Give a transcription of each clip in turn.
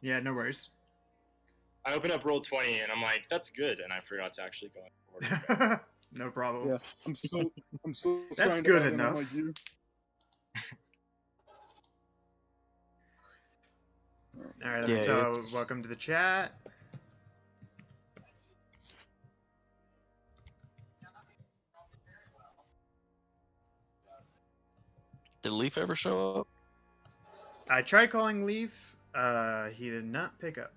Yeah, no worries. I opened up Roll20 and I'm like, that's good, and I forgot to actually go in. No problem. Yeah, I'm still That's trying to good add in on enough. my gear. All right, let Yeah, me tell. it's- Welcome to the chat. Did Leaf ever show up? I tried calling Leaf. He did not pick up.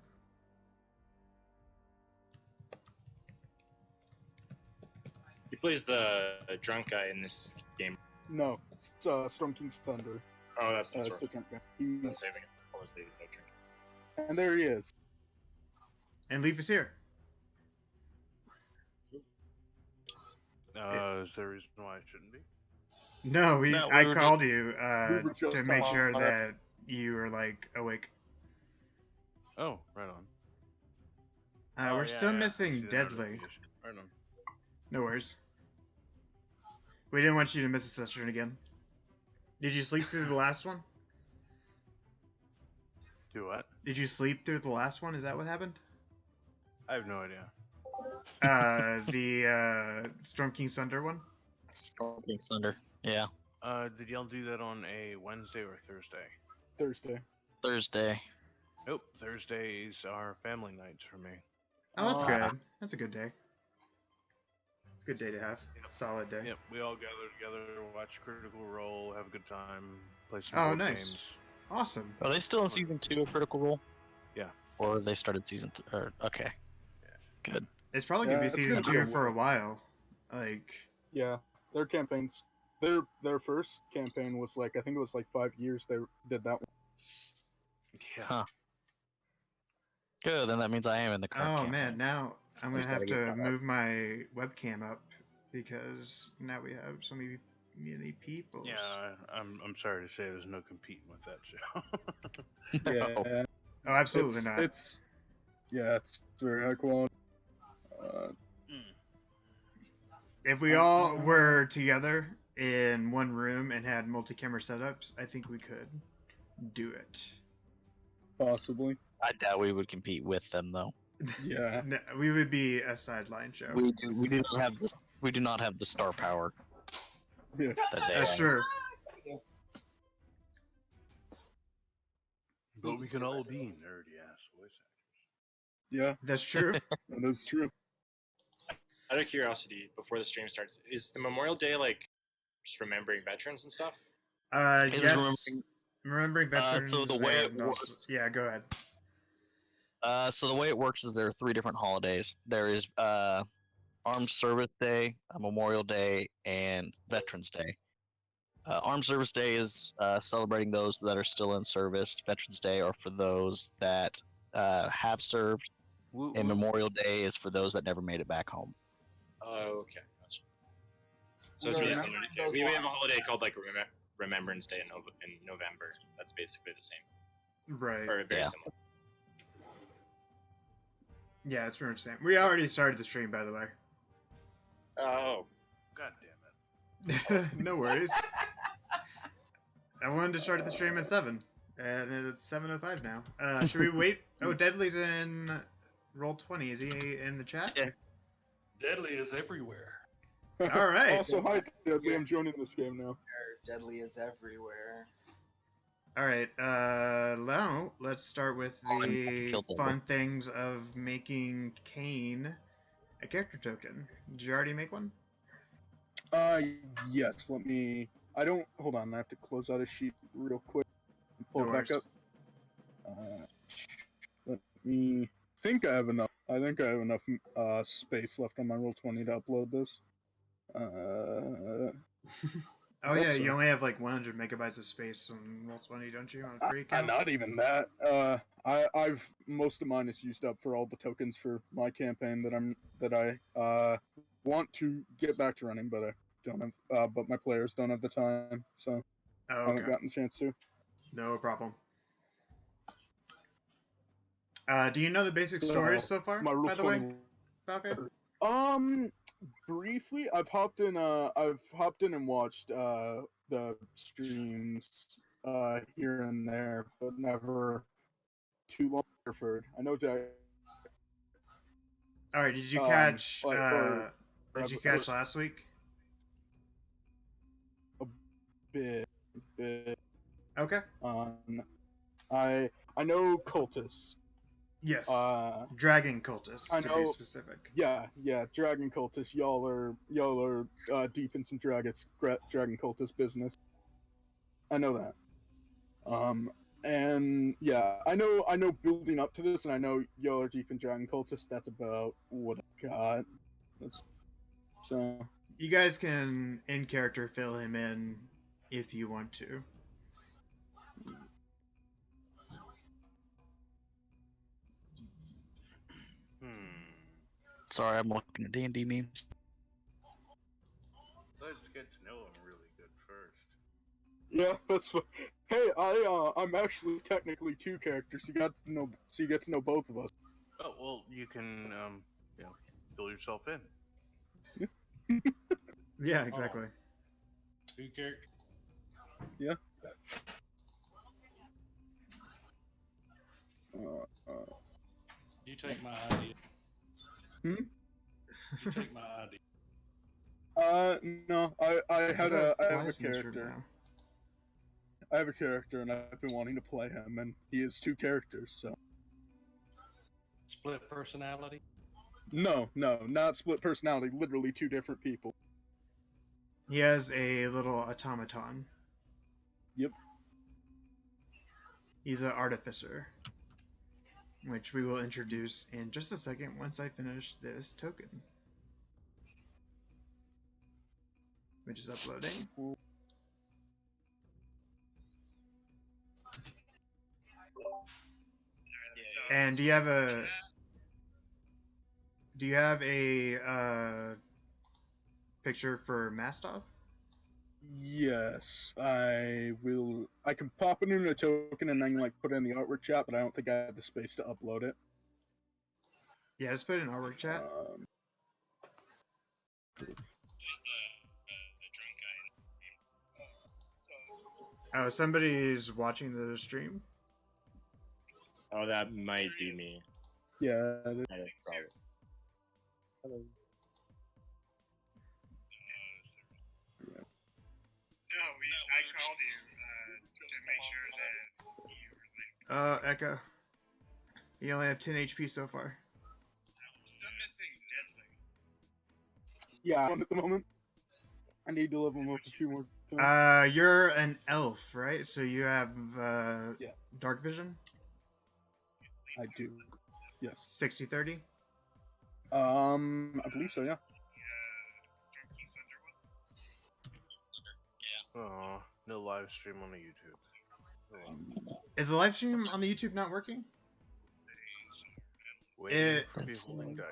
He plays the drunk guy in this game. No, it's Storm King's Thunder. Oh, that's the It's story. the drunk guy. I'm He's saving it. I was saving no drink. and there he is. And Leaf is here. Is there a reason why I shouldn't be? No, No, we I were called you we were just to make on sure that. that you were like awake. Oh, right on. We're Oh, still yeah, I missing see the Deadly. notification. Right on. No worries. We didn't want you to miss a session again. Did you sleep through the last one? Do what? Did you sleep through the last one? Is that what happened? I have no idea. The Storm King Thunder one? Storm King's Thunder. Yeah, Did y'all do that on a Wednesday or Thursday? Thursday. Thursday. Nope, Thursdays are family nights for me. Oh, that's Ah. good. That's a good day. It's a good day to have. Solid day. Yep, we all gather together, watch Critical Role, have a good time, play some Oh, board nice. games. Awesome. Are they still in season 2 of Critical Role? Yeah. Or they started season 3? Or okay. Good. It's probably gonna Yeah, be it's season gonna be 2 a for a while. Like, Yeah, their campaigns. Their first campaign was like I think it was like 5 years they did that one. Yeah. Huh. Good, then that means I am in the current oh campaign. man, now I'm I just gonna have gotta get to caught up. move my webcam up because now we have so many people. Yeah, I'm sorry to say there's no competing with that show. Yeah, No. Oh, absolutely it's, not. It's it's very high quality. If we all were together in one room and had multi-camera setups, I think we could do it. Possibly. I doubt we would compete with them though. Yeah. No, we would be a sideline show. We do not have this. We do not have the star power Yeah. that they That's have. true. But we can all be nerdy ass voice actors. Yeah, That's true. that is true. Out of curiosity, before the stream starts, is the Memorial Day like just remembering veterans and stuff? It is Yes. Remembering veterans. so the way it and also- works- Yeah, go ahead. So the way it works is there are 3 different holidays. There is Armed Service Day, Memorial Day, and Veterans Day. Armed Service Day is celebrating those that are still in service. Veterans Day are for those that have served, and Memorial Day is for those that never made it back home. Oh, okay. Gotcha. So it's No, really no, similar. those We have a last- holiday called like Remembrance Day in November. That's basically the same, Right. or very Yeah. similar. Yeah, it's pretty much the same. We already started the stream, by the way. Oh, God damn it. No worries. I wanted to start the stream at 7, and it's 7:05 now. Should we wait? Oh, Deadly's in Roll20. Is he in the chat? Yeah. Deadly is everywhere. All right. Also, hi, Deadly. I'm joining this game now. Deadly is everywhere. All right. Now let's start with Let's the kill Deadly. fun things of making Kane a character token. Did you already make one? Yes. Let me. I don't. Hold on. I have to close out a sheet real quick. Pull No it back worries. up. Let me. Think I have enough. I think I have enough space left on my Roll20 to upload this. Oh hope yeah, so. you only have like 100 megabytes of space on Roll20, don't you? On a free account? Not even that. I've most of mine is used up for all the tokens for my campaign that I want to get back to running, but I don't have. But my players don't have the time, so I Oh, haven't okay. gotten the chance to. No problem. Do you know the basic So, stories so far, My by the way, Roll20 Falcon? Briefly, I've hopped in and watched the streams here and there, but never too long preferred. I know Jack. All right, did you catch? or Did you I've- catch last week? bit Okay. on. I know cultists. Yes. Uh, Dragon cultists, I to be know- specific. Yeah, dragon cultists. Y'all are deep in some dragon cultist business. I know that. And yeah, I know building up to this, and I know y'all are deep in dragon cultists. That's about what I got. That's so. You guys can, in character, fill him in if you want to. Sorry, I'm looking at D&D memes. Let's get to know him really good first. Yeah, that's what. Hey, I'm actually technically two characters. You get to know both of us. Oh well, you can fill yourself in. Yeah, exactly. Two characters. You take my idea. Hmm? You take my idea. No, I have a Flies in this room character. now. I have a character, and I've been wanting to play him, and he is two characters. So Split personality. no, not split personality. Literally two different people. He has a little automaton. Yep. He's an artificer, which we will introduce in just a second once I finish this token, which is uploading. And do you have a picture for Mastov? Yes, I will. I can pop it in a token and then put it in the artwork chat, but I don't think I have the space to upload it. Yeah, just put it in artwork chat. Oh, somebody's watching the stream. Oh, that might be me. Yeah. That is probably. No, I called you to make sure that you were like. Echo. You only have 10 HP so far. Still missing Deadly. Yeah, at the moment. I need to level him up a few more times. You're an elf, right? So you have Yeah. dark vision. I do. Yes. 60-30. I believe so, yeah. Oh, no live stream on the YouTube. Oh, Is the live stream on the YouTube not working? waiting It- to be holding dice.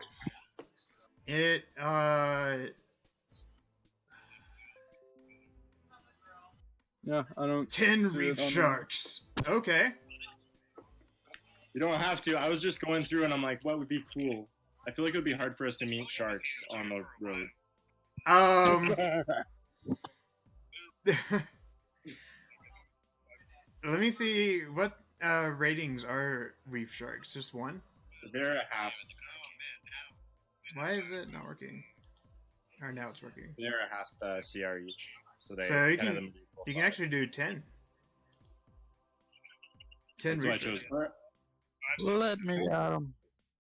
It Yeah, I don't. 10 See reef it on the- sharks. Okay. You don't have to. I was just going through and I'm like, what would be cool? I feel like it would be hard for us to meet sharks on the road. Let me see what ratings are reef sharks. Just one. They're a half. Why is it not working? Or now it's working. They're a half CR each. So they. So you kind of can- them You can actually do 10. 10 That's what I reef chose. sharks. Let me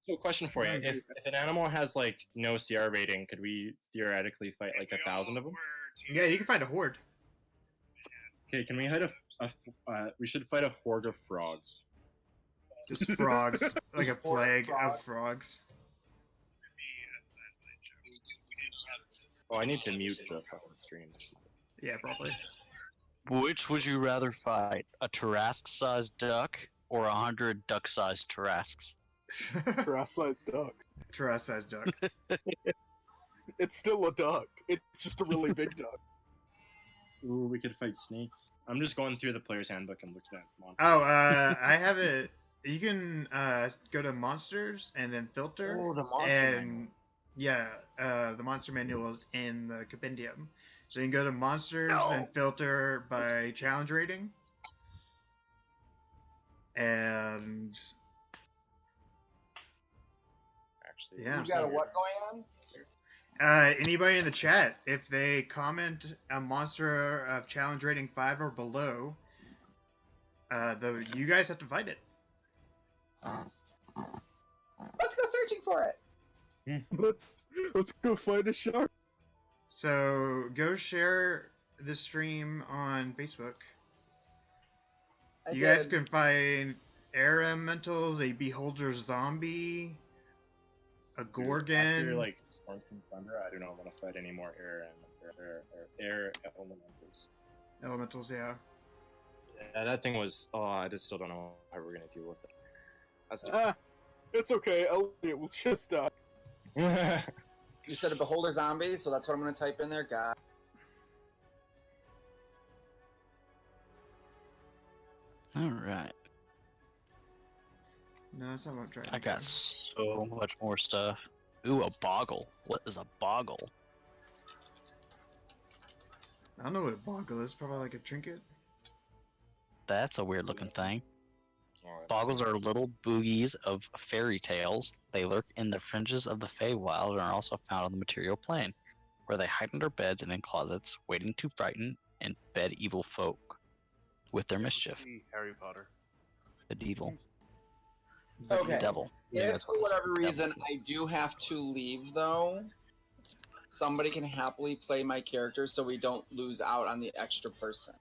So, question for you: if an animal has like no CR rating, could we theoretically fight like 1,000 of them? Yeah, you can find a horde. Okay, can we fight we should fight a horde of frogs. Just frogs. Like a plague of frogs. Oh, I need to mute the fucking stream. Yeah, probably. Which would you rather fight? A Tarrasque-sized duck or 100 duck-sized Tarrasques? Grass-sized duck. Terrace-sized duck. It's still a duck. It's just a really big duck. Ooh, we could fight snakes. I'm just going through the player's handbook and looking at monsters. Oh, I have it. You can go to monsters and then filter. Oh, the monster and manual. yeah, the monster manual is in the compendium. So you can go to monsters and filter by challenge rating. And see. Yeah. You got a what going on? Anybody in the chat, if they comment a monster of challenge rating 5 or below, you guys have to fight it. Let's go searching for it. Let's go fight a shark. So go share the stream on Facebook. You guys can find air elementals, a beholder zombie, a gorgon. After like Storms and Thunder, I do not want to fight any more air elementals. Elementals, yeah. Yeah, that thing was. Oh, I just still don't know how we're gonna deal with it. That's It's okay. Elliot will just die. You said a beholder zombie, so that's what I'm gonna type in there. God. All right. No, that's not what I'm trying to I got so much more stuff. Ooh, a boggle. What is a boggle? I don't know what a boggle is. Probably like a trinket. That's a weird looking thing. Alright. Boggles are little boogies of fairy tales. They lurk in the fringes of the Feywild and are also found on the material plane, where they hide under beds and in closets, waiting to frighten and bed evil folk with their mischief. See Harry Potter. The devil. Okay. The devil. Yeah, If that's for what it is. whatever Devil. reason I do have to leave, though, somebody can happily play my character so we don't lose out on the extra person.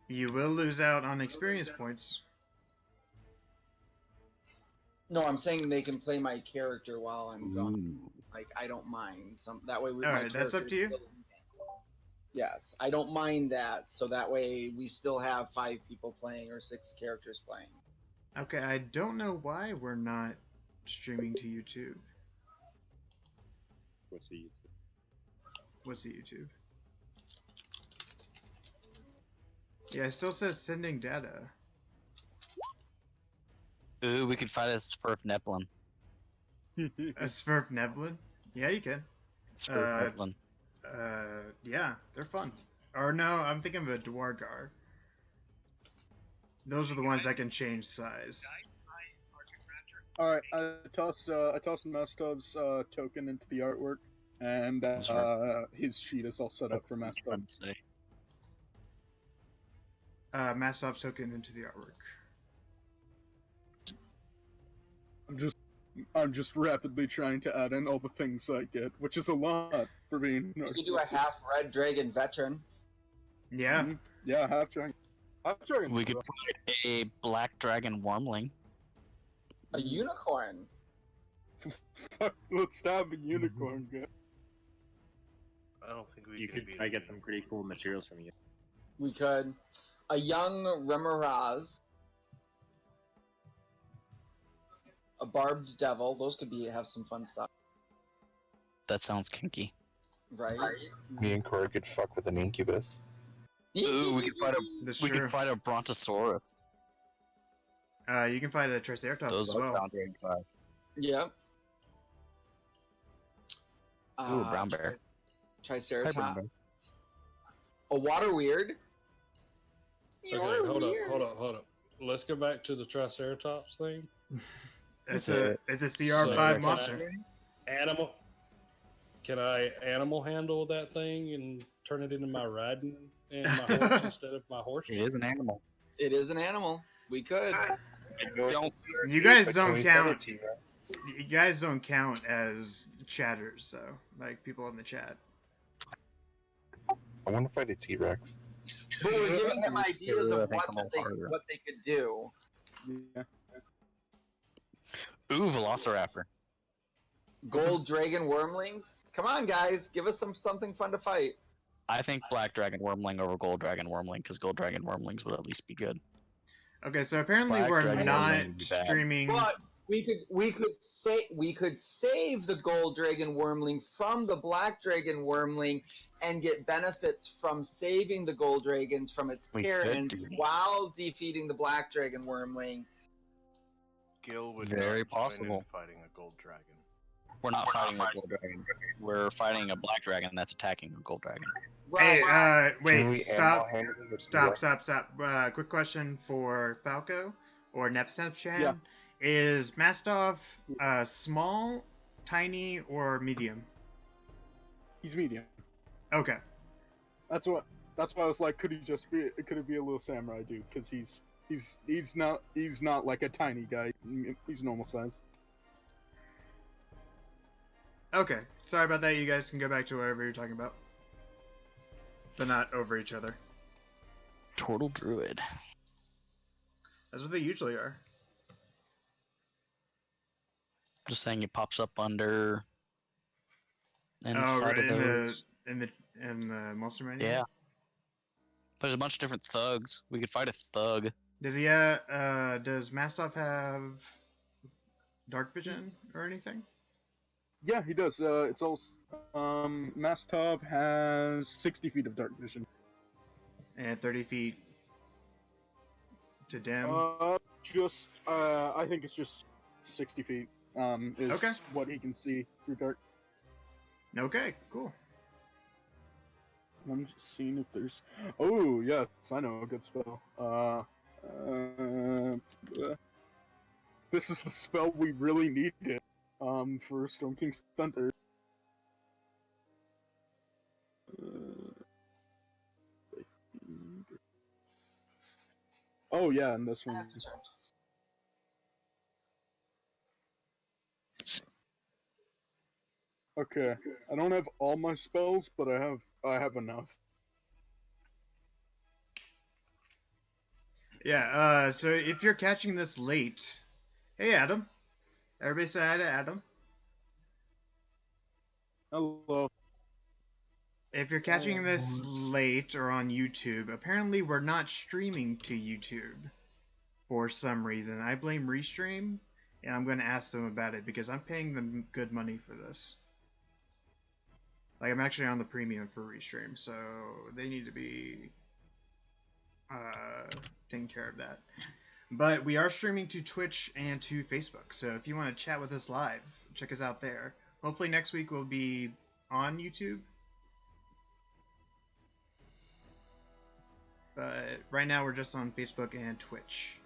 You will lose out on experience points. No, I'm saying they can play my character while I'm gone. Ooh. Like, I don't mind. That way we. All right, that's up to you. Yes, I don't mind that. So that way we still have 5 people playing or 6 characters playing. Okay, I don't know why we're not streaming to YouTube. What's the What's the YouTube? Yeah, it still says sending data. Ooh, we could fight a Swerf Neblin. A Swerf Neblin? Yeah, you can. Swerf Neblin. Yeah, they're fun. Or no, I'm thinking of a Dwargar. Those are the ones that can change size. All right, I tossed Mastub's token into the artwork, and his sheet is all set up for Mastub. Say. Mastop's token into the artwork. I'm just rapidly trying to add in all the things I get, which is a lot for being. You could do a half red dragon veteran. Yeah. Yeah, half dragon. Half dragon. We could fight a black dragon wormling. A unicorn. Fuck, let's stab a unicorn, guy. I don't think we You can could beat I it. get some pretty cool materials from you. We could. A young Remoraz. A barbed devil. Those could have some fun stuff, That sounds kinky. right? Me and Corey could fuck with an incubus. Ooh, we could fight a That's we true. could fight a brontosaurus. You can fight a Triceratops Those as are well. sound very fast. Yep. Ooh, brown bear. Hi, Triceratops. brown bear. A water weird. Okay, hold up. Let's go back to the Triceratops thing. It's Is a it- CR5 So, monster. Animal. Can I animal handle that thing and turn it into my riding and my horse instead of my horse? It is an animal. It is an animal. We could. You guys But can don't we fight a count. T-Rex? You guys don't count as chatters, so like people in the chat. I want to fight a T-Rex. But we're giving them ideas I of think I'm harder. what they could do. Yeah. Ooh, velociraptor. Gold dragon wormlings. Come on, guys, give us something fun to fight. I think black dragon wormling over gold dragon wormling because gold dragon wormlings would at least be good. Okay, so apparently Black we're Dragon not would be bad. streaming. But we could save the gold dragon wormling from the black dragon wormling and get benefits from saving the gold dragons from its We could parents do that. while defeating the black dragon wormling. Gil would Very not join in possible. fighting a gold dragon. We're not fighting a gold dragon. We're fighting a black dragon that's attacking a gold dragon. Hey, Right. Can wait, we stop, animal handle the stop, T-Rex? stop. Quick question for Falco or Nepsnep Chan. Yeah. Is Mastoff small, tiny, or medium? He's medium. Okay. That's why I was like, could it be a little samurai dude? Because he's not like a tiny guy. He's normal size. Okay. Sorry about that. You guys can go back to whatever you're talking about. But not over each other. Turtle Druid. That's what they usually are. Just saying it pops up under inside right, of those. in the monster menu. Yeah. There's a bunch of different thugs. We could fight a thug. Does he does Mastoff have dark vision or anything? Yeah, he does. It's all Mastov has 60 feet of dark vision. And 30 feet to dim. I think it's just 60 feet. Is Okay. what he can see through dark. Okay, cool. I'm just seeing if there's. Oh yes, I know a good spell. This is the spell we really needed. For Storm King's Thunder. Oh yeah, and this one. Okay, I don't have all my spells, but I have enough. Yeah, so if you're catching this late, hey Adam. Everybody say hi to Adam. Hello. If you're catching this late or on YouTube, apparently we're not streaming to YouTube for some reason. I blame Restream, and I'm going to ask them about it because I'm paying them good money for this. Like, I'm actually on the premium for Restream, so they need to be taking care of that. But we are streaming to Twitch and to Facebook, so if you want to chat with us live, check us out there. Hopefully next week we'll be on YouTube. But right now we're just on Facebook and Twitch.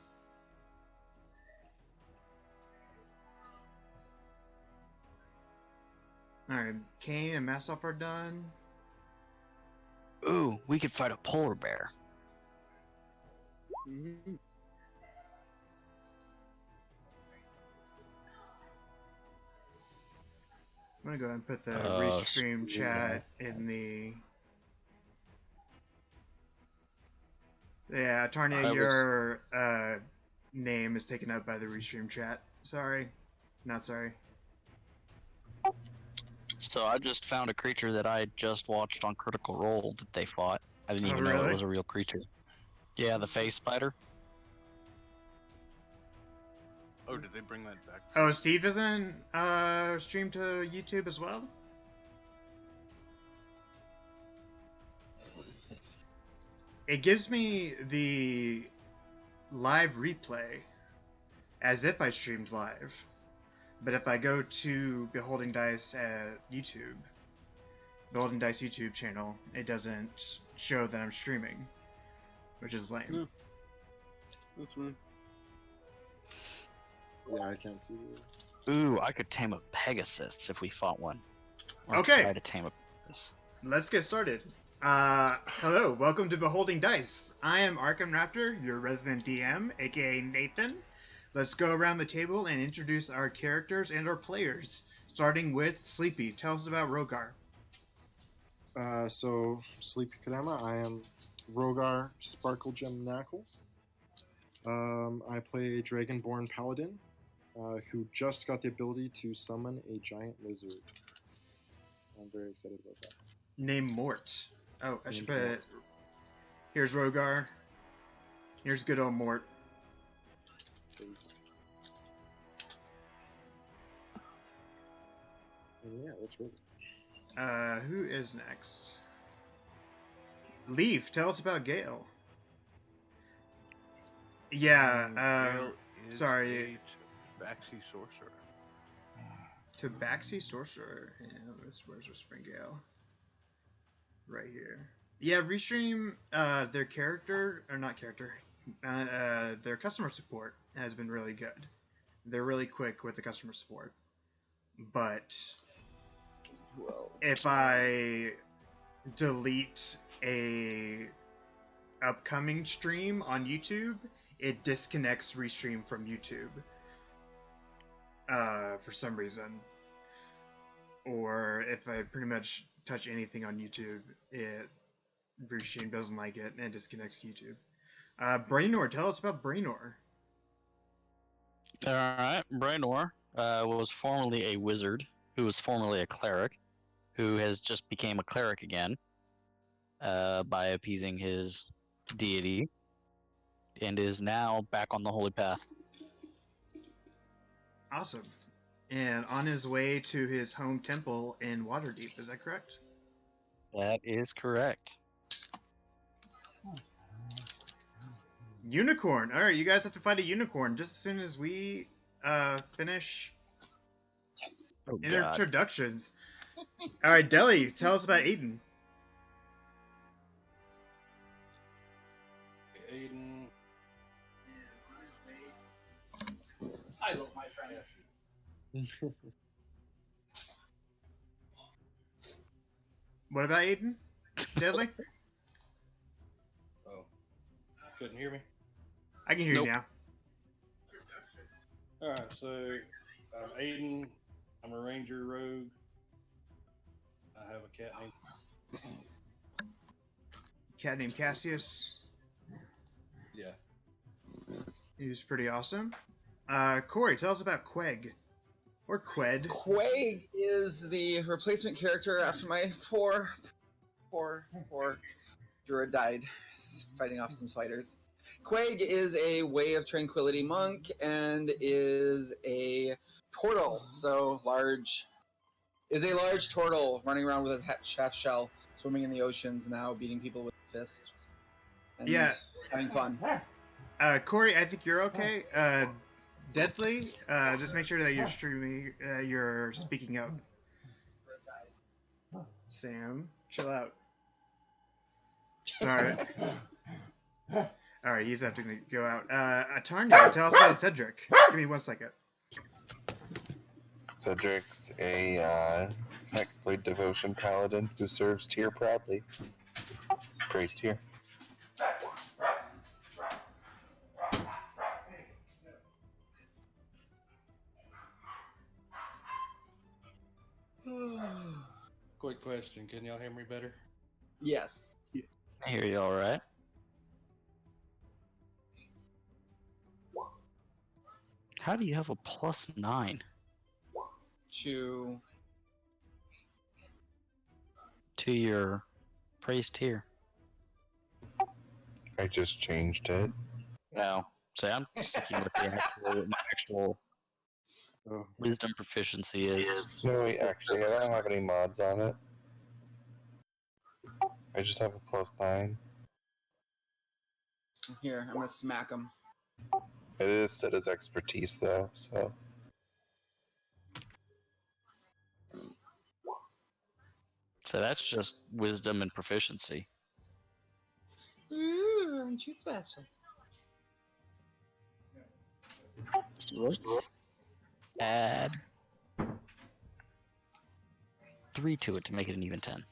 Alright, Kane and Massoff are done. Ooh, we could fight a polar bear. Mm-hmm. I'm gonna go ahead and put the restream chat in the... Yeah, Tarnia, your name is taken up by the restream chat. Sorry. Not sorry. So I just found a creature that I just watched on Critical Role that they fought. I didn't even know really? it was a real creature. Yeah, the face spider. Oh, did they bring that back? Oh, Steve doesn't stream to YouTube as well? It gives me the live replay as if I streamed live. But if I go to Beholding Dice at YouTube, Beholding Dice YouTube channel, it doesn't show that I'm streaming, which is lame. Yeah. That's weird. Yeah, I can't see it. Ooh, I could tame a Pegasus if we fought one. Or Okay. Try to tame a Pegasus. Let's get started. Hello, welcome to Beholding Dice. I am Arkham Raptor, your resident DM, aka Nathan. Let's go around the table and introduce our characters and our players, starting with Sleepy. Tell us about Rogar. So, Sleepy Kadama, I am Rogar Sparkle Gem Knackle. I play Dragonborn Paladin, who just got the ability to summon a giant lizard. I'm very excited about that. Name Mort. Oh, I should Named put it. Here's Rogar. Here's good old Mort. And yeah, that's really Who is next? Leaf, tell us about Gale. Yeah, Gale is sorry. a Tabaxi sorcerer. Tabaxi Sorcerer. Yeah, where's Whispering Gale? Right here. Yeah, Restream, their character, or not character, their customer support has been really good. They're really quick with the customer support. But Well, if I delete a upcoming stream on YouTube, it disconnects Restream from YouTube for some reason. Or if I pretty much touch anything on YouTube, Restream doesn't like it and disconnects YouTube. Brainor, tell us about Brainor. All right, Brainor was formerly a wizard, who was formerly a cleric, who has just became a cleric again by appeasing his deity, and is now back on the holy path. Awesome. And on his way to his home temple in Waterdeep, is that correct? That is correct. Unicorn. All right, you guys have to fight a unicorn just as soon as we finish Oh, God. introductions. All right, Deli, tell us about Aiden. Aiden. I love my friend. What about Aiden? Deadly? Oh, couldn't hear me. I can hear Nope. you now. All right, so I'm Aiden. I'm a ranger rogue. I have a cat named. Cat named Cassius. Yeah. He's pretty awesome. Corey, tell us about Queg. Or Qued. Quaig is the replacement character after my poor druid died fighting off some spiders. Quaig is a Way of Tranquility monk and is a turtle, so large. Is a large turtle running around with a half shell, swimming in the oceans now, beating people with a fist. And Yeah. having fun. Corey, I think you're okay. Deadly, just make sure that you're streaming, you're speaking out. Sam, chill out. Sorry. Alright, he's having to go out. Atarnia, tell us about Cedric. Give me 1 second. Cedric's a Hexblade Devotion Paladin who serves Tyr proudly. Praise Tyr. Quick question: can y'all hear me better? Yes. I hear you all right. How do you have a +9 To to your praise tier? I just changed it. No. So I'm sticking with the my actual wisdom proficiency is. No, wait, actually, I don't have any mods on it. I just have a +9. here, I'm gonna smack him. It is set as expertise, though, so. So that's just wisdom and proficiency. Ooh, I'm too special. So let's add 3 to it to make it an even 10.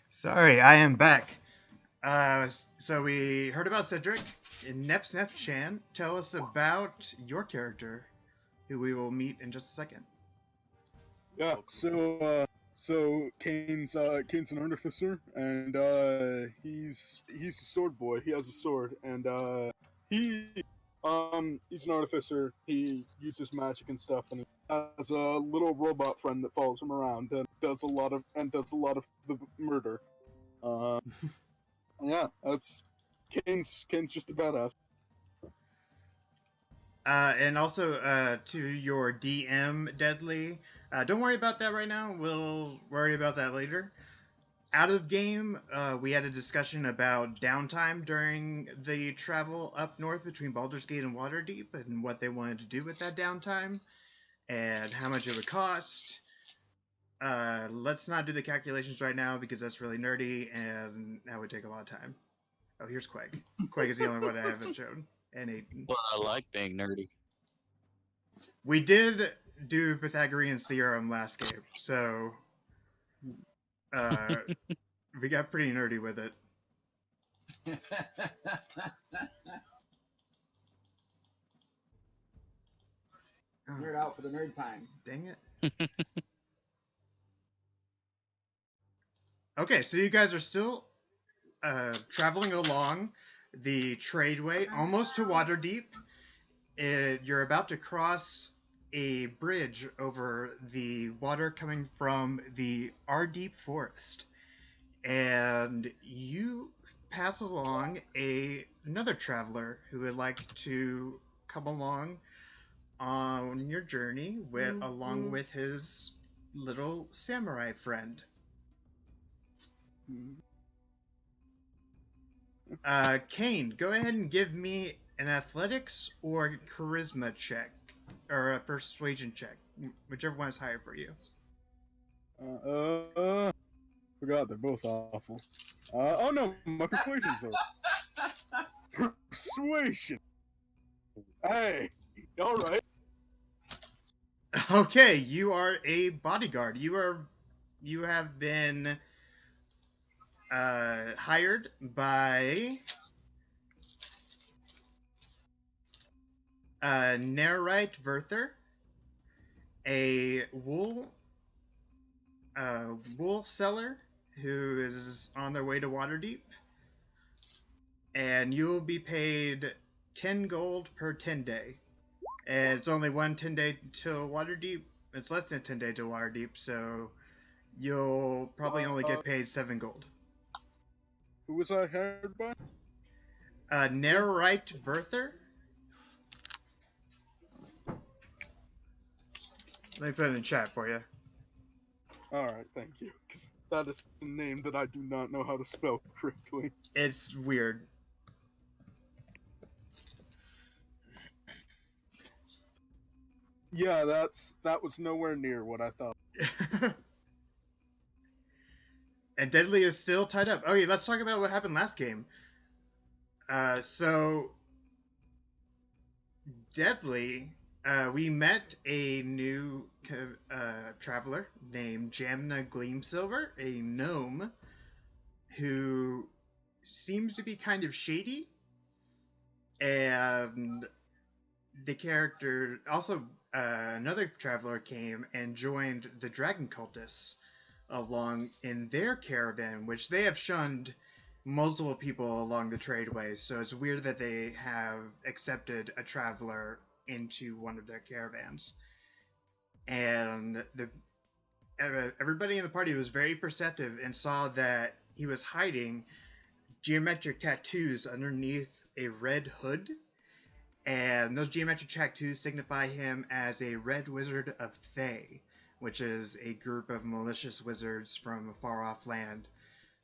Sorry, I am back. So we heard about Cedric. Nep-Chan, tell us about your character, who we will meet in just a second. Yeah, so Kane's an artificer, and he's a sword boy. He has a sword, and he's an artificer. He uses magic and stuff, and he has a little robot friend that follows him around and does a lot of the murder. Yeah, that's Kane's just a badass. And also to your DM, Deadly, don't worry about that right now. We'll worry about that later. Out of game, we had a discussion about downtime during the travel up north between Baldur's Gate and Waterdeep and what they wanted to do with that downtime and how much it would cost. Let's not do the calculations right now because that's really nerdy and that would take a lot of time. Oh, here's Quag. Quag is the only one I haven't shown. and Aiden. But I like being nerdy. We did do Pythagorean's theorem last game, so we got pretty nerdy with it. Nerd out for the nerd time. Dang it. Okay, so you guys are still traveling along the tradeway, almost to Waterdeep. You're about to cross a bridge over the water coming from the Ardeep Forest. And you pass along another traveler who would like to come along on your journey along with his little samurai friend. Kane, go ahead and give me an athletics or charisma check, or a persuasion check, whichever one is higher for you. Forgot they're both awful. Oh no, my persuasion's over. Persuasion. Hey, all right. Okay, you are a bodyguard. You have been hired by Nerite Verther, a wool seller who is on their way to Waterdeep, and you will be paid 10 gold per 10 day. And it's only 10 day till Waterdeep. It's less than 10 day till Waterdeep, so you'll probably only get paid 7 gold. Who was I hired by? Nerite Verther. Let me put it in chat for you. All right, thank you. Because that is the name that I do not know how to spell correctly. It's weird. Yeah, that was nowhere near what I thought. And Deadly is still tied up. Okay, let's talk about what happened last game. So Deadly, we met a new traveler named Jamna Gleamsilver, a gnome who seems to be kind of shady. And the character also, another traveler came and joined the dragon cultists along in their caravan, which they have shunned multiple people along the tradeways, so it's weird that they have accepted a traveler into one of their caravans. And everybody in the party was very perceptive and saw that he was hiding geometric tattoos underneath a red hood, and those geometric tattoos signify him as a Red Wizard of Thay, which is a group of malicious wizards from a far-off land.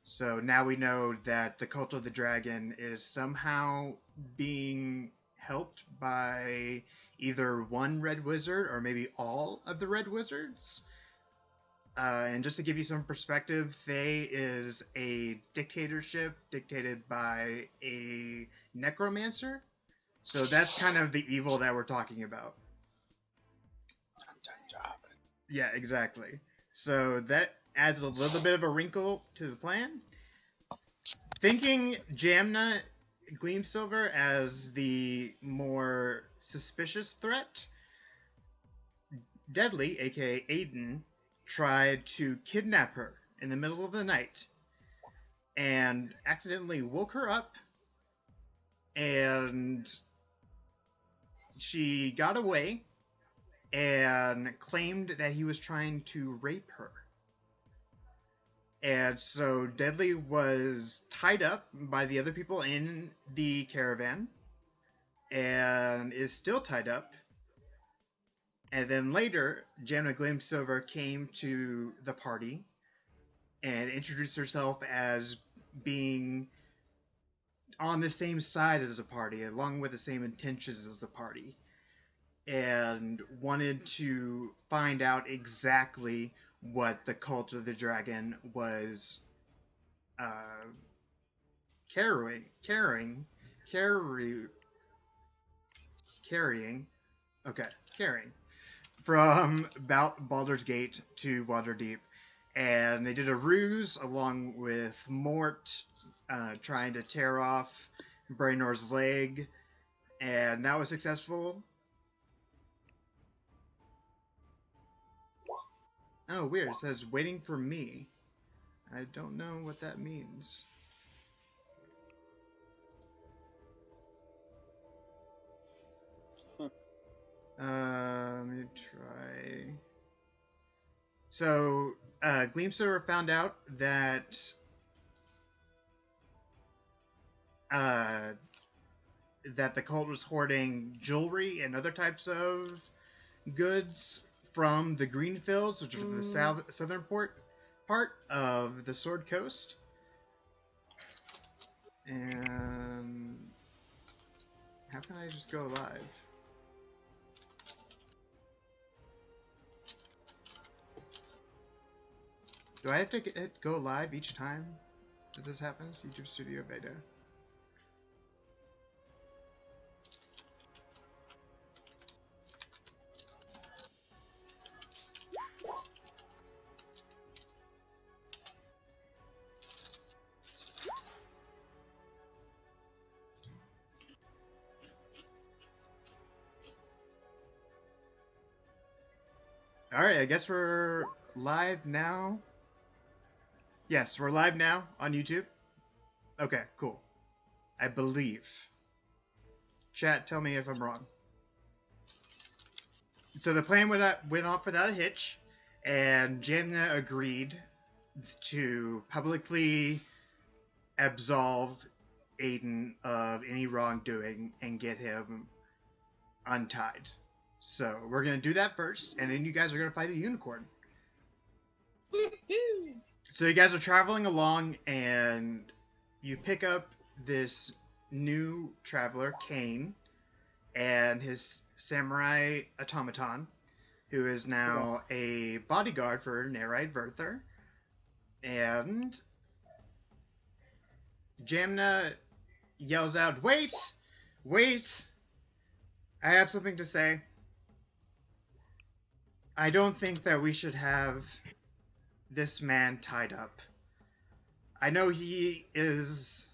So now we know that the Cult of the Dragon is somehow being helped by either one Red Wizard or maybe all of the Red Wizards. And just to give you some perspective, Thay is a dictatorship dictated by a necromancer. So that's kind of the evil that we're talking about. Yeah, exactly. So that adds a little bit of a wrinkle to the plan. Thinking Jamna Gleamsilver as the more suspicious threat, Deadly, aka Aiden, tried to kidnap her in the middle of the night and accidentally woke her up, and she got away and claimed that he was trying to rape her. And so Deadly was tied up by the other people in the caravan and is still tied up. And then later, Jamna Gleamsilver came to the party and introduced herself as being on the same side as the party, along with the same intentions as the party, and wanted to find out exactly what the Cult of the Dragon was carrying carrying. Okay, carrying from Baldur's Gate to Waterdeep, and they did a ruse along with Mort trying to tear off Braynor's leg, and that was successful. Oh, weird. It says waiting for me. I don't know what that means. Let me try. So, Gleamster found out that that the cult was hoarding jewelry and other types of goods from the Greenfields, which are the southern part of the Sword Coast. And how can I just go live? Do I have to hit go live each time that this happens? YouTube Studio Beta. Alright, I guess we're live now. Yes, we're live now on YouTube. Okay, cool. I believe. Chat, tell me if I'm wrong. So the plan went off without a hitch, and Jamna agreed to publicly absolve Aiden of any wrongdoing and get him untied. So we're going to do that first, and then you guys are going to fight a unicorn. So you guys are traveling along, and you pick up this new traveler, Kane, and his samurai automaton, who is now a bodyguard for Neride Verther. And Jamna yells out, "Wait! Wait! I have something to say. I don't think that we should have this man tied up. I know he is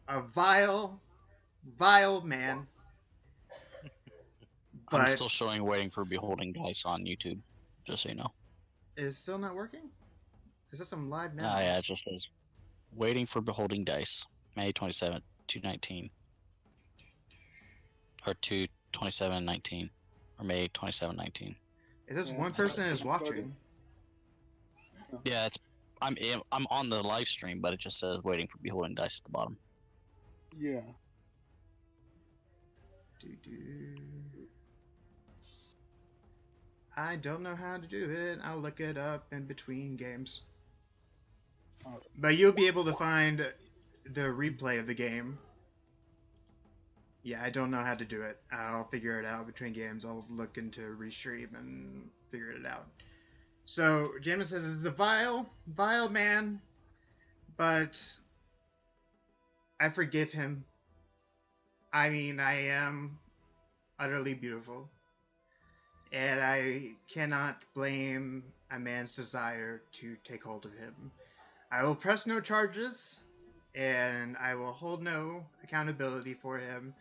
a vile, vile man, but I'm still showing Waiting for Beholding Dice on YouTube, just so you know. Is still not working? Is this some live now? Ah, yeah, it just says Waiting for Beholding Dice, May 27th, 2019. Or 2/27/19. Or May 27/19. Is this one person is watching? Yeah, it's I'm on the live stream, but it just says Waiting for Beholding Dice at the bottom. Yeah. I don't know how to do it. I'll look it up in between games. But you'll be able to find the replay of the game. Yeah, I don't know how to do it. I'll figure it out between games. I'll look into Restream and figure it out. So, James says, "It's the vile, vile man, but I forgive him. I mean, I am utterly beautiful, and I cannot blame a man's desire to take hold of him. I will press no charges, and I will hold no accountability for him.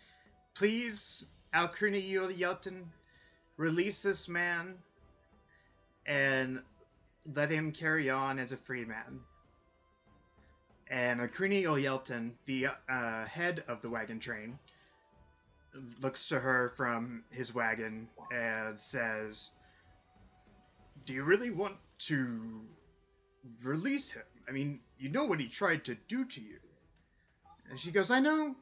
Please, Alcrini Yelton, release this man and let him carry on as a free man." And Alcrini Yelton, the head of the wagon train, looks to her from his wagon and says, "Do you really want to release him? I mean, you know what he tried to do to you." And she goes, I know,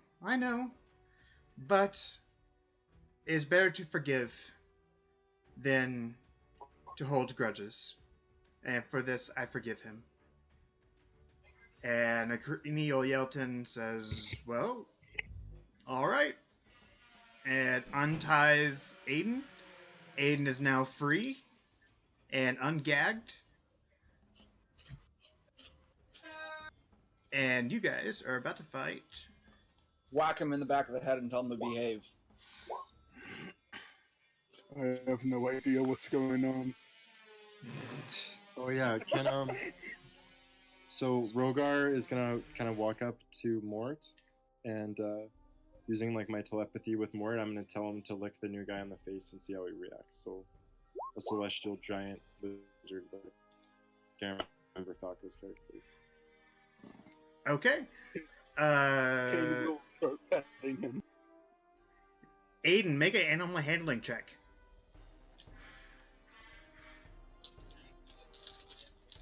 but it's better to forgive than to hold grudges. And for this, I forgive him. And Neil Yelton says, "Well, all right," and unties Aiden. Aiden is now free and ungagged. And you guys are about to fight. Whack him in the back of the head and tell him to behave. have no idea what's going on. Oh yeah, can so Rogar is gonna kind of walk up to Mort, and using like my telepathy with Mort, I'm gonna tell him to lick the new guy on the face and see how he reacts. So a celestial giant lizard. Can't remember Falco's characters. Okay. Kane will start petting him. Aiden, make an animal handling check.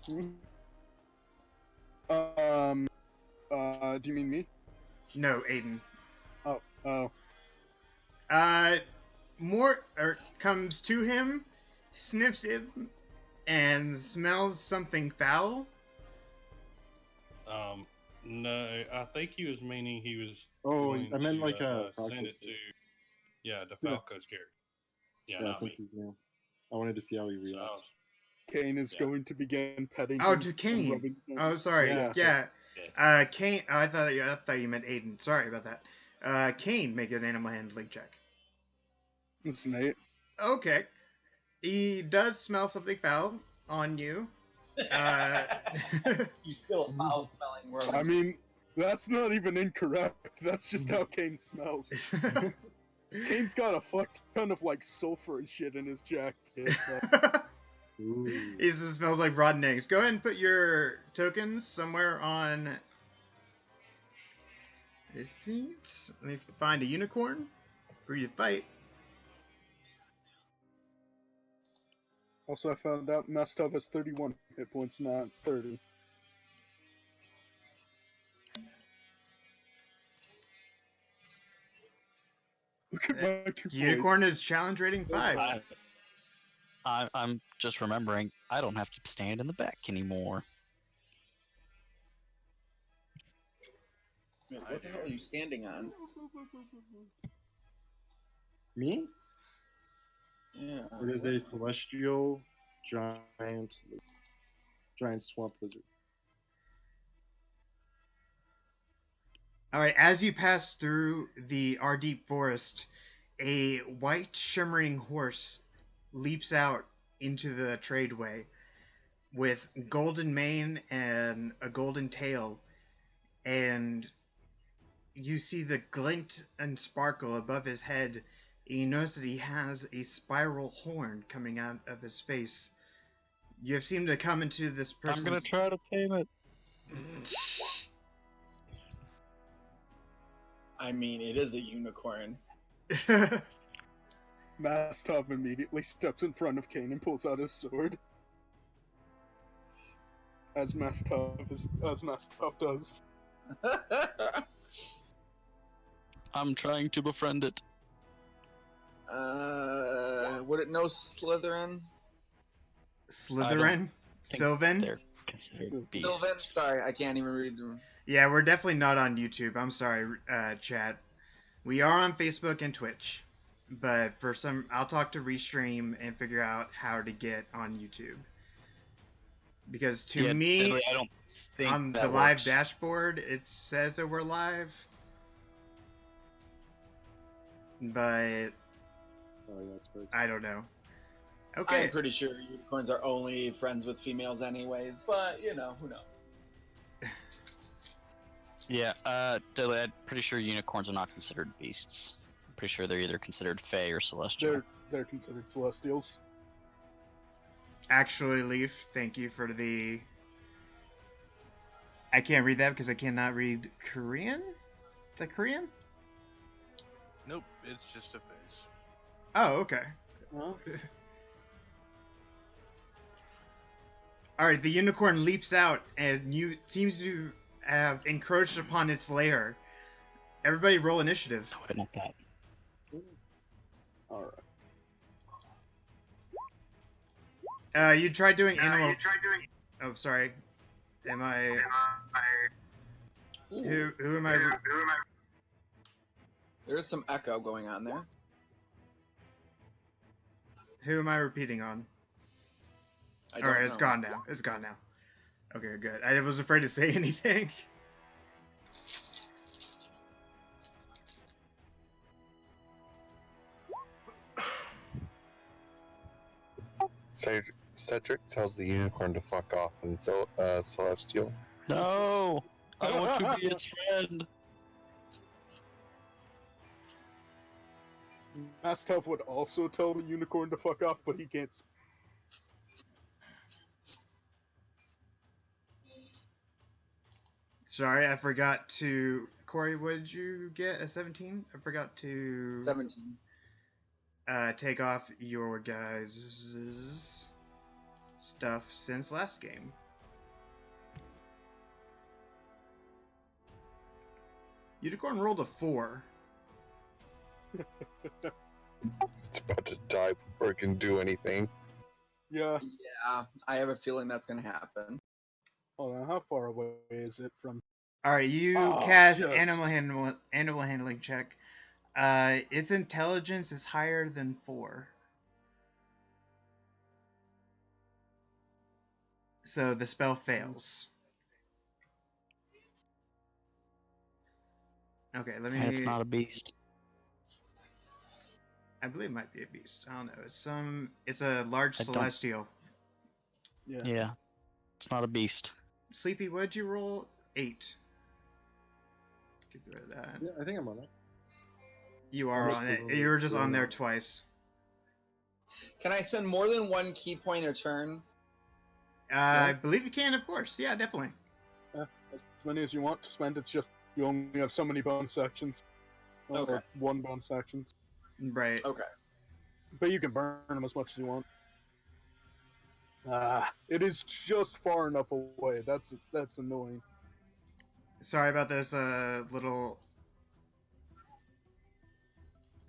Do you mean me? No, Aiden. Oh. Mort comes to him, sniffs him, and smells something foul. No, I think he was meaning he was. Oh, going I meant to, like a send it to. Yeah, the Falco's character. Yeah, yeah, not since me. he's new. I wanted to see how he So, reacts. Kane is going to begin petting Oh, him to and Kane. rubbing him. Oh, sorry. Yeah. Yeah. yes. Kane. I thought you meant Aiden. Sorry about that. Kane, make an animal handling check. It's Nate. Okay. He does smell something foul on you. You still a foul smelling worm. I mean, that's not even incorrect. That's just how Kane smells. Kane's got a fuck ton of like sulfur and shit in his jacket. Ooh. He just smells like rotten eggs. Go ahead and put your tokens somewhere on this seat. Let me find a unicorn for you to fight. Also, I found out Mastov has 31 hit points, not 30. Look at my 2 Unicorn points. is challenge rating 5. I'm just remembering I don't have to stand in the back anymore. Wait, what the hell are you standing on? Me? Yeah. It is a celestial giant swamp lizard. Alright, as you pass through the Ardeep forest, a white shimmering horse leaps out into the tradeway with golden mane and a golden tail, and you see the glint and sparkle above his head, and you notice that he has a spiral horn coming out of his face. You have seemed to come into this person's... I'm gonna try to tame it. I mean, it is a unicorn. Mastov immediately steps in front of Kane and pulls out his sword. As Mastov does. I'm trying to befriend it. Would it know Slytherin? Slytherin? Sylvan? They're considered beasts. Sylvan? Sorry, I can't even read them. Yeah, we're definitely not on YouTube. I'm sorry, chat. We are on Facebook and Twitch, but I'll talk to Restream and figure out how to get on YouTube. Because to me, Deadly, I don't think on that the live works. dashboard, it says that we're live. But Oh, yeah, that's very I don't know. Okay. I'm pretty sure unicorns are only friends with females anyways, but, you know, who knows? Yeah, Deadly, I'm pretty sure unicorns are not considered beasts. I'm pretty sure they're either considered fey or celestial. They're considered celestials. Actually, Leaf, thank you for the... I can't read that because I cannot read Korean? Is that Korean? Nope, it's just a face. Oh, okay. Huh? Alright, the unicorn leaps out and seems to have encroached upon its lair. Everybody roll initiative. No, wait, not that. Alright. You tried doing animal... Oh, sorry. Am I... Who am I... There's some echo going on there. Who am I repeating on? I don't Alright, it's know. gone now. It's gone now. Okay, good. I was afraid to say anything. Cedric tells the unicorn to fuck off, and Celestial. No, I want to be its friend. Mastov would also tell the unicorn to fuck off, but he can't. Sorry, I forgot to. Corey, what did you get? A 17? I forgot to 17. take off your guys' stuff since last game. Unicorn rolled a 4. It's about to die before it can do anything. Yeah. Yeah, I have a feeling that's going to happen. Hold on, how far away is it from? Alright, you cast animal handling check. Its intelligence is higher than 4. So the spell fails. Okay, let me. And it's not a beast. I believe it might be a beast. I don't know. It's a large I don't- celestial. Yeah, it's not a beast. Sleepy, what did you roll? 8. Get rid of that. Yeah, I think I'm on it. You are Just on it. below You were just on there it. twice. Can I spend more than one key point a turn? I believe you can, of course. Yeah, definitely. As many as you want to spend. It's just you only have so many bonus actions. Okay. Or one bonus actions. Right. Okay. But you can burn them as much as you want. It is just far enough away. That's annoying. Sorry about this little.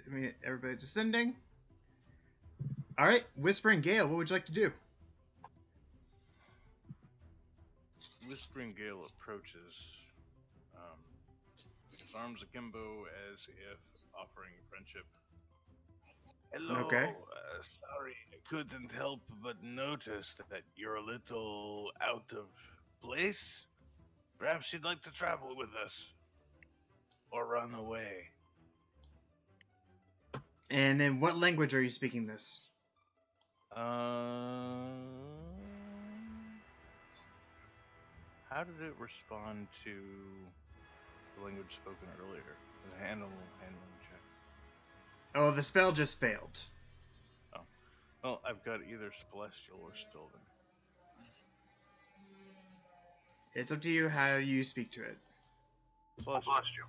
I mean, everybody's ascending. All right, Whispering Gale, what would you like to do? Whispering Gale approaches, his arms akimbo as if offering friendship. Hello. Okay. Sorry, I couldn't help but notice that you're a little out of place. Perhaps you'd like to travel with us, or run away. And in what language are you speaking this? How did it respond to the language spoken earlier? The animal handling check. Oh, the spell just failed. Oh. Well, I've got either Celestial or Sylvan. It's up to you how you speak to it. Celestial.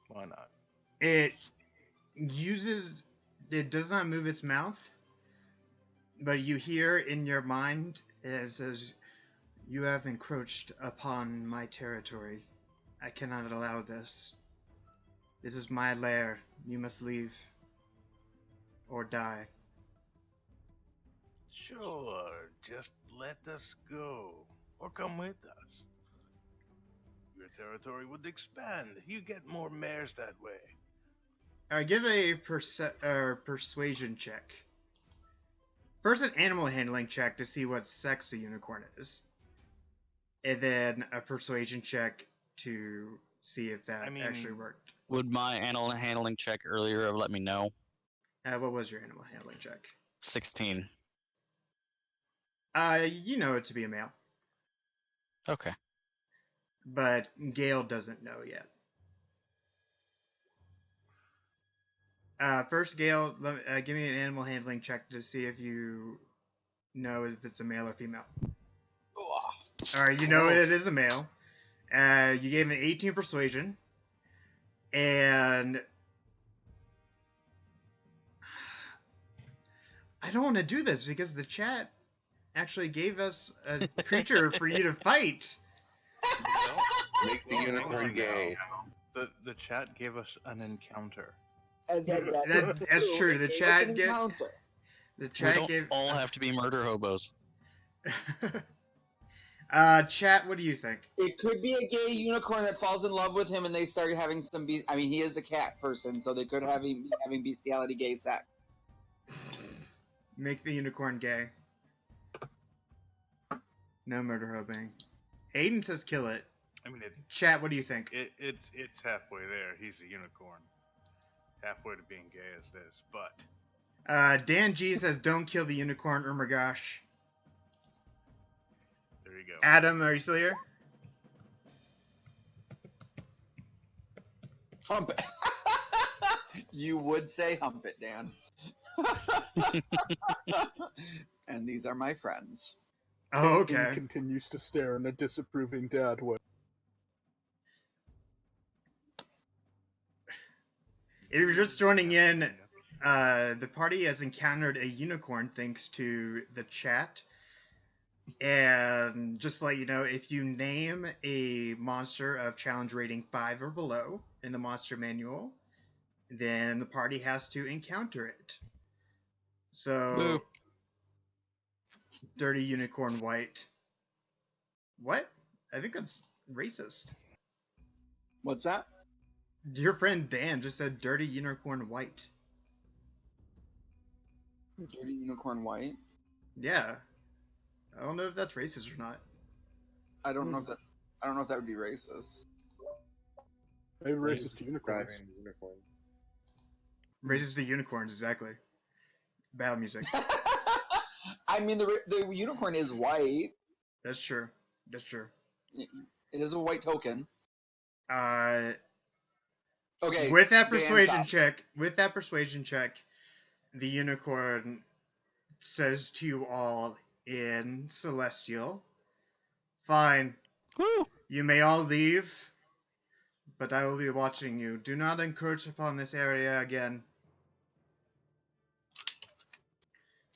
Why not? It does not move its mouth, but you hear in your mind it says, "You have encroached upon my territory. I cannot allow this. This is my lair. You must leave or die." Sure, just let us go. Or come with us. Your territory would expand. You get more mares that way. Alright, give a persuasion check. First, an animal handling check to see what sex a unicorn is. And then a persuasion check to see if that actually worked. Would my animal handling check earlier have let me know? What was your animal handling check? 16. You know it to be a male. Okay. But Gale doesn't know yet. First, Gale, give me an animal handling check to see if you know if it's a male or female. Alright, you know it is a male. You gave an 18 persuasion. And I don't want to do this because the chat actually gave us a creature for you to fight. Make the unicorn gay. The chat gave us an encounter. That's true. The chat gave. The We chat don't gave. all have to be murder hobos. Chat, what do you think? It could be a gay unicorn that falls in love with him and they start having some I mean, he is a cat person, so they could have him be having bestiality gay sex. Make the unicorn gay. No murder hoping. Aiden says kill it. I mean, Chat, what do you think? it's halfway there. He's a unicorn. halfway to being gay as it is, but Dan G says, "Don't kill the unicorn, Urmagosh." there you go. Adam, are you still here? Hump it. You would say hump it, Dan. And these are my friends. Oh, Ian okay. continues to stare in a disapproving dad way. If you're just joining in, the party has encountered a unicorn thanks to the chat. And just to let you know, if you name a monster of challenge rating 5 or below in the monster manual, then the party has to encounter it. So, Boo. Dirty Unicorn White. What? I think that's racist. What's that? Your friend Dan just said Dirty Unicorn White. Dirty unicorn white. Yeah. I don't know if that's racist or not. I don't know if that would be racist. Maybe racist to unicorns. Driving unicorn. Racist to unicorns, exactly. Bad music. I mean, the unicorn is white. That's true. That's true. It is a white token. Okay. Okay. With that Dan, persuasion stop. check, the unicorn says to you all in Celestial, "Fine. Woo! You may all leave, but I will be watching you. Do not encroach upon this area again."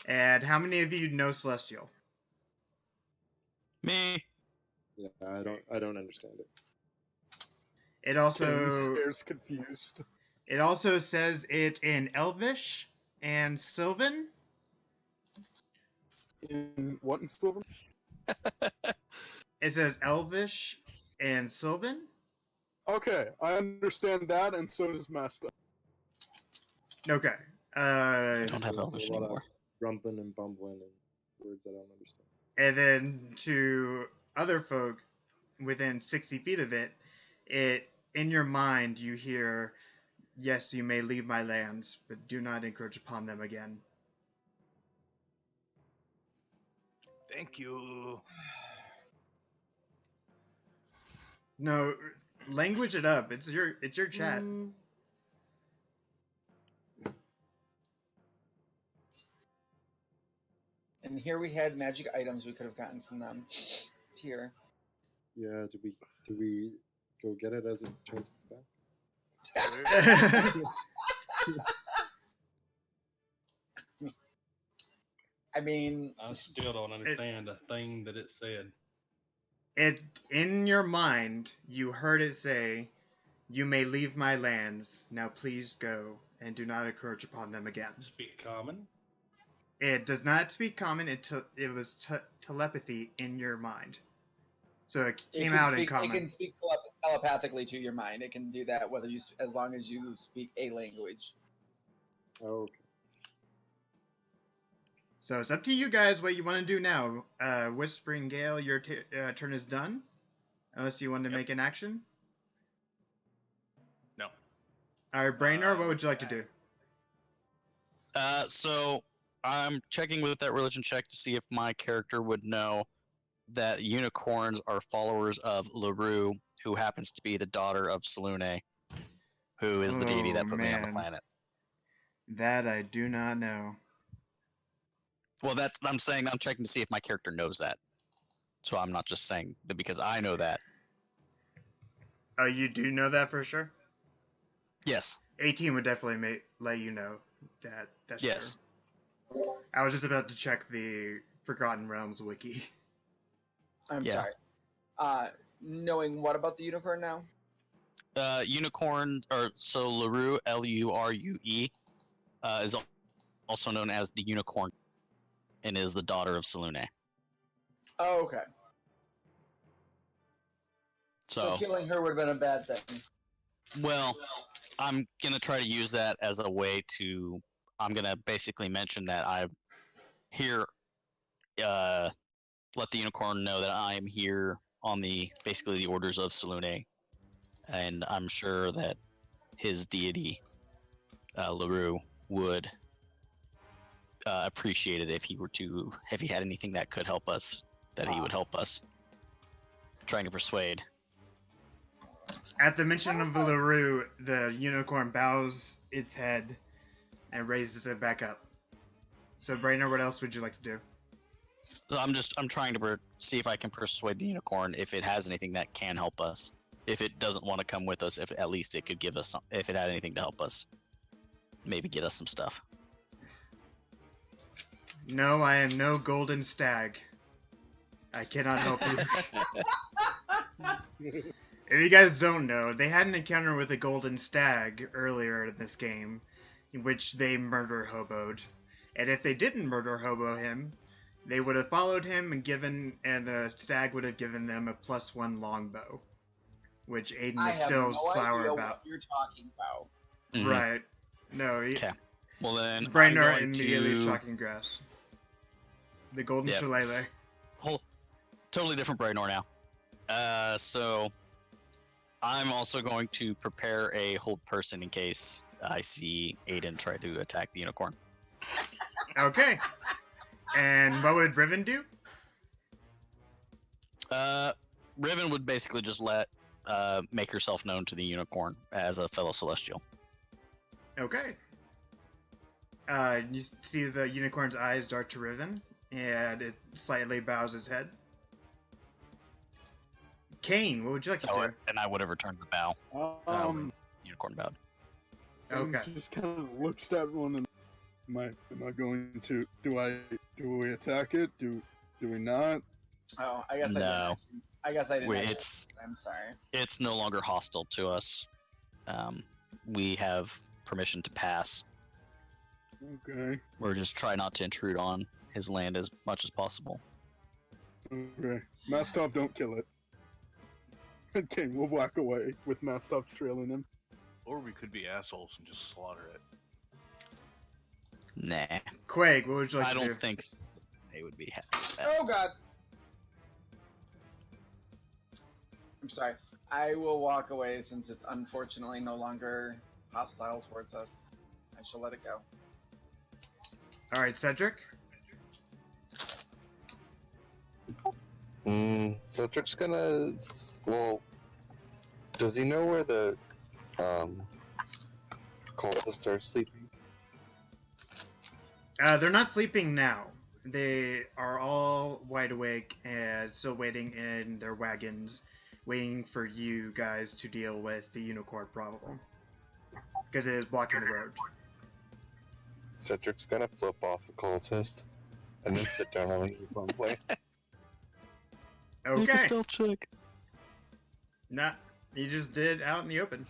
And how many of you know Celestial? Me. Yeah, I don't understand it. It Ian also stares confused. says it in Elvish and Sylvan. In what in Sylvan? It says Elvish and Sylvan. Okay, I understand that, and so does Masta. Okay. I don't have There's Elvish a lot of anymore. rumbling and bumbling and words I don't understand. And then to other folk within 60 feet of it, in your mind you hear, "Yes, you may leave my lands, but do not encroach upon them again." Thank you. No, language it up. It's your chat. And here we had magic items we could have gotten from them. Tier. Yeah, do we go get it as it turns its back? I mean, I still don't understand a thing that it said. It in your mind, you heard it say, "You may leave my lands. Now please go and do not encroach upon them again." Speak common. It does not speak common. It was telepathy in your mind, so it came out in common. It can speak telepathically to your mind. It can do that whether you, as long as you speak a language. Oh, okay. So it's up to you guys what you want to do now. Whispering Gale, your turn is done, unless you want to make an action. No. All right, Brainer, what would you like to do? So I'm checking with that religion check to see if my character would know that unicorns are followers of LaRue, who happens to be the daughter of Selune, who is the deity that put me on the man. planet. That I do not know. Well, I'm checking to see if my character knows that. So I'm not just saying that because I know that. Oh, you do know that for sure? Yes. 18 would definitely let you know that. That's Yes. true. I was just about to check the Forgotten Realms wiki. I'm Yeah. sorry. Knowing what about the unicorn now? Unicorn, so LaRue, Lurue, is also known as the Unicorn, and is the daughter of Selune. Oh, okay. So killing her would have been a bad thing. well, I'm gonna try to use that as a way to. I'm gonna basically mention that I'm here. Let the unicorn know that I am here on basically the orders of Selune, and I'm sure that his deity LaRue would appreciate it if he had anything that could help us, that he would help us. Trying to persuade. At the mention of LaRue, the unicorn bows its head and raises it back up. So, Brainer, what else would you like to do? I'm trying to see if I can persuade the unicorn if it has anything that can help us. If it doesn't want to come with us, if at least it could give us some, if it had anything to help us, maybe get us some stuff. No, I am no golden stag. I cannot help you. If you guys don't know, they had an encounter with a golden stag earlier in this game, in which they murder hoboed. And if they didn't murder hobo him, they would have followed him and the stag would have given them a +1 longbow, which Aiden is still sour about. What you're talking about. Mhm. Right? No. Okay. Well then, Brainer I'm going immediately to... shocking grass. The golden Yep. shillelagh. Whole, totally different Brainor now. So I'm also going to prepare a hold person in case I see Aiden try to attack the unicorn. Okay. And what would Riven do? Riven would basically just make herself known to the unicorn as a fellow celestial. Okay. You see the unicorn's eyes dart to Riven, and it slightly bows its head. Kane, what would you like to do? And I would have returned the bow. Unicorn bowed. Okay. Just kind of looks at one and am I going to do we attack it? Do we not? Oh, I guess No. I guess I didn't. I'm sorry. It's no longer hostile to us. We have permission to pass. Okay. We're just trying not to intrude on his land as much as possible. Okay. Mastov, don't kill it. Okay, we'll walk away with Mastov trailing him. Or we could be assholes and just slaughter it. Nah. Quake, what would you like I to do? don't think they would be happy with that. Oh god. I'm sorry. I will walk away since it's unfortunately no longer hostile towards us. I shall let it go. Alright, Cedric? Cedric's gonna... Well, does he know where the cultists are sleeping? They're not sleeping now. They are all wide awake and still waiting in their wagons, waiting for you guys to deal with the unicorn problem. Because it is blocking the road. Cedric's gonna flip off the cultist and then sit down on the unicorn play. Make a Okay. stealth check. Nah, you just did out in the open.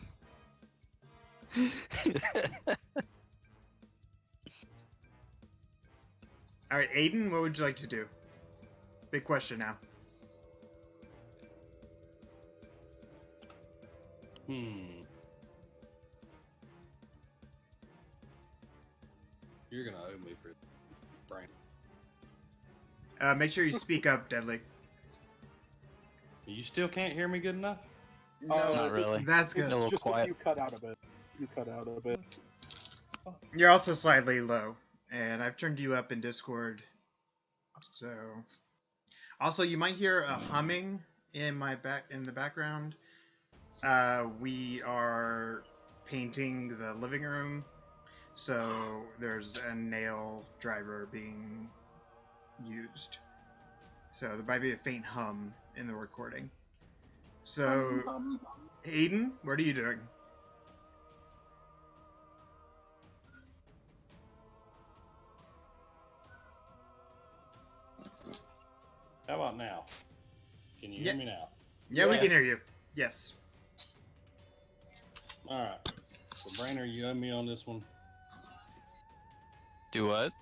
Alright, Aiden, what would you like to do? Big question now. You're gonna owe me for brain. Make sure you speak up, Deadly. You still can't hear me good enough? No, Not really. That's It's good. A little just quiet. that you cut out a bit. You're also slightly low, and I've turned you up in Discord. So, also you might hear a humming in the background. We are painting the living room, so there's a nail driver being used. So there might be a faint hum in the recording. So, Aiden, what are you doing? How about now? Can you Yeah. hear me now? Yeah, we Yeah. can hear you. Yes. Alright. So, Brainer, you owe me on this one. Do what?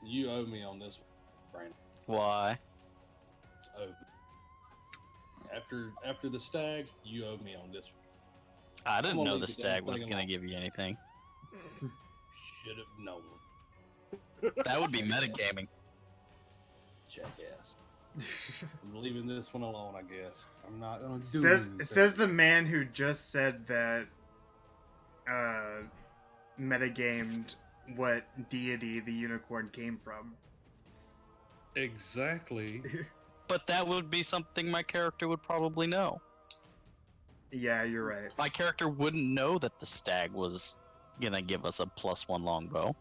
You owe me on this one, Brainer. Why? Oh. After the stag, you owe me on this one. I didn't gonna know leave the the damn stag was thing gonna alone. give you anything. Should have known. That would be metagaming. Jackass. I'm leaving this one alone, I guess. I'm not gonna do Says anything. the man who just said that metagamed what deity the unicorn came from. Exactly. But that would be something my character would probably know. Yeah, you're right. My character wouldn't know that the stag was gonna give us a +1 longbow.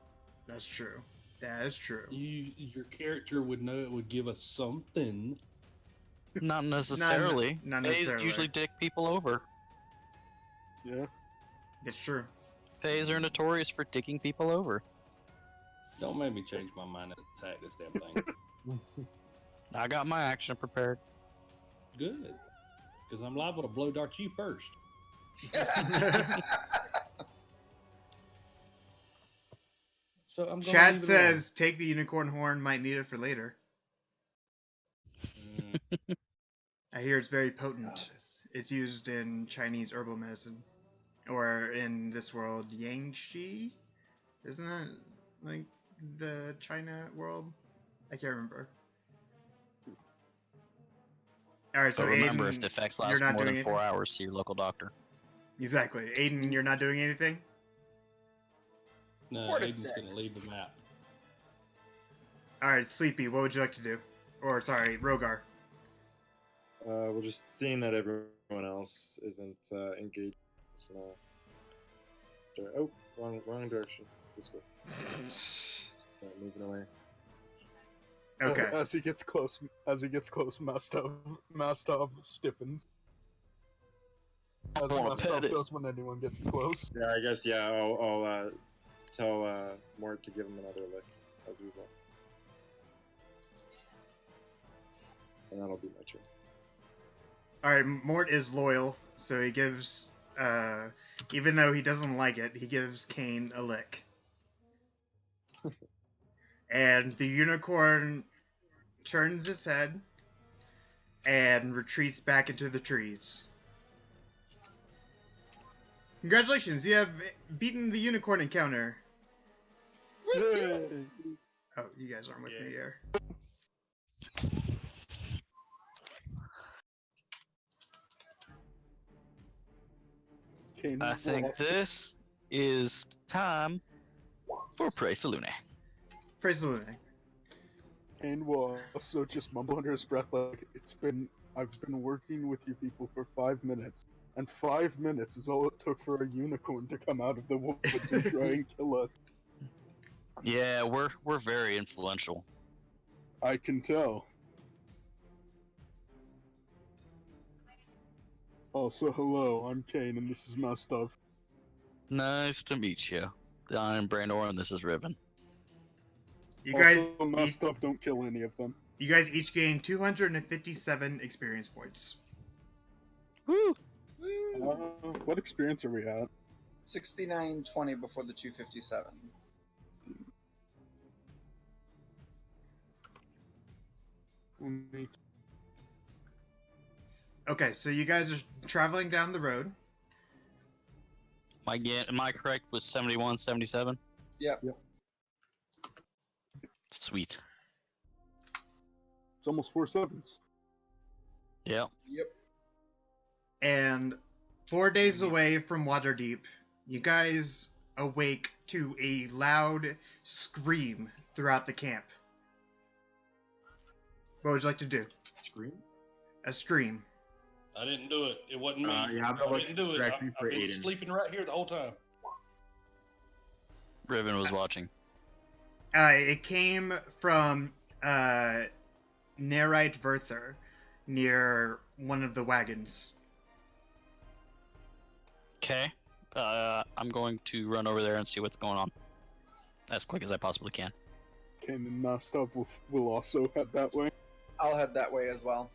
That's true. That is true. Your character would know it would give us something. Not necessarily. not Fays necessarily. usually dick people over. Yeah. It's true. Fays are notorious for dicking people over. Don't make me change my mind and attack this damn thing. I got my action prepared. Good. Because I'm liable to blow dart you first. So I'm going Chat says take the unicorn horn, might need it for later. I hear it's very potent. It's used in Chinese herbal medicine. Or in this world, Yangshi? Isn't that like the China world? I can't remember. Alright, so But remember, Aiden, if the effects you're last not more doing than 4 anything? hours, see your local doctor. Exactly. Aiden, you're not doing anything? No, 4 to Aiden's 6. going to leave the map. Alright, Sleepy, what would you like to do? Or, sorry, Rogar. We're just seeing that everyone else isn't engaged. So, oh, wrong direction. This way. Moving away. Okay. As he gets close, Mastov stiffens. As wanna Mastov pet it. does when anyone gets close. Yeah, I guess. Yeah, I'll tell Mort to give him another lick as we go, and that'll be my turn. Alright, Mort is loyal, so he gives, even though he doesn't like it, he gives Kane a lick. And the unicorn turns his head and retreats back into the trees. Congratulations, you have beaten the unicorn encounter. Yay! Oh, you guys aren't with me here. Kane I think lost. this is time for Praise the Lune. Praise the Lune. Kane will also just mumble under his breath like, I've been working with you people for 5 minutes. And 5 minutes is all it took for a unicorn to come out of the woods and try and kill us. Yeah, we're very influential. I can tell. Also, hello, I'm Kane, and this is my stuff. Nice to meet you. I'm Brandor, and this is Riven. You guys, Also, my stuff don't kill any of them. you guys each gain 257 experience points. Woo! What experience are we at? 6920 before the 257. Okay, so you guys are traveling down the road. Am I correct with 71, 77? Yep. Sweet. It's almost 4 sevens. Yep. Yep. And 4 days away from Waterdeep, you guys awake to a loud scream throughout the camp. What would you like to do? Scream? A scream. I didn't do it. It wasn't me. Yeah, I'm I gonna didn't do it. directly for I've been Aiden. sleeping right here the whole time. Riven was watching. It came from Nerite Verther, near one of the wagons. Okay. I'm going to run over there and see what's going on. As quick as I possibly can. Kane and my stuff will also head that way. I'll head that way as well.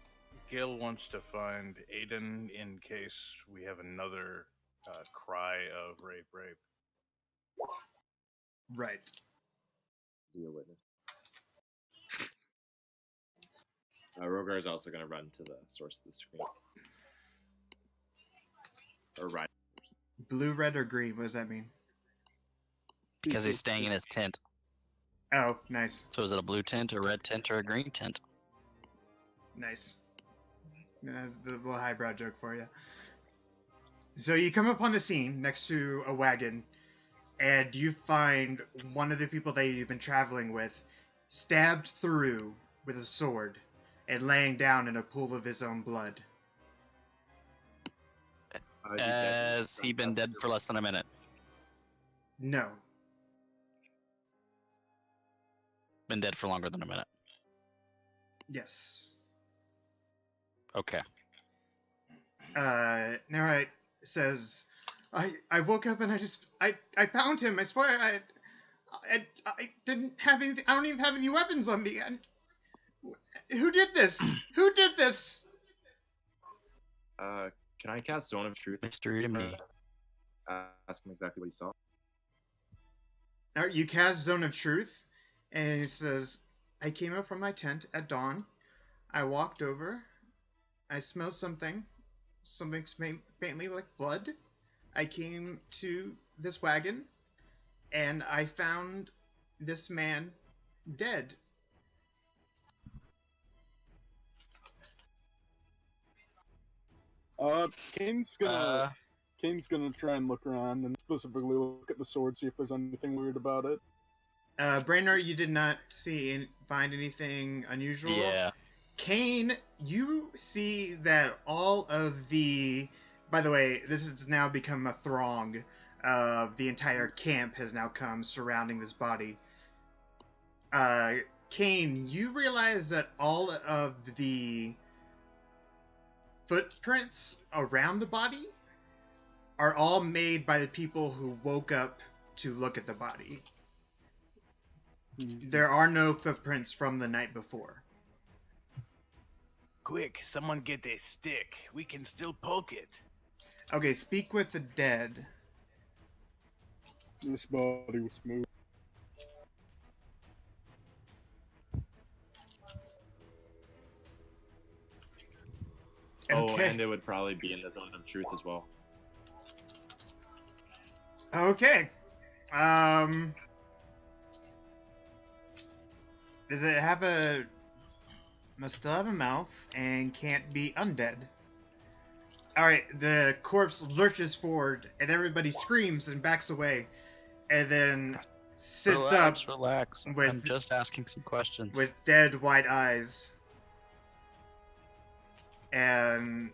Gil wants to find Aiden in case we have another cry of rape. Right. Be a witness. Rogar is also going to run to the source of the screen. Or run. Blue, red, or green? What does that mean? Because he's staying in his tent. Oh, nice. So is it a blue tent, a red tent, or a green tent? Nice. That's the little highbrow joke for you. So you come upon the scene next to a wagon, and you find one of the people that you've been traveling with stabbed through with a sword and laying down in a pool of his own blood. Is he dead? Has he been dead for less than a minute? No. Been dead for longer than a minute. Yes. Okay. Narite says, I woke up and I found him. I swear I didn't have anything. I don't even have any weapons on me. And who did this? Who did this? Can I cast Zone of Truth? Mystery to me. Ask him exactly what he saw. You cast Zone of Truth, and he says, I came up from my tent at dawn. I walked over. I smelled something faintly like blood. I came to this wagon, and I found this man dead. Kane's gonna try and look around and specifically look at the sword, see if there's anything weird about it. Brainerd, you did not find anything unusual. Yeah. Kane, you see that all of the... By the way, this has now become a throng of the entire camp has now come surrounding this body. Kane, you realize that all of the footprints around the body are all made by the people who woke up to look at the body. There are no footprints from the night before. Quick, someone get a stick. We can still poke it. Okay, speak with the dead. This body was moved. Oh, Okay. and it would probably be in the Zone of Truth as well. Okay. Does it have a... Must still have a mouth and can't be undead. Alright, the corpse lurches forward and everybody screams and backs away. And then sits Relax. with- I'm just asking some questions. with dead white eyes. And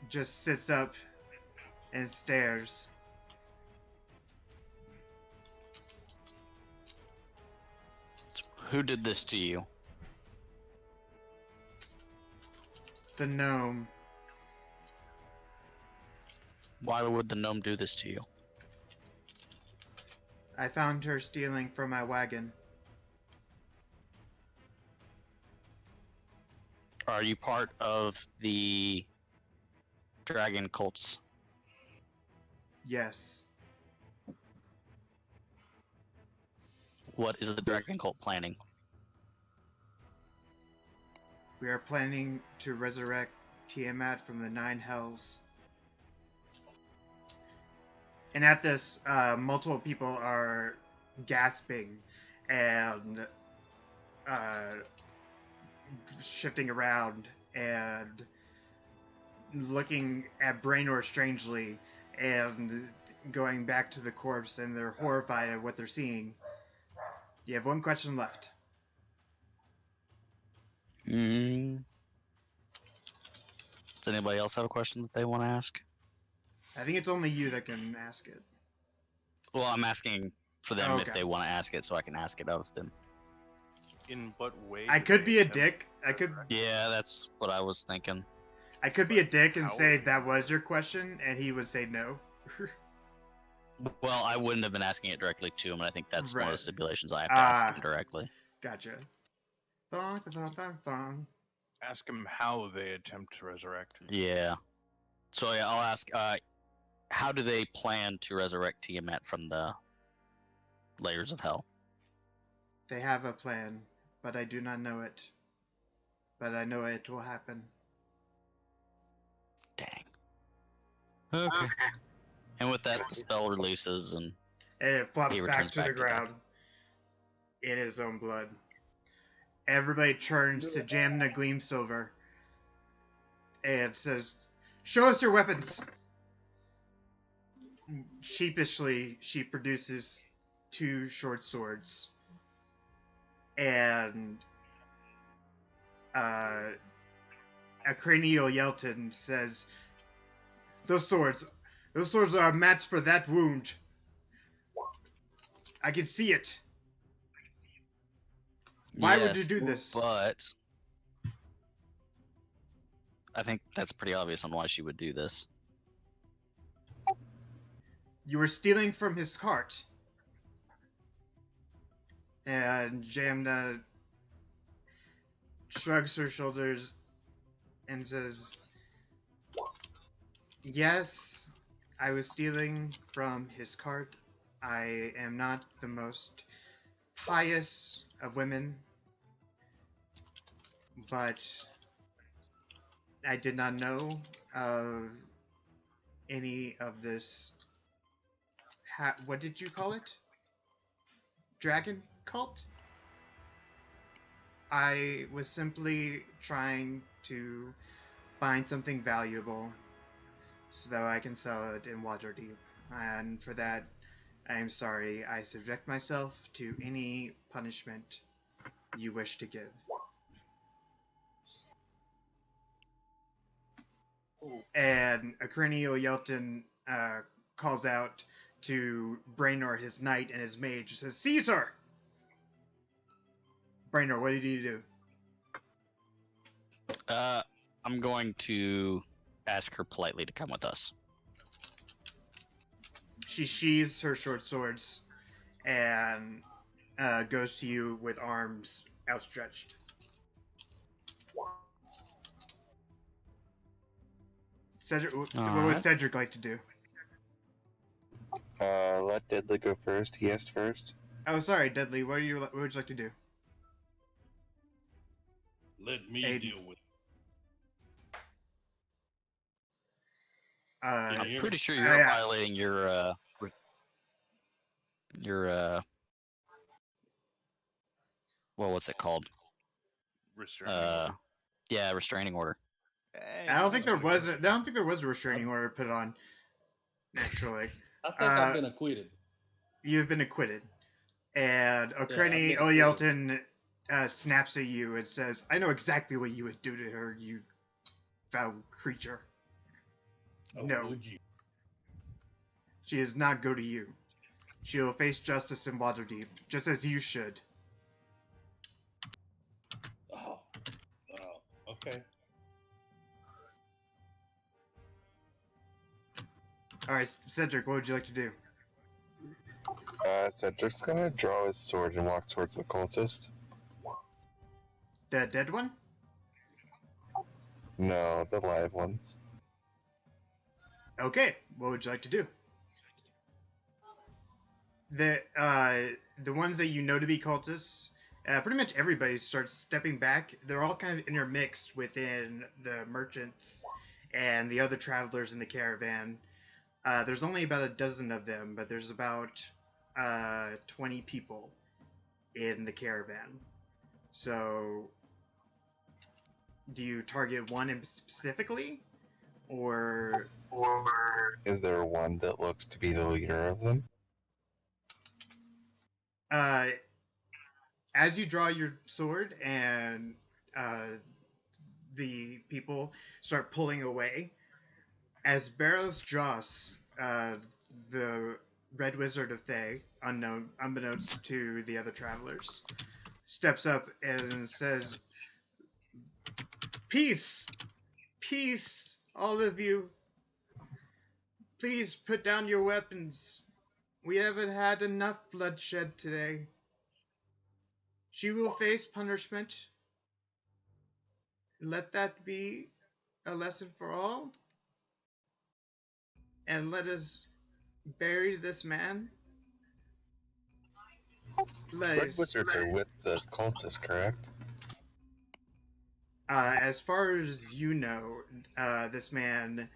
just sits up and stares. Who did this to you? The gnome. Why would the gnome do this to you? I found her stealing from my wagon. Are you part of the dragon cults? Yes. What is the dragon cult planning? We are planning to resurrect Tiamat from the Nine Hells. And at this, multiple people are gasping and shifting around and looking at Brainor strangely and going back to the corpse, and they're horrified at what they're seeing. You have one question left. Does anybody else have a question that they want to ask? I think it's only you that can ask it. Well, I'm asking for them if Okay. they want to ask it, so I can ask it of them. In what way? I do could they be a attempt dick. to I could resurrect? Yeah, that's what I was thinking. be a dick and How say would- that was your question, and he would say no. Well, I wouldn't have been asking it directly to him, and I think that's one of Right. the stipulations. I have to ask Ah. him directly. Gotcha. Thong, thong, thong, thong. Ask them how they attempt to resurrect. Yeah. So yeah, I'll ask. How do they plan to resurrect Tiamat from the layers of hell? They have a plan, but I do not know it. But I know it will happen. Dang. Okay. And with that, the spell releases, and And it flops He back returns to the back to death. ground in his own blood. Everybody turns to Jamna Gleamsilver and says, "Show us your weapons." sheepishly, she produces 2 short swords, and a cranial Yelton says, those swords are a match for that wound. I can see it. Why would you do this? But I think that's pretty obvious on why she would do this. You were stealing from his cart. And Jamna shrugs her shoulders and says, yes, I was stealing from his cart. I am not the most pious of women, but I did not know of any of this. What did you call it? Dragon cult? I was simply trying to find something valuable so that I can sell it in Waterdeep. And for that, I am sorry. I subject myself to any punishment you wish to give. And Acrinial Yelton calls out to Brainor, his knight, and his mage, and says, Caesar! Brainor, what did you do? I'm going to ask her politely to come with us. She sheathes her short swords and goes to you with arms outstretched. Cedric, what would Cedric like to do? Let Deadly go first. He asked first. Oh, sorry, Deadly. What would you like to do? Let me Aiden. deal with it. I'm hear Pretty me? sure you're violating your well, what's it called? Restraining order. Yeah, restraining order. Hey, I don't think there that's was. I don't think there was a restraining order put on. Actually, I think I've been acquitted. you've been acquitted, and O'Crany I've been acquitted. O'Yelton snaps at you and says, "I know exactly what you would do to her, you foul creature. Oh, No, would you? she does not go to you. She will face justice in Waterdeep, just as you should." Oh, okay. All right, Cedric, what would you like to do? Cedric's gonna draw his sword and walk towards the cultist. The dead one? No, the live ones. Okay, what would you like to do? The ones that you know to be cultists, pretty much everybody starts stepping back. They're all kind of intermixed within the merchants and the other travelers in the caravan. There's only about a dozen of them, but there's about 20 people in the caravan. So, do you target one specifically, or Is there one that looks to be the leader of them? as you draw your sword and the people start pulling away, as Barrows Joss, the Red Wizard of Thay, unbeknownst to the other travelers, steps up and says, "Peace! Peace, all of you. Please put down your weapons. We haven't had enough bloodshed today. She will face punishment. Let that be a lesson for all. And let us bury this man." Red Wizards are with the cultists, correct? As far as you know, this man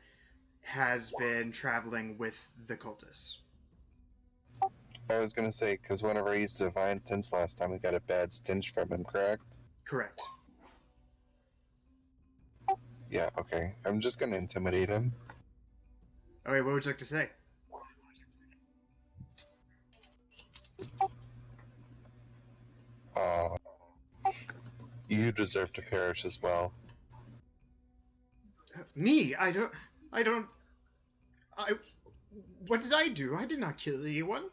has been traveling with the cultists. I was gonna say, because whenever I used Divine Sense last time, I got a bad stench from him, correct? Correct. Yeah, okay. I'm just gonna intimidate him. Okay, what would you like to say? You deserve to perish as well. Me? I don't. I. What did I do? I did not kill anyone.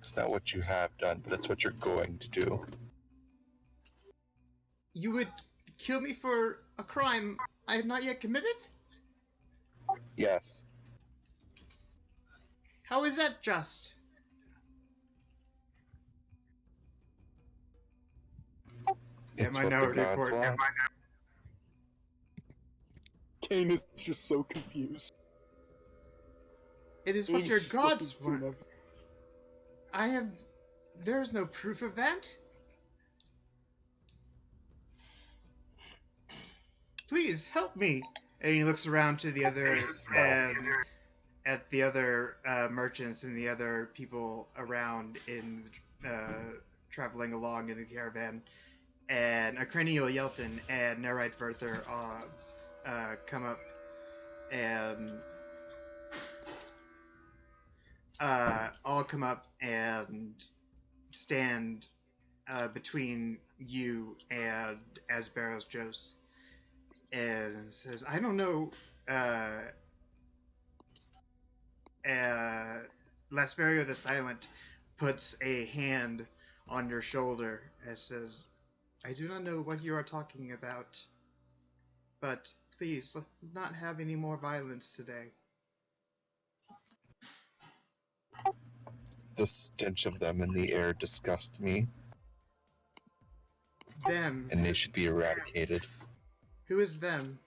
It's not what you have done, but it's what you're going to do. You would kill me for a crime I have not yet committed? Yes. How is that just? It's Yeah, what the Minority gods Report. want. Kane is just so confused. It is what Kane's your just gods looking through want. I have. There's no proof of that. Please help me. And he looks around to the other at the other merchants and the other people around in traveling along in the caravan. And Acrenial Yelton and Nerite Verther come up and all come up and stand between you and Asberos Jos and says, I don't know, Lasferio the Silent puts a hand on your shoulder and says, I do not know what you are talking about, but please, let's not have any more violence today. The stench of them in the air disgust me, Them. and they should be eradicated. Who is them?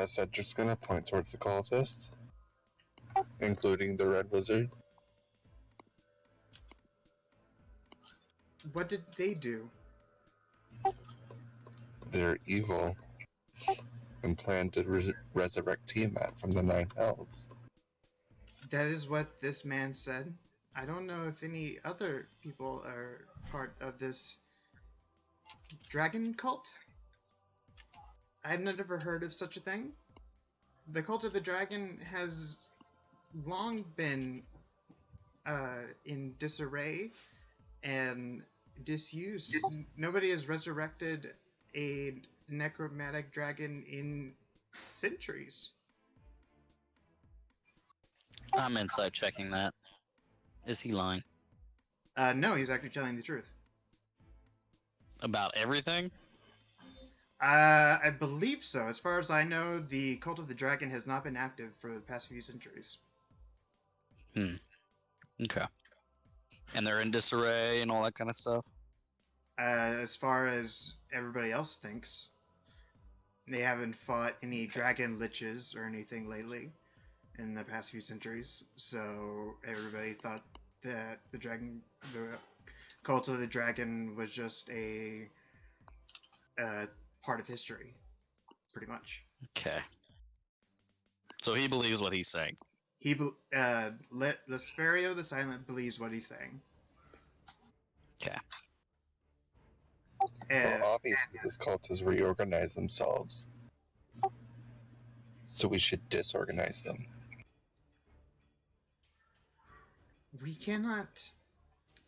Cedric's gonna point towards the cultists, including the Red Wizard. What did they do? They're evil and plan to resurrect Tiamat from the Nine Hells. That is what this man said. I don't know if any other people are part of this dragon cult. I've never heard of such a thing. The cult of the dragon has long been in disarray and disuse. Nobody has resurrected a necromantic dragon in centuries. I'm inside checking that. Is he lying? No, he's actually telling the truth. About everything? I believe so. As far as I know, the Cult of the Dragon has not been active for the past few centuries. Okay. And they're in disarray and all that kind of stuff? As far as everybody else thinks, they haven't fought any dragon liches or anything lately in the past few centuries, so everybody thought that the Cult of the Dragon was just a part of history, pretty much. Okay. So he believes what he's saying. Lasferio the Silent believes what he's saying. Okay. Well, obviously this cult has reorganized themselves, so we should disorganize them. We cannot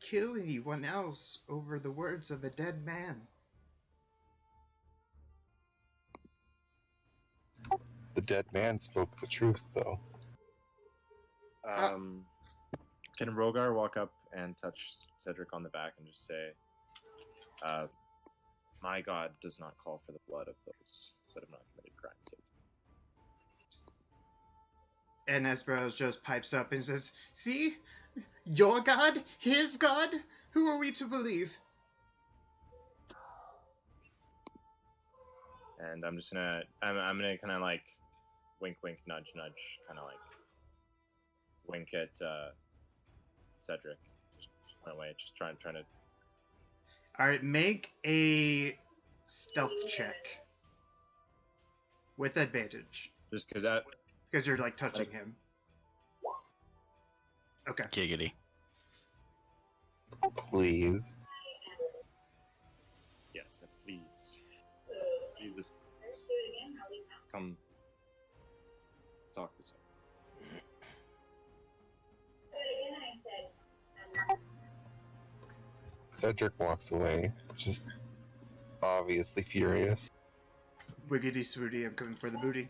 kill anyone else over the words of a dead man. The dead man spoke the truth, though. Can Rogar walk up and touch Cedric on the back and just say, my god does not call for the blood of those that have not committed crimes. And Esperos just pipes up and says, see? Your god? His god? Who are we to believe? And I'm just gonna, I'm gonna kind of like wink, wink, nudge, nudge, kind of like wink at Cedric. Just run away, just trying to. All right, make a stealth check with advantage Just because that. because you're like touching him. Okay. Giggity. Please. Yes, please. You just come. Let's talk this out. Cedric walks away, just obviously furious. Wiggity swooty, I'm coming for the booty.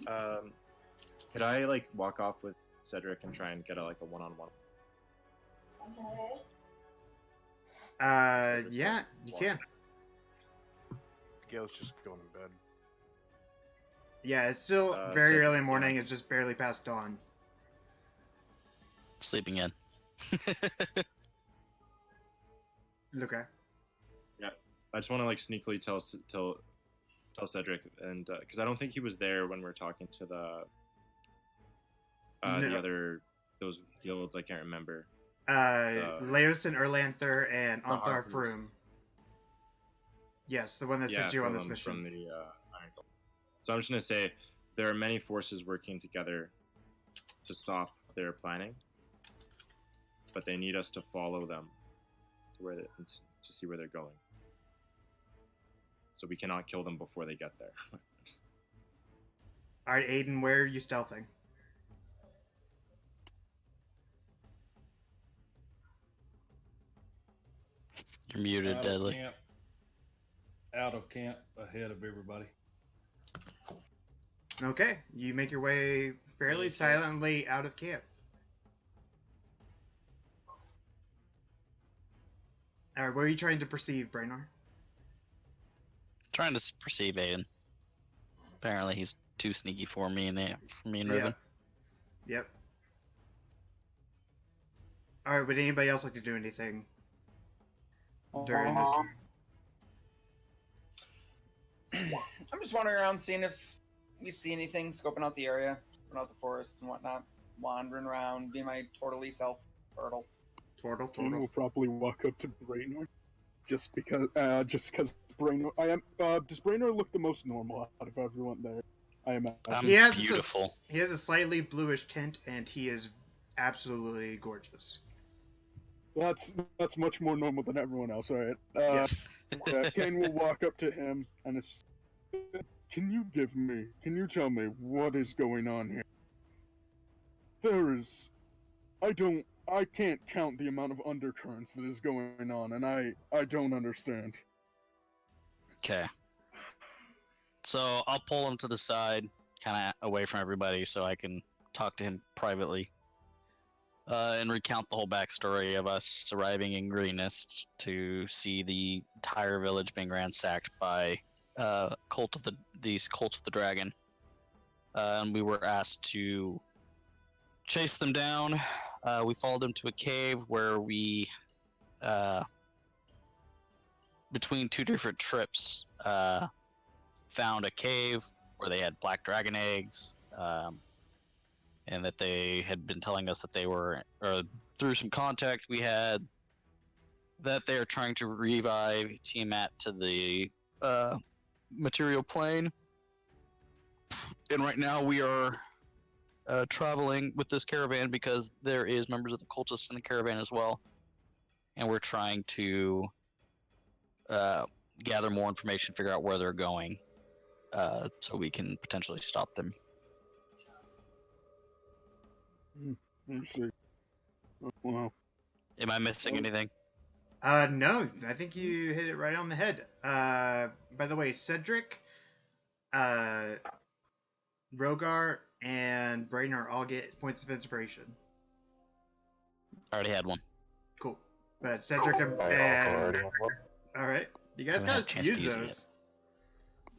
Could I like walk off with Cedric and try and get a one-on-one? Yeah, you can. Gail's just going to bed. Yeah, it's still very Cedric, early morning. It's just barely past dawn. Sleeping in. Okay. I just want to like sneakily tell Cedric, and because I don't think he was there when we were talking to the No. other those guilds. I can't remember. Leos and Erlanther and the Antharf Harpers. Room. Yes, the one that sent you on this mission. From the Iron Gold. So I'm just gonna say there are many forces working together to stop their planning, but they need us to follow them to see where they're going. So we cannot kill them before they get there. Alright, Aiden, where are you stealthing? You're muted, Out of Deadly. camp. Out of camp, ahead of everybody. Okay, you make your way fairly Yes, yes. silently out of camp. Alright, where are you trying to perceive, Brainor? Trying to perceive Aiden. Apparently, he's too sneaky for me and Riven. Yep. Yep. Alright, would anybody else like to do anything during this? I'm just wandering around, seeing if we see anything, scoping out the area, scoping out the forest and whatnot, wandering around, being my tortily self, turtle. Turtle, Kane turtle. will probably walk up to Brainor, just because Brainor. Does Brainor look the most normal out of everyone there? I imagine. He has beautiful. he has a slightly bluish tint, and he is absolutely gorgeous. That's much more normal than everyone else. All right. Yes. Yeah, Kane will walk up to him and it's. Can you tell me what is going on here? I can't count the amount of undercurrents that is going on, and I don't understand. Okay. So I'll pull him to the side, kind of away from everybody, so I can talk to him privately. And recount the whole backstory of us arriving in Greenest to see the entire village being ransacked by these Cult of the Dragon. And we were asked to chase them down. We followed them to a cave where we, between two different trips, found a cave where they had black dragon eggs. And that they had been telling us that they were, or through some contact we had, that they are trying to revive Tiamat to the material plane. And right now we are traveling with this caravan because there is members of the cultists in the caravan as well. And we're trying to gather more information, figure out where they're going, so we can potentially stop them. I see. Wow. Am I missing anything? No, I think you hit it right on the head. By the way, Cedric, Rogar, and Brainor all get points of inspiration. I already had one. Cool. But Cedric and... I also already have one. Alright. You guys Haven't had a gotta chance to use use 'em those.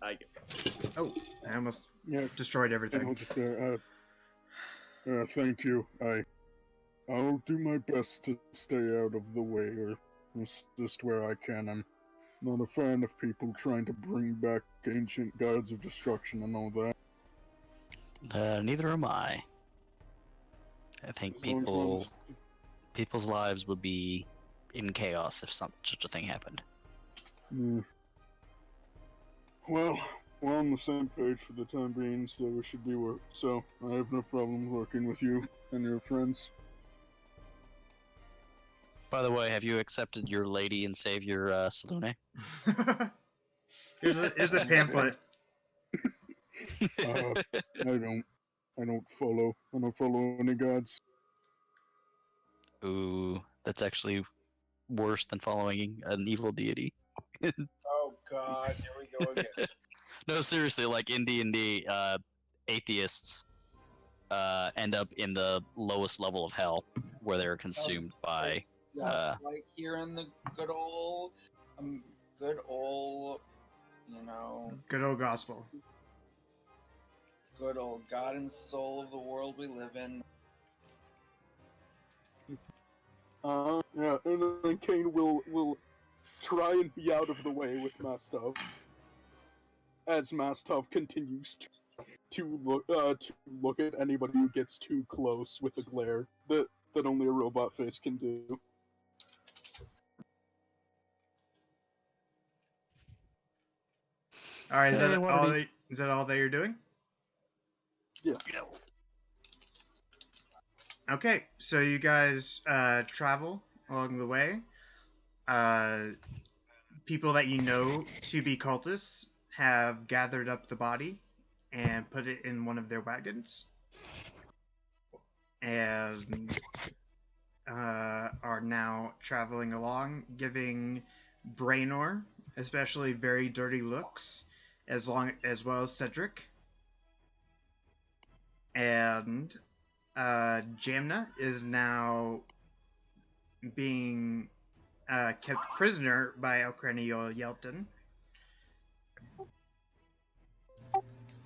I get Oh, I almost Yeah. destroyed I'll everything. just thank you. I'll do my best to stay out of the way or assist where I can. I'm not a fan of people trying to bring back ancient gods of destruction and all that. Neither am I. I think As long as one's- people's lives would be in chaos if such a thing happened. Yeah. Well, we're on the same page for the time being, so we should be so I have no problem working with you and your friends. By the way, have you accepted your lady and savior, Salune? Here's a pamphlet. I don't follow any gods. Ooh, that's actually worse than following an evil deity. Oh God, here we go again. No, seriously, like in D&D, atheists end up in the lowest level of hell, where they're consumed by. Yes, like here in the good old, good old, Good old gospel. good old God and soul of the world we live in. Yeah, and then Kane will try and be out of the way with Mastov, as Mastov continues to look at anybody who gets too close with a glare that only a robot face can do. All right, Hey, what are you- is that all that you're doing? Yeah. Okay, so you guys travel along the way. People that you know to be cultists have gathered up the body and put it in one of their wagons, and are now traveling along, giving Brainor, especially, very dirty looks, as well as Cedric. And Jamna is now being kept prisoner by Elkraniel Yelton.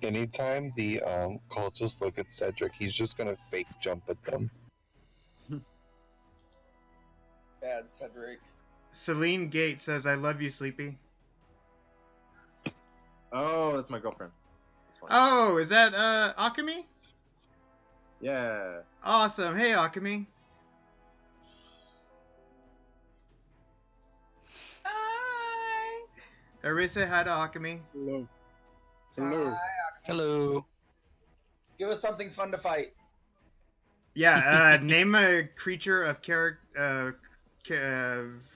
Anytime the cultists look at Cedric, he's just gonna fake jump at them. Bad Cedric. Celine Gate says, "I love you, Sleepy." Oh, that's my girlfriend. That's fine. Oh, is that Akami? Yeah. Awesome. Hey, Akami. Hi. Everybody say hi to Akami. Hello. Hello. Hi. Hello. Give us something fun to fight. Yeah, name a creature of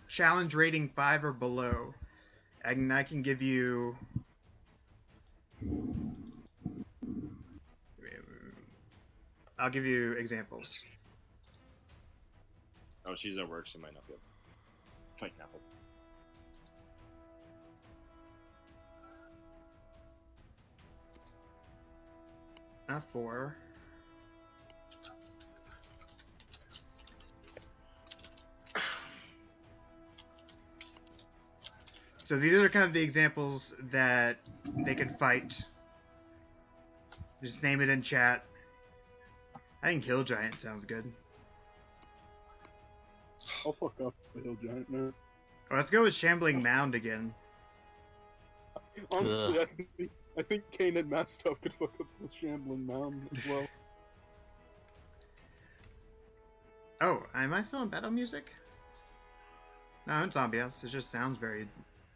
challenge rating 5 or below. I can give you. I'll give you examples. Oh, she's at work. She might not be able to fight Apple. Not 4. So these are kind of the examples that they can fight. Just name it in chat. I think Hill Giant sounds good. I'll fuck up the hill giant now. Oh, let's go with Shambling Mound again. Honestly, I think Kane and Mastov could fuck up the Shambling Mound as well. Oh, am I still in battle music? No, I'm in Zombie House. It just sounds very An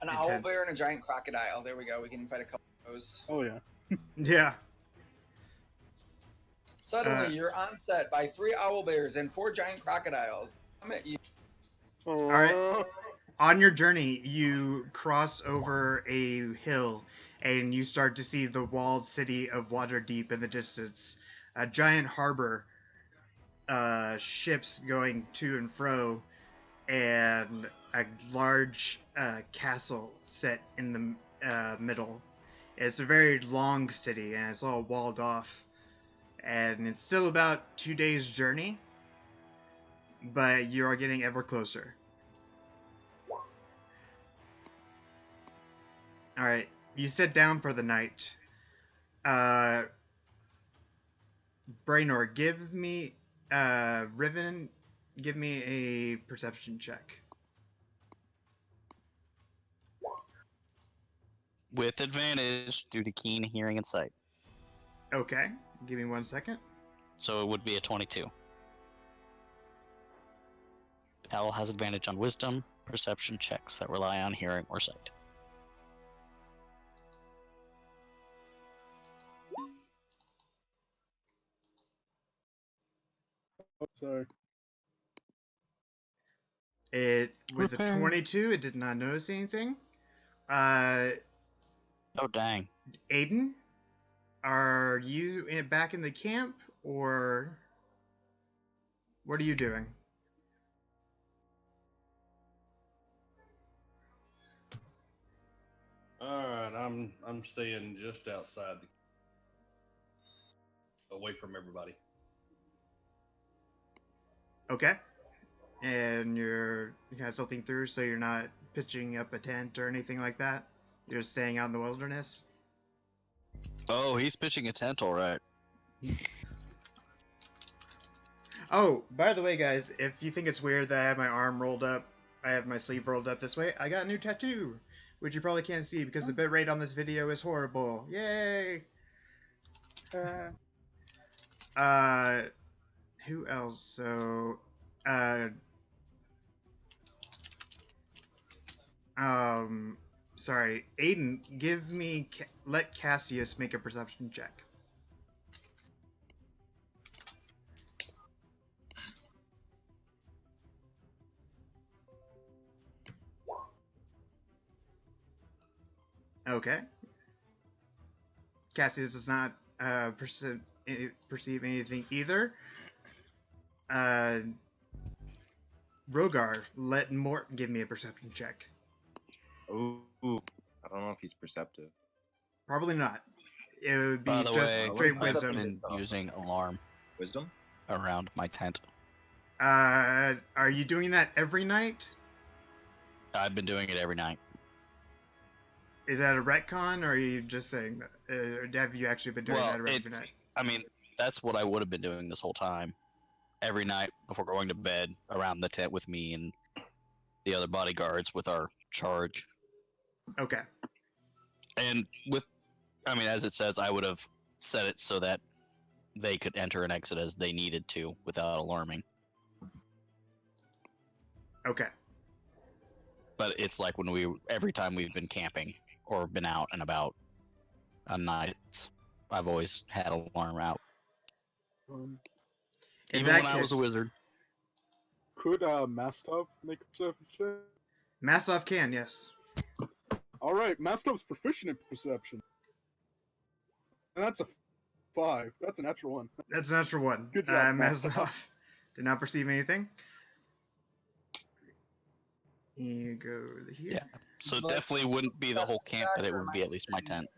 intense. owl bear and a giant crocodile. There we go. We can fight a couple of those. Oh yeah. Yeah. Suddenly, you're on set by 3 owl bears and 4 giant crocodiles. Come at you. All right. On your journey, you cross over a hill and you start to see the walled city of Waterdeep in the distance. A giant harbor, ships going to and fro, and a large castle set in the middle. It's a very long city and it's all walled off. And it's still about 2 days' journey, but you are getting ever closer. All right, you sit down for the night. Brainor, give me Riven. Give me a perception check. With advantage due to keen hearing and sight. Okay, give me 1 second. So it would be a 22. Owl has advantage on wisdom, perception checks that rely on hearing or sight. Oh, sorry. With a 22, it did not notice anything. Oh dang. Aiden, are you back in the camp, or what are you doing? All right, I'm staying just outside, away from everybody. Okay. And you're kind of something through, so you're not pitching up a tent or anything like that. You're staying out in the wilderness. Oh, he's pitching a tent, all right. Oh, by the way, guys, if you think it's weird that I have my arm rolled up, I have my sleeve rolled up this way, I got a new tattoo, which you probably can't see because the bitrate on this video is horrible. Yay! Who else? So, sorry, Aiden, let Cassius make a perception check. Okay. Cassius does not perceive anything either. Rogar, let Mort give me a perception check. Ooh, I don't know if he's perceptive. Probably not. It would By be the just way, straight I've wisdom. been using alarm Wisdom? around my tent. Are you doing that every night? I've been doing it every night. Is that a retcon, or are you just saying that? Or have you actually been doing that every it's, night? I mean, that's what I would have been doing this whole time. Every night before going to bed, around the tent with me and the other bodyguards with our charge. Okay. And as it says, I would have set it so that they could enter and exit as they needed to without alarming. Okay. But it's like every time we've been camping or been out and about on nights, I've always had alarm out. In Even that when I was a case- wizard. Could Mastov make a perception check? Massov can, yes. All right, Mastov's proficient in perception. And that's a 5. That's a natural 1. That's a natural one. Good job, Massov did not perceive anything. You go here. Yeah. So it But- definitely wouldn't be the whole camp, but it would be at least my tent.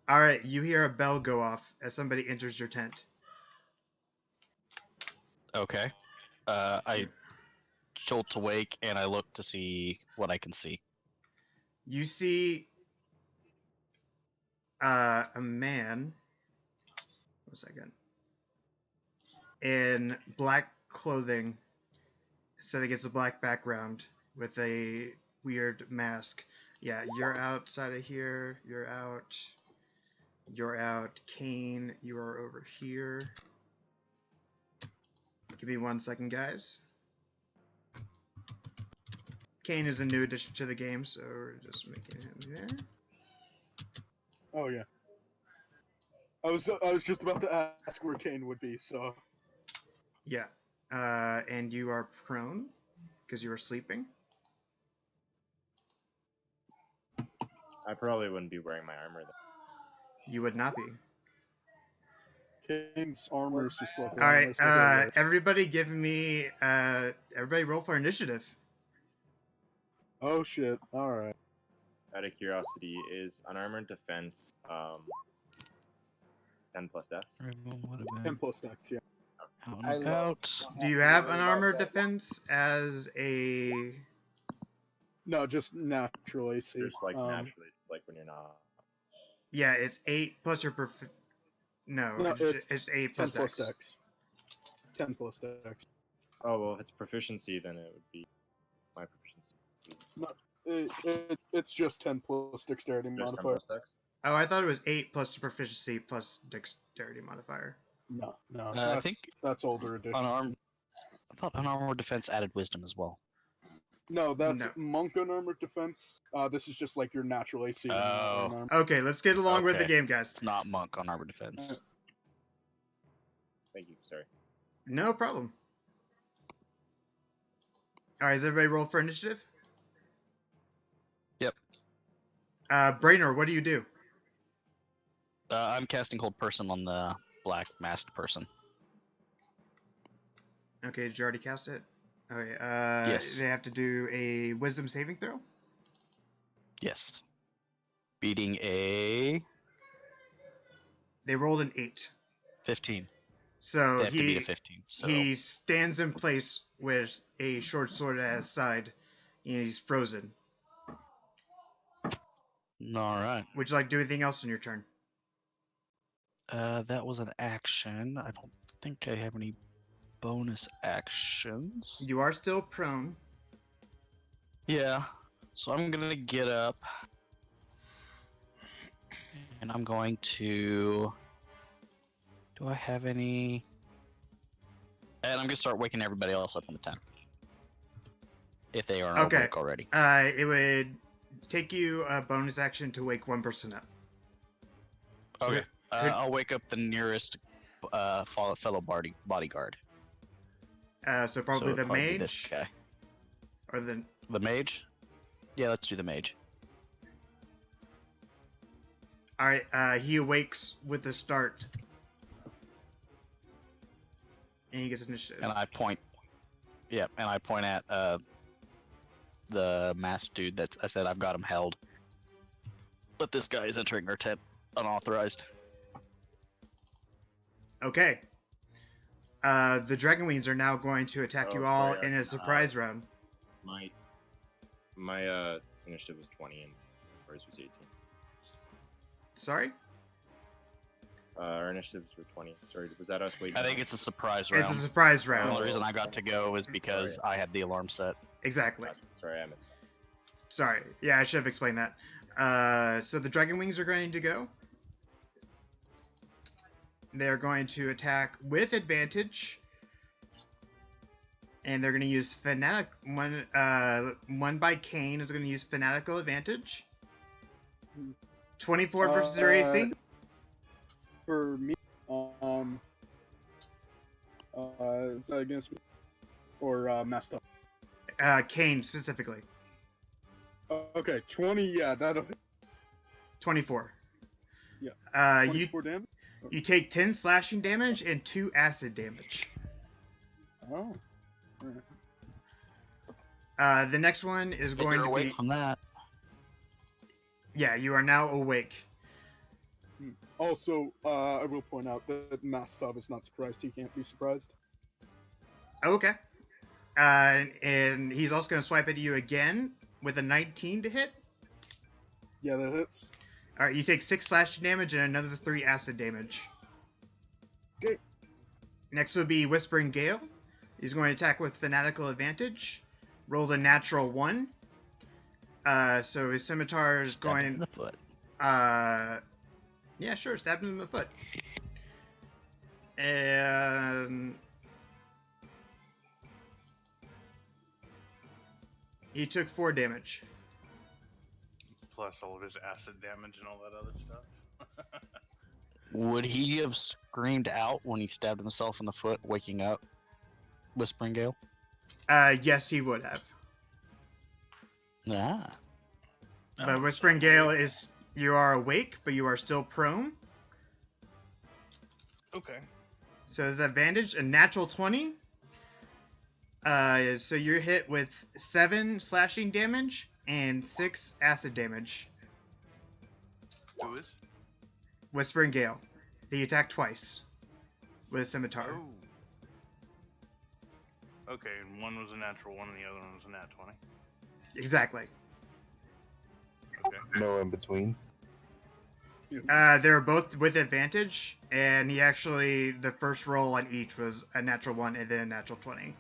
All right, you hear a bell go off as somebody enters your tent. Okay. I jolt awake and I look to see what I can see. You see a man. 1 second. In black clothing, set against a black background with a weird mask. Yeah, you're outside of here. You're out. You're out. Kane, you are over here. Give me 1 second, guys. Kane is a new addition to the game, so we're just making him there. Oh yeah. I was just about to ask where Kane would be, so Yeah. And you are prone because you are sleeping. I probably wouldn't be wearing my armor though. You would not be. Kane's armor is just like All right. Everybody, give me. Everybody, roll for initiative. Oh shit! All right. Out of curiosity, is unarmored defense 10 plus death? 10 plus dex, yeah. I love- Do you have unarmored defense as a? No, just natural AC. Just like naturally, like when you're not. Yeah, it's 8 plus your No, No, it's 8 10 plus plus dex. dex. 10 plus dex. Oh well, if it's proficiency, then it would be my proficiency. It's just 10 plus dexterity Just 10 modifier. plus dex. Oh, I thought it was 8 plus your proficiency plus dexterity modifier. No, I that's, think that's older edition. unarmed. I thought unarmored defense added wisdom as well. No, that's No. monk unarmored defense. This is just like your natural AC. when you're not Oh. unarmed. Okay, let's get along with the Okay. game, guys. It's not monk unarmored defense. Thank you. Sorry. No problem. All right, is everybody roll for initiative? Yep. Brainer, what do you do? I'm casting hold person on the black masked person. Okay, did you already cast it? Okay, Yes. they have to do a wisdom saving throw. Yes. beating a They rolled an 8. 15. So They have to beat a 15. So he stands in place with a short sword at his side, and he's frozen. all right. Would you like to do anything else on your turn? That was an action. I don't think I have any bonus actions. You are still prone. Yeah. So I'm gonna get up, and I'm going to. Do I have any? And I'm gonna start waking everybody else up in the tent. If they aren't Okay. awake already. It would take you a bonus action to wake one person up. So Okay. who- I'll wake up the nearest fellow bodyguard. So probably it'd the be this mage guy. or the. The mage? Yeah, let's do the mage. All right. He awakes with the start, and he gets initiative. And I point. Yeah, and I point at the masked dude that I said I've got him held. But this guy is entering our tent unauthorized. Okay. The Dragon Wings are now going to attack you all sorry, in a surprise round. My initiative was 20 and ours was 18. Sorry? Our initiatives were 20. Sorry, was that us waiting? I think it's a surprise round. It's a surprise The round. only reason I got to go is because I had the alarm set. Exactly. Gotcha. Sorry, I missed that. Sorry. Yeah, I should have explained that. So the Dragon Wings are going to go. They're going to attack with advantage. And they're going to use one by Kane is going to use fanatical advantage. 24 versus your AC. For me, is that against me? Or messed up? Kane specifically. Okay, 20, yeah, that'll hit. 24. Yeah. You 24 damage? you take 10 slashing damage and 2 acid damage. Oh. Alright. The next one is going You're to awake be. from that. Yeah, you are now awake. Also, I will point out that Mastov is not surprised. He can't be surprised. Okay. And he's also going to swipe at you again with a 19 to hit. Yeah, that hits. All right, you take 6 slashing damage and another 3 acid damage. Okay. Next will be Whispering Gale. He's going to attack with fanatical advantage. Rolled a natural 1. So his scimitar is Stab him in going. the foot. Yeah, sure. Stab him in the foot. And he took 4 damage. Plus all of his acid damage and all that other stuff. Would he have screamed out when he stabbed himself in the foot, waking up? Whispering Gale? Yes, he would have. Ah. But Whispering Gale is you are awake, but you are still prone. Okay. So his advantage, a natural 20. So you're hit with 7 slashing damage and 6 acid damage. Who is? Whispering Gale. He attacked twice with a scimitar. Oh. Okay, and one was a natural one and the other one was a nat 20. Exactly. Okay. No in between. They were both with advantage, and he actually, the first roll on each was a natural 1 and then a natural 20.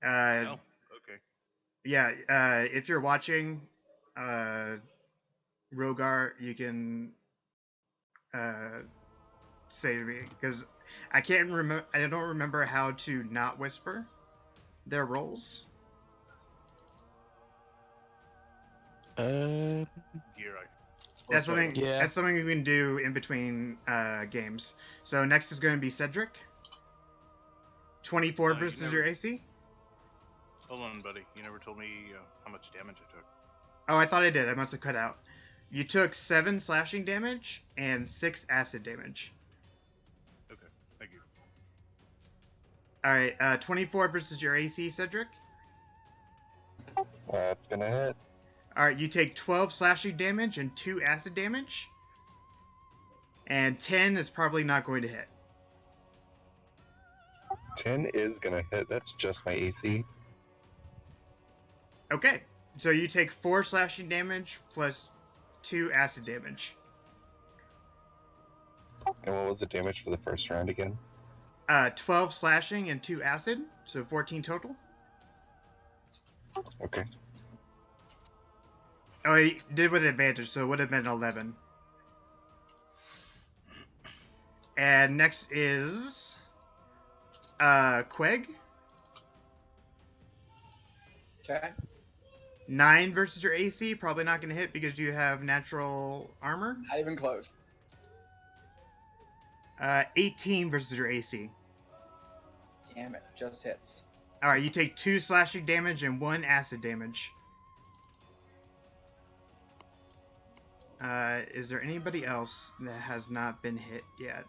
Oh, okay. Yeah, if you're watching, Rogar, you can say to me, because I can't remember. I don't remember how to not whisper their rolls. Gear, That's something. Yeah. That's something you can do in between games. So next is going to be Cedric. 24 you versus never- your AC. Hold on, buddy. You never told me how much damage I took. Oh, I thought I did. I must have cut out. You took 7 slashing damage and 6 acid damage. Okay, thank you. All right, 24 versus your AC, Cedric. That's gonna hit. Alright, you take 12 slashing damage and 2 acid damage. And 10 is probably not going to hit. 10 is gonna hit. That's just my AC. Okay, so you take 4 slashing damage plus 2 acid damage. And what was the damage for the first round again? 12 slashing and 2 acid, so 14 total. Okay. Oh, he did with advantage, so it would have been 11. And next is Queg. Okay. 9 versus your AC, probably not going to hit because you have natural armor. Not even close. 18 versus your AC. Damn it, just hits. Alright, you take 2 slashing damage and 1 acid damage. Is there anybody else that has not been hit yet?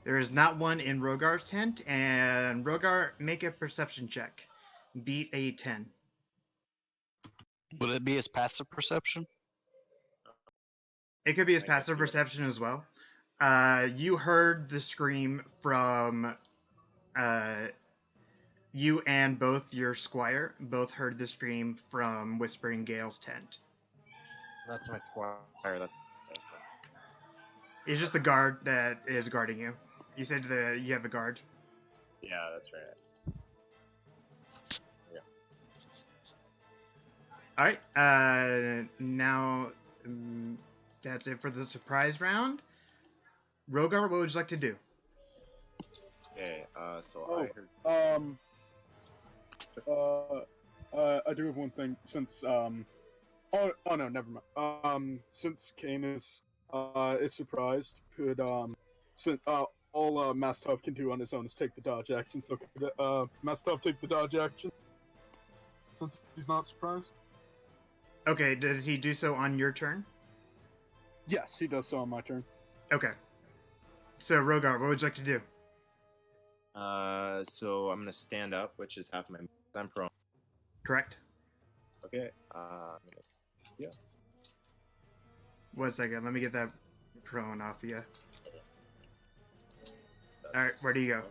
There is not one in Rogar's tent, and Rogar, make a perception check. Beat a 10. Would it be his passive perception? It could be his I guess passive he would. perception as well. You heard the scream from you and both your squire both heard the scream from Whispering Gale's tent. That's my squire. That's It's just the guard that is guarding you. You said that you have a guard. yeah, that's right. All right. Now that's it for the surprise round. Rogar, what would you like to do? Okay. So Oh, I heard. I do have one thing since oh no, never mind. Since Kane is surprised, could since all Mastov can do on his own is take the dodge action. So could Mastov take the dodge action since he's not surprised? Okay. Does he do so on your turn? Yes, he does so on my turn. Okay. So Rogar, what would you like to do? So I'm gonna stand up, which is half my. I'm prone. Correct. Okay. 1 second. Let me get that prone off you. All right. Where do you go?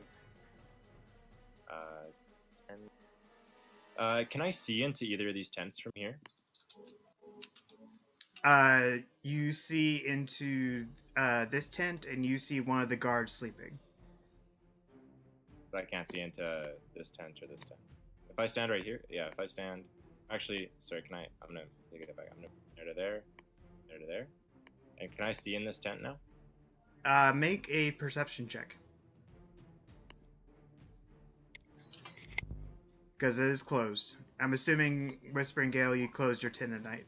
10. Can I see into either of these tents from here? You see into this tent, and you see one of the guards sleeping. But I can't see into this tent or this tent. If I stand right here, yeah. If I stand, actually, sorry. Can I? I'm gonna take it back. I'm gonna there to there, there to there. And can I see in this tent now? Make a perception check. Because it is closed. I'm assuming, Whispering Gale, you closed your tent at night.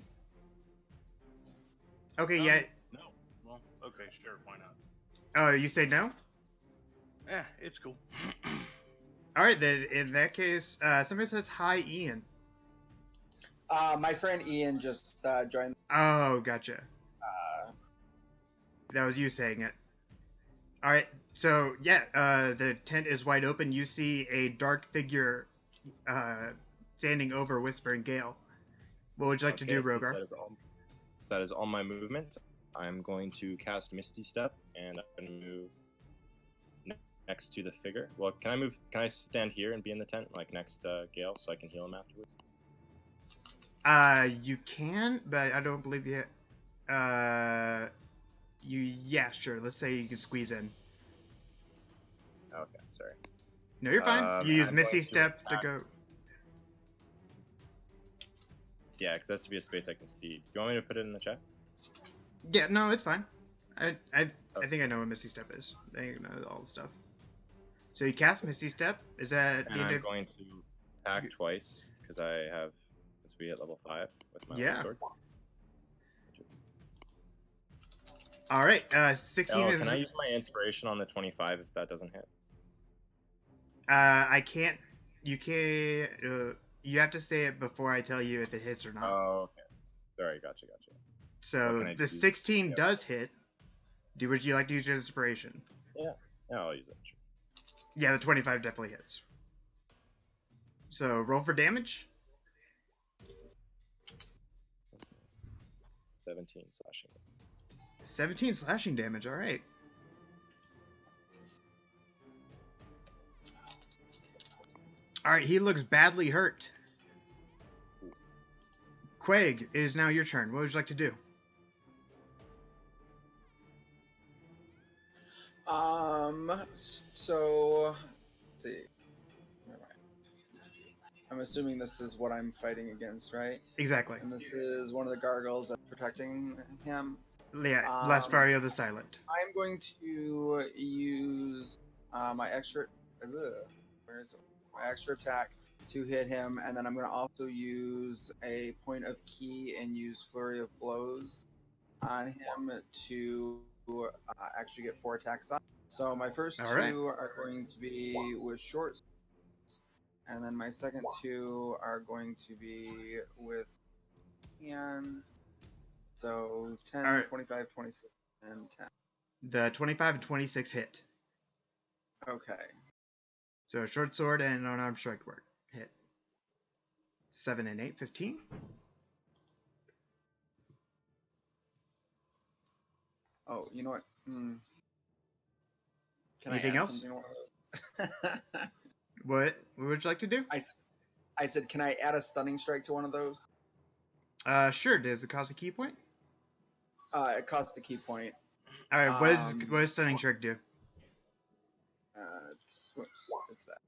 Okay, yeah. No. Well, okay, sure. Why not? Oh, you say no? Yeah, it's cool. Alright, then in that case, somebody says hi, Ian. My friend Ian just joined. Oh, gotcha. That was you saying it. Alright, so yeah, the tent is wide open. You see a dark figure standing over Whispering Gale. What would you like to do, since Rogar? That is all my movement. I'm going to cast Misty Step, and I'm going to move next to the figure. Well, can I move? Can I stand here and be in the tent, like next to Gale, so I can heal him afterwards? You can, but I don't believe you. Yeah, sure. Let's say you can squeeze in. Okay, sorry. No, you're fine. You use I'm Misty going to Step to attack. go. Yeah, because that's to be a space I can see. Do you want me to put it in the chat? Yeah, no, it's fine. I think I know what Misty Step is. I think I know all the stuff. So you cast Misty Step. Is that And I'm going to attack twice because I have this be at level 5 with my Yeah. sword. all right? 16 is. Can I use my inspiration on the 25 if that doesn't hit? I can't. You can't. You have to say it before I tell you if it hits or not. Oh, okay. Sorry, gotcha. what So can I the do? 16 Yeah. does hit. Would you like to use your inspiration? Yeah, I'll use it. Sure. Yeah, the 25 definitely hits. So roll for damage. 17 slashing. 17 slashing damage. All right. All right. He looks badly hurt. Quag, it is now your turn. What would you like to do? So let's see. Where am I? I'm assuming this is what I'm fighting against, right? Exactly. And this is one of the gargoyles that's protecting him. Yeah. Last Fiery of the Silent. I'm going to use my extra. Where is it? My extra attack to hit him, and then I'm going to also use a point of key and use Flurry of Blows on him to actually get 4 attacks on. So my first All right. 2 are going to be with short swords, and then my second 2 are going to be with hands. So 10, All right. 25, 26, and 10. The 25 and 26 hit. Okay. So short sword and unarmed strike work hit. 7 and 8, 15. Oh, you know what? Can Anything I add else? something along those? What would you like to do? I said, can I add a stunning strike to one of those? Sure. Does it cost a key point? It costs a key point. All right. What does stunning strike do? It's that.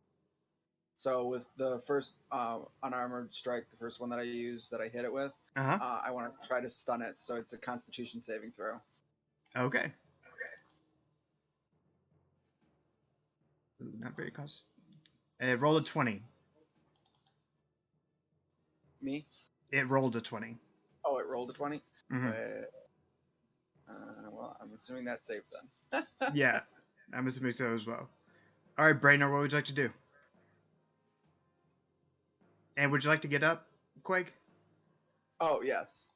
So with the first unarmored strike, the first one that I used that I hit it with, I want to try to stun it. So it's a Constitution saving throw. Okay. Not very cost. Roll a 20. Me? It rolled a 20. Oh, it rolled a 20? Mhm. Well, I'm assuming that's safe then. Yeah, I'm assuming so as well. All right, Brainer, what would you like to do? And would you like to get up, Quake? Oh, yes.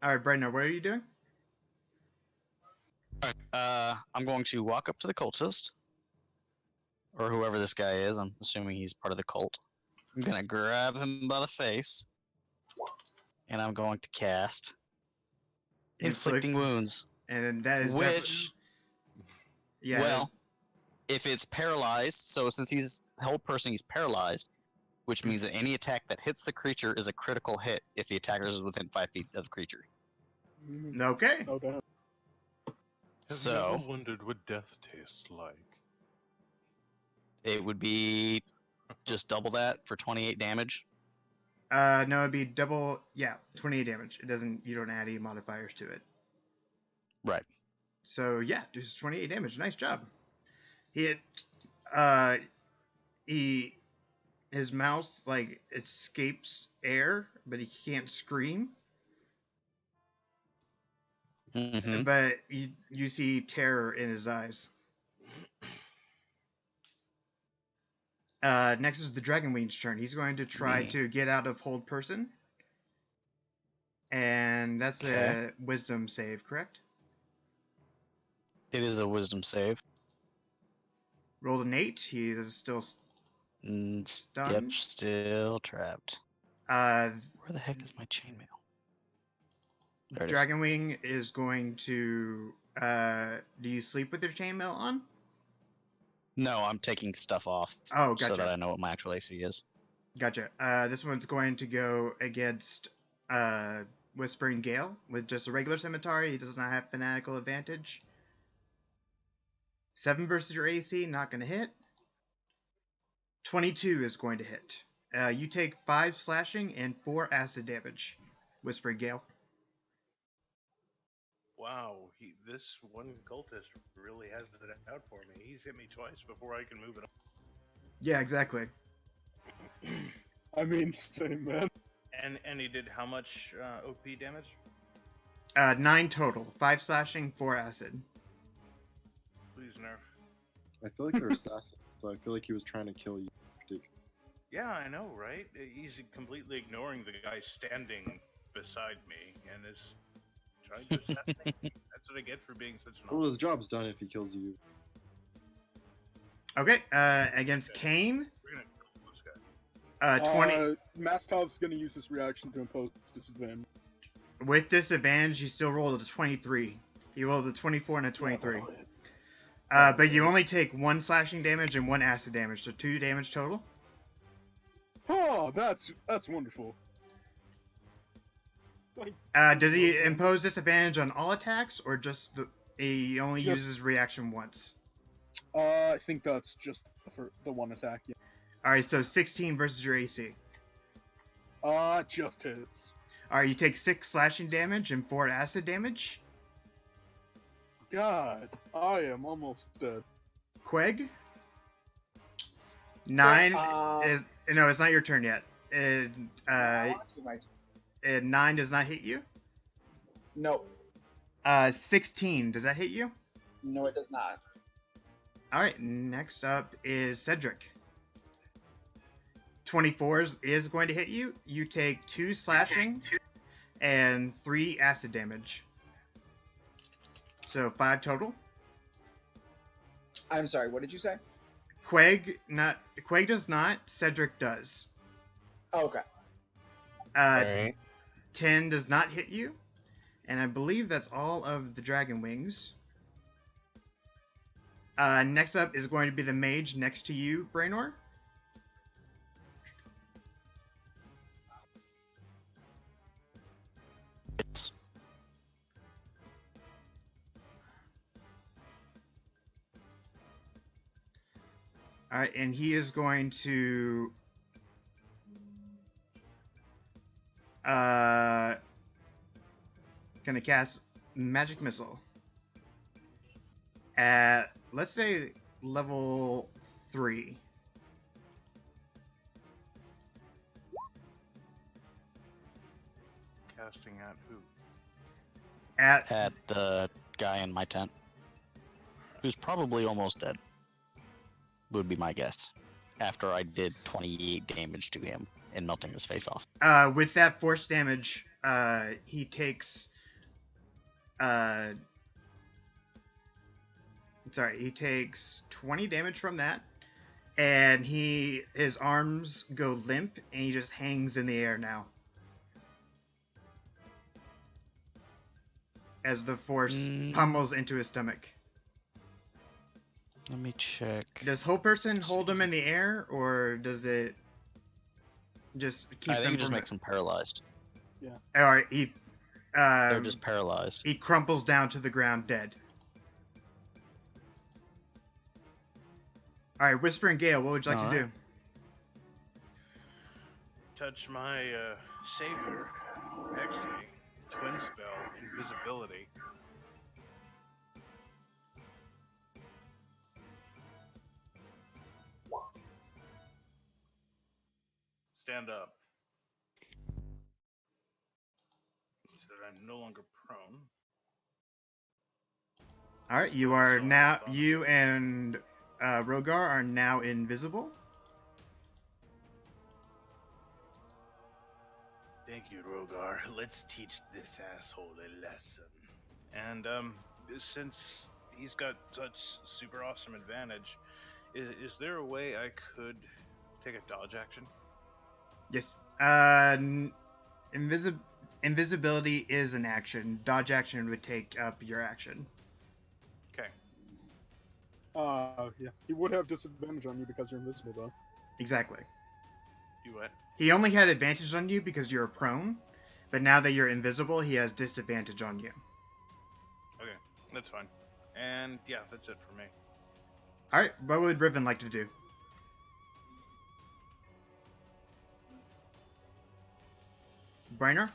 All right, Brainer, what are you doing? I'm going to walk up to the cultist, or whoever this guy is. I'm assuming he's part of the cult. I'm gonna grab him by the face, and I'm going to cast Inflicting Wounds. And that is which, yeah. well, if it's paralyzed, so since he's the whole person, he's paralyzed, which means that any attack that hits the creature is a critical hit if the attacker is within 5 feet of the creature. Okay. Okay. Have you ever wondered what death tastes like? It would be just double that for 28 damage. No, it'd be double. Yeah, 28 damage. It doesn't. You don't add any modifiers to it. Right. So yeah, just 28 damage. Nice job. His mouth like escapes air, but he can't scream. Mm-hmm. But you see terror in his eyes. Next is the Dragonwing's turn. He's going to try to get out of hold person. And that's a wisdom save, correct? It is a wisdom save. Rolled an 8. He is still stunned. Yep, still trapped. Where the heck is my chainmail? There it is. Dragonwing is going to... do you sleep with your chainmail on? No, I'm taking stuff off. Oh, gotcha. So that I know what my actual AC is. Gotcha. This one's going to go against Whispering Gale with just a regular scimitar. He does not have fanatical advantage. 7 versus your AC, not going to hit. 22 is going to hit. You take 5 slashing and 4 acid damage. Whispering Gale. Wow, this one cultist really has it out for me. He's hit me twice before I can move it. Yeah, exactly. I mean, same, man. And he did how much OP damage? 9 total. 5 slashing, 4 acid. Please nerf. I feel like they're assassins, so I feel like he was trying to kill you. Yeah, I know, right? He's completely ignoring the guy standing beside me and is trying to assassinate me. That's what I get for being such an Well, his job's done if he kills you. Okay, against Kane. We're gonna kill this guy. 20 Mastov's gonna use this reaction to impose disadvantage. with disadvantage. You still rolled a 23. You rolled a 24 and a 23. But you only take 1 slashing damage and 1 acid damage, so 2 damage total. Oh, that's wonderful. Does he impose disadvantage on all attacks, or just he only uses reaction once? I think that's just for the one attack. Yeah. All right, so 16 versus your AC. Just hits. All right, you take 6 slashing damage and 4 acid damage. God, I am almost dead. Queg. 9 Okay, is no, it's not your turn yet. I want to do my turn. 9 does not hit you. No, 16, does that hit you? no, it does not. All right, next up is Cedric. 24 is going to hit you. You take 2 slashing and 3 acid damage. So 5 total. I'm sorry. What did you say? Queg does not. Cedric does. Oh, okay. Alright. 10 does not hit you. And I believe that's all of the dragon wings. Next up is going to be the mage next to you, Brainor. All right, and he is going to gonna cast magic missile at, let's say, level 3. Casting at who? At the guy in my tent, who's probably almost dead. Would be my guess. After I did 28 damage to him and melting his face off. with that force damage, he takes he takes 20 damage from that, and his arms go limp, and he just hangs in the air now as the force pummels into his stomach. Let me check. Does whole person hold him in the air, or does it just keep I think them it just from makes them paralyzed. Yeah. All right, They're just paralyzed. he crumples down to the ground dead. All right, Whispering Gale, what would you like to do? Touch my savior, actually. Twin spell, invisibility. Stand up. So that I'm no longer prone. All right, you are now. You and Rogar are now invisible. Thank you, Rogar. Let's teach this asshole a lesson. And since he's got such super awesome advantage, is there a way I could take a dodge action? Yes. Invisibility is an action. Dodge action would take up your action. Okay. Yeah. He would have disadvantage on you because you're invisible, though. Exactly. You what? He only had advantage on you because you're prone, but now that you're invisible, he has disadvantage on you. Okay, that's fine. And yeah, that's it for me. All right, what would Riven like to do? Brainer?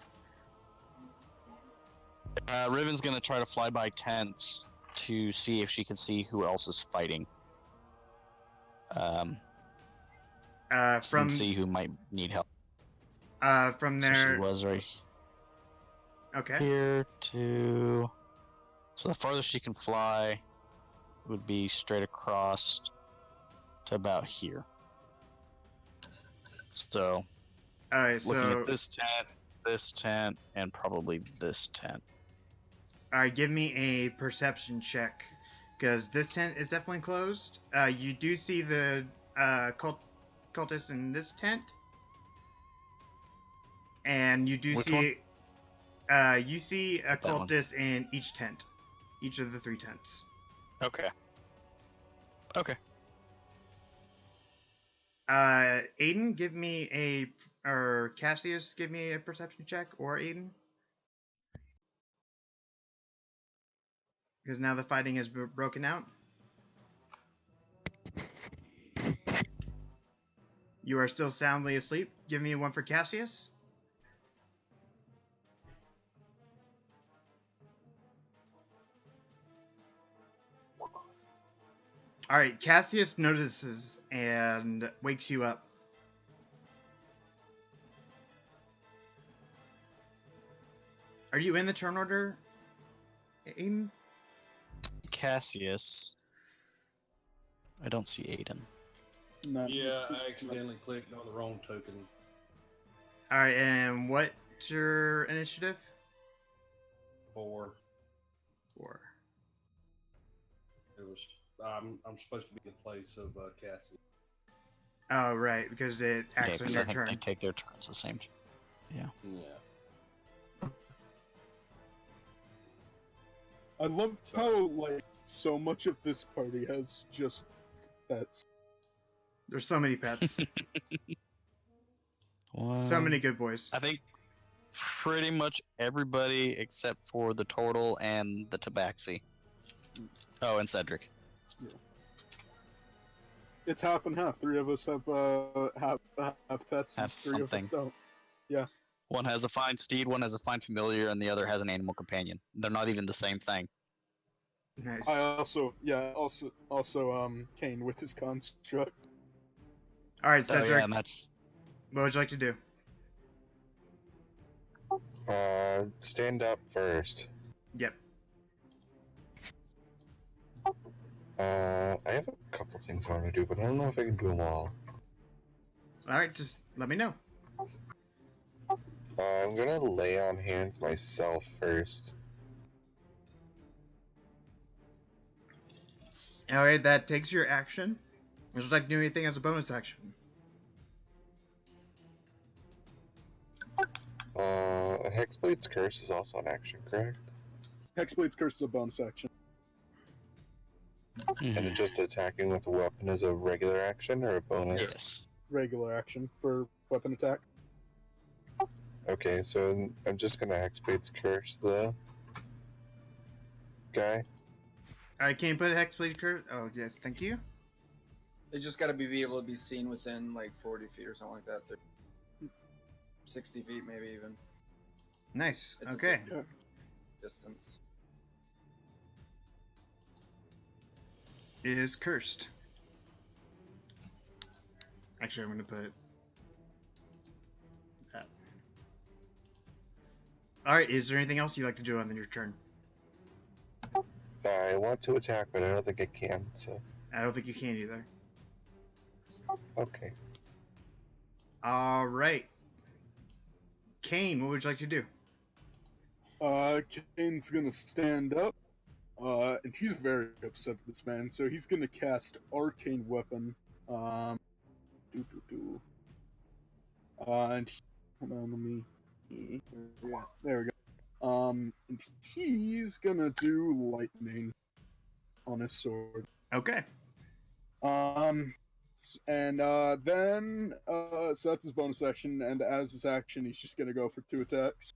Riven's gonna try to fly by tents to see if she can see who else is fighting. From see who might need help. From So there. she was right Okay. here to. So the farthest she can fly would be straight across to about here. So. Looking at this tent, and probably this tent. All right, give me a perception check, because this tent is definitely closed. You do see the cultists in this tent, And you do Which see, you see a That one. cultist in each tent, each of the 3 tents. Okay. Okay. Aiden, give me or Cassius, give me a perception check, or Aiden. Because now the fighting has broken out. You are still soundly asleep. Give me one for Cassius. Alright, Cassius notices and wakes you up. Are you in the turn order, Aiden? Cassius. I don't see Aiden. No. Yeah, I accidentally clicked on the wrong token. Alright, and what's your initiative? 4. 4. It was. I'm supposed to be in place of Cassie. Oh, right, because it Yeah, acts on because your I think turn. they take their turns the same. Yeah. Yeah. I love how like so much of this party has just pets. There's so many pets. Wow. So many good boys. I think pretty much everybody except for the turtle and the tabaxi. Oh, and Cedric. It's half and half. 3 of us have pets, and Have 3 of something. us don't. Yeah. One has a fine steed, one has a fine familiar, and the other has an animal companion. They're not even the same thing. Nice. I also Kane with his construct. Alright, Oh Cedric, yeah, and that's what would you like to do? Stand up first. Yep. I have a couple things I want to do, but I don't know if I can do them all. Alright, just let me know. I'm gonna lay on hands myself first. Alright, that takes your action. Would you like to do anything as a bonus action? Hexblade's Curse is also an action, correct? Hexblade's Curse is a bonus action. And then just attacking with a weapon is a regular action or a bonus? yes. Regular action for weapon attack. Okay, so I'm just gonna Hexblade's Curse the guy. I can't put a Hexblade curse. Oh, yes, thank you. They just got to be able to be seen within like 40 feet or something like that. 60 feet, maybe even. Nice. It's a Okay. good distance. It is cursed. Actually, I'm going to put that. Alright, is there anything else you'd like to do on your turn? I want to attack, but I don't think I can, so... I don't think you can either. Okay. Alright. Kane, what would you like to do? Kane's gonna stand up. And he's very upset at this man, so he's gonna cast Arcane Weapon. And hold on, let me. Yeah, there we go. And he's gonna do lightning on his sword. Okay. And then so that's his bonus action, and as his action, he's just gonna go for 2 attacks.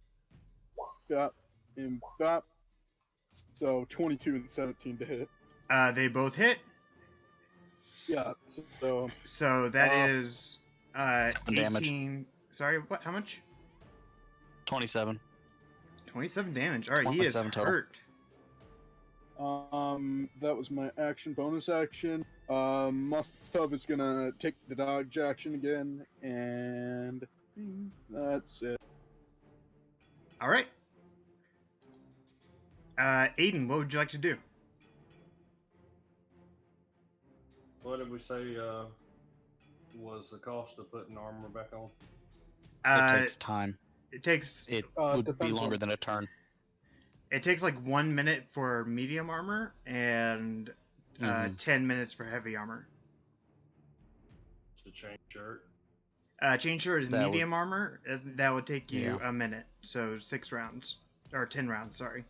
Bop and bop. So 22 and 17 to hit. They both hit. Yeah. So that is 18. Damage. Sorry, what? How much? 27. 27 damage. Alright, he is 27 total. hurt. That was my action, bonus action. Mustub is gonna take the dodge action again, and that's it. Alright. Aiden, what would you like to do? What did we say was the cost of putting armor back on? It takes time. It takes It would be depends longer on- than a turn. it takes like 1 minute for medium armor and 10 minutes for heavy armor. To change shirt. Chain Shore is That medium armor. That would take you Yeah. a minute. So 6 rounds. Or 10 rounds, sorry.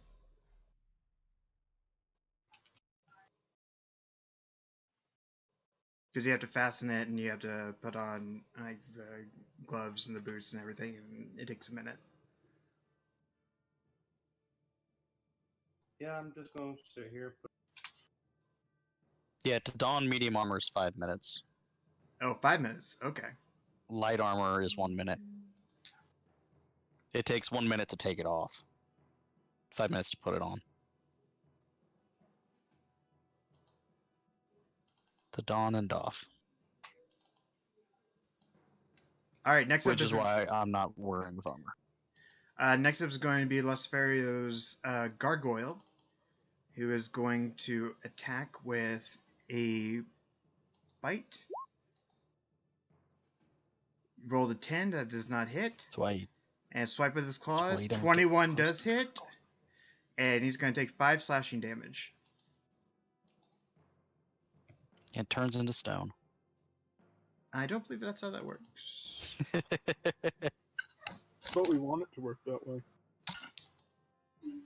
Because you have to fasten it and you have to put on like the gloves and the boots and everything, and it takes a minute. Yeah, I'm just gonna sit here. Yeah, to don medium armor is 5 minutes. Oh, 5 minutes. Okay. Light armor is 1 minute. It takes 1 minute to take it off. 5 minutes to put it on. The don and doff. All right. Next Which up is why I'm not wearing with armor. Next up is going to be Lusferio's Gargoyle, who is going to attack with a bite. Rolled a 10, that does not hit. That's why you, And swipe with his that's why claws. you don't get 21 close does to the hit. claw. And he's going to take 5 slashing damage. It turns into stone. I don't believe that's how that works. But we want it to work that way.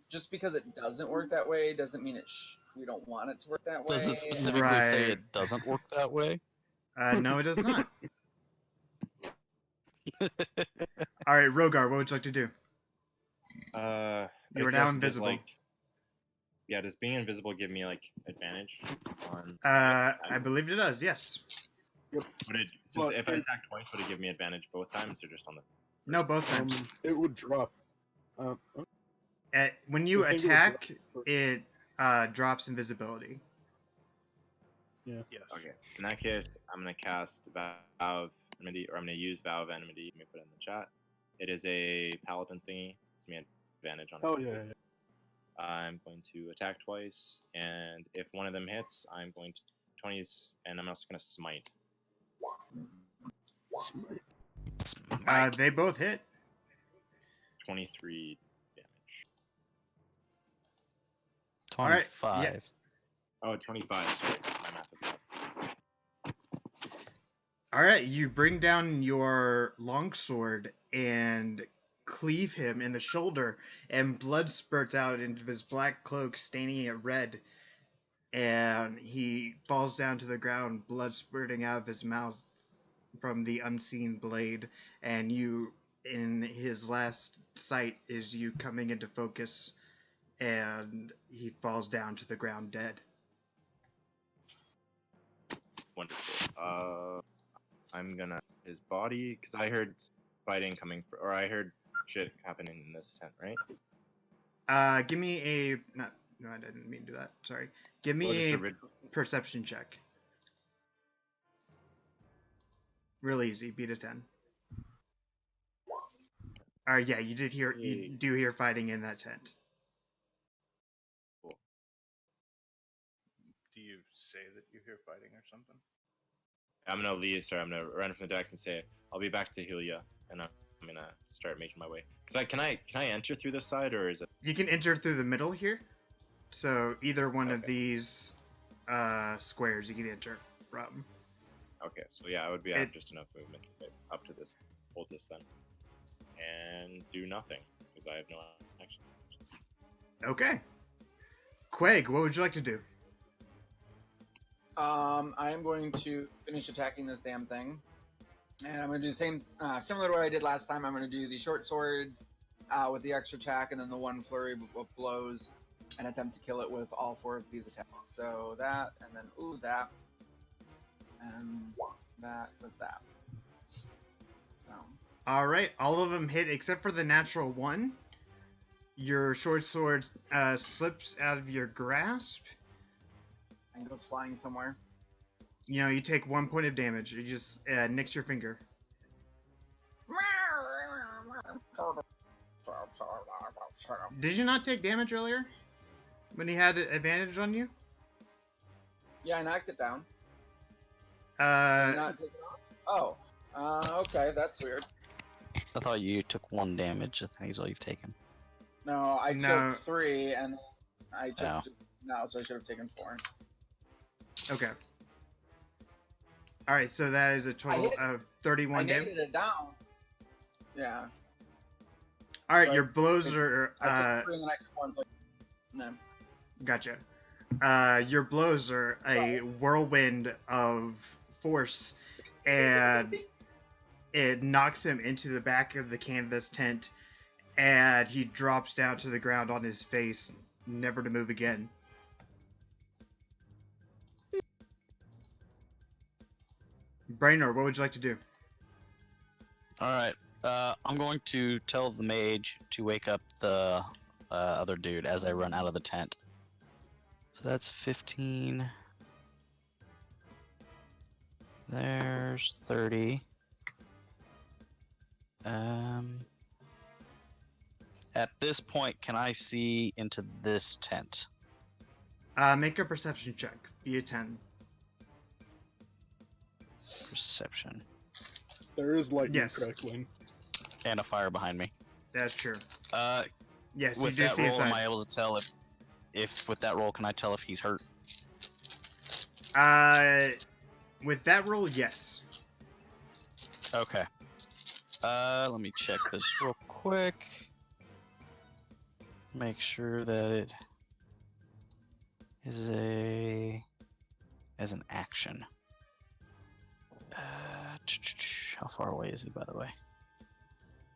Just because it doesn't work that way doesn't mean we don't want it to work that way. Does it specifically say Right. it doesn't work that way? No, it does not. All right, Rogar, what would you like to do? You are now invisible. Yeah, does being invisible give me like advantage on? I believe it does. Yes. Would it, since if I attack twice, would it give me advantage both times or just on the? No, both times. It would drop. When you I think it would attack, drop. it drops invisibility. Yeah. Yes. Okay. In that case, I'm gonna cast Vow of Enmity, or I'm gonna use Vow of Enmity. Let me put it in the chat. It is a paladin thingy. It's me advantage on it. Oh yeah. I'm going to attack twice, and if one of them hits, I'm going to 20s, and I'm also gonna smite. They both hit. 23 damage. 25. All right, yeah. Oh, 25. Sorry, my math is bad. All right, you bring down your longsword and cleave him in the shoulder, and blood spurts out into his black cloak, staining it red. And he falls down to the ground, blood spurting out of his mouth from the unseen blade. And you, in his last sight, is you coming into focus, and he falls down to the ground dead. Wonderful. I'm gonna his body because I heard fighting coming, or I heard shit happening in this tent, right? Give me a no, I didn't mean to do that. Sorry. Give me a perception check. Real easy. Beat a 10. Yeah, you did hear. You do hear fighting in that tent. Cool. Do you say that you hear fighting or something? I'm gonna leave. Sorry, I'm gonna run from the decks and say I'll be back to heal ya, and I'm gonna start making my way. Cause can I enter through this side, or is it? You can enter through the middle here. So either one of these squares you can enter from. Okay, so yeah, I would be have just enough movement to get up to this, hold this then, and do nothing because I have no action. Okay. Quag, what would you like to do? I am going to finish attacking this damn thing, and I'm going to do the same, similar to what I did last time. I'm going to do the short swords with the extra attack, and then the one flurry of blows, and attempt to kill it with all 4 of these attacks. So that, and then that, and that with that. So. All right, all of them hit except for the natural one. Your short sword slips out of your grasp. And goes flying somewhere. You know, you take 1 point of damage. You just nicks your finger. Did you not take damage earlier? When he had advantage on you? Yeah, I knocked it down. Did you not take it off? Oh. Okay, that's weird. I thought you took 1 damage. I think is all you've taken. No, I took 3, and I took Oh. no, so I should have taken 4. Okay. All right, so that is a total hit- of I 31 damage. negated it down. Yeah. All right, So your blows are. I took 3 and then I took 1. So no. Gotcha. Your blows are a whirlwind of force, and it knocks him into the back of the canvas tent, and he drops down to the ground on his face, never to move again. Brainor, what would you like to do? All right. I'm going to tell the mage to wake up the other dude as I run out of the tent. So that's 15. There's 30. At this point, can I see into this tent? Make a perception check. Be a 10. Perception. There is lightning Yes. crackling. And a fire behind me. That's true. Yes, With you do that see roll, inside. am I able to tell if with that roll, can I tell if he's hurt? With that roll, yes. Okay. Let me check this real quick. Make sure that it is as an action. How far away is he, by the way?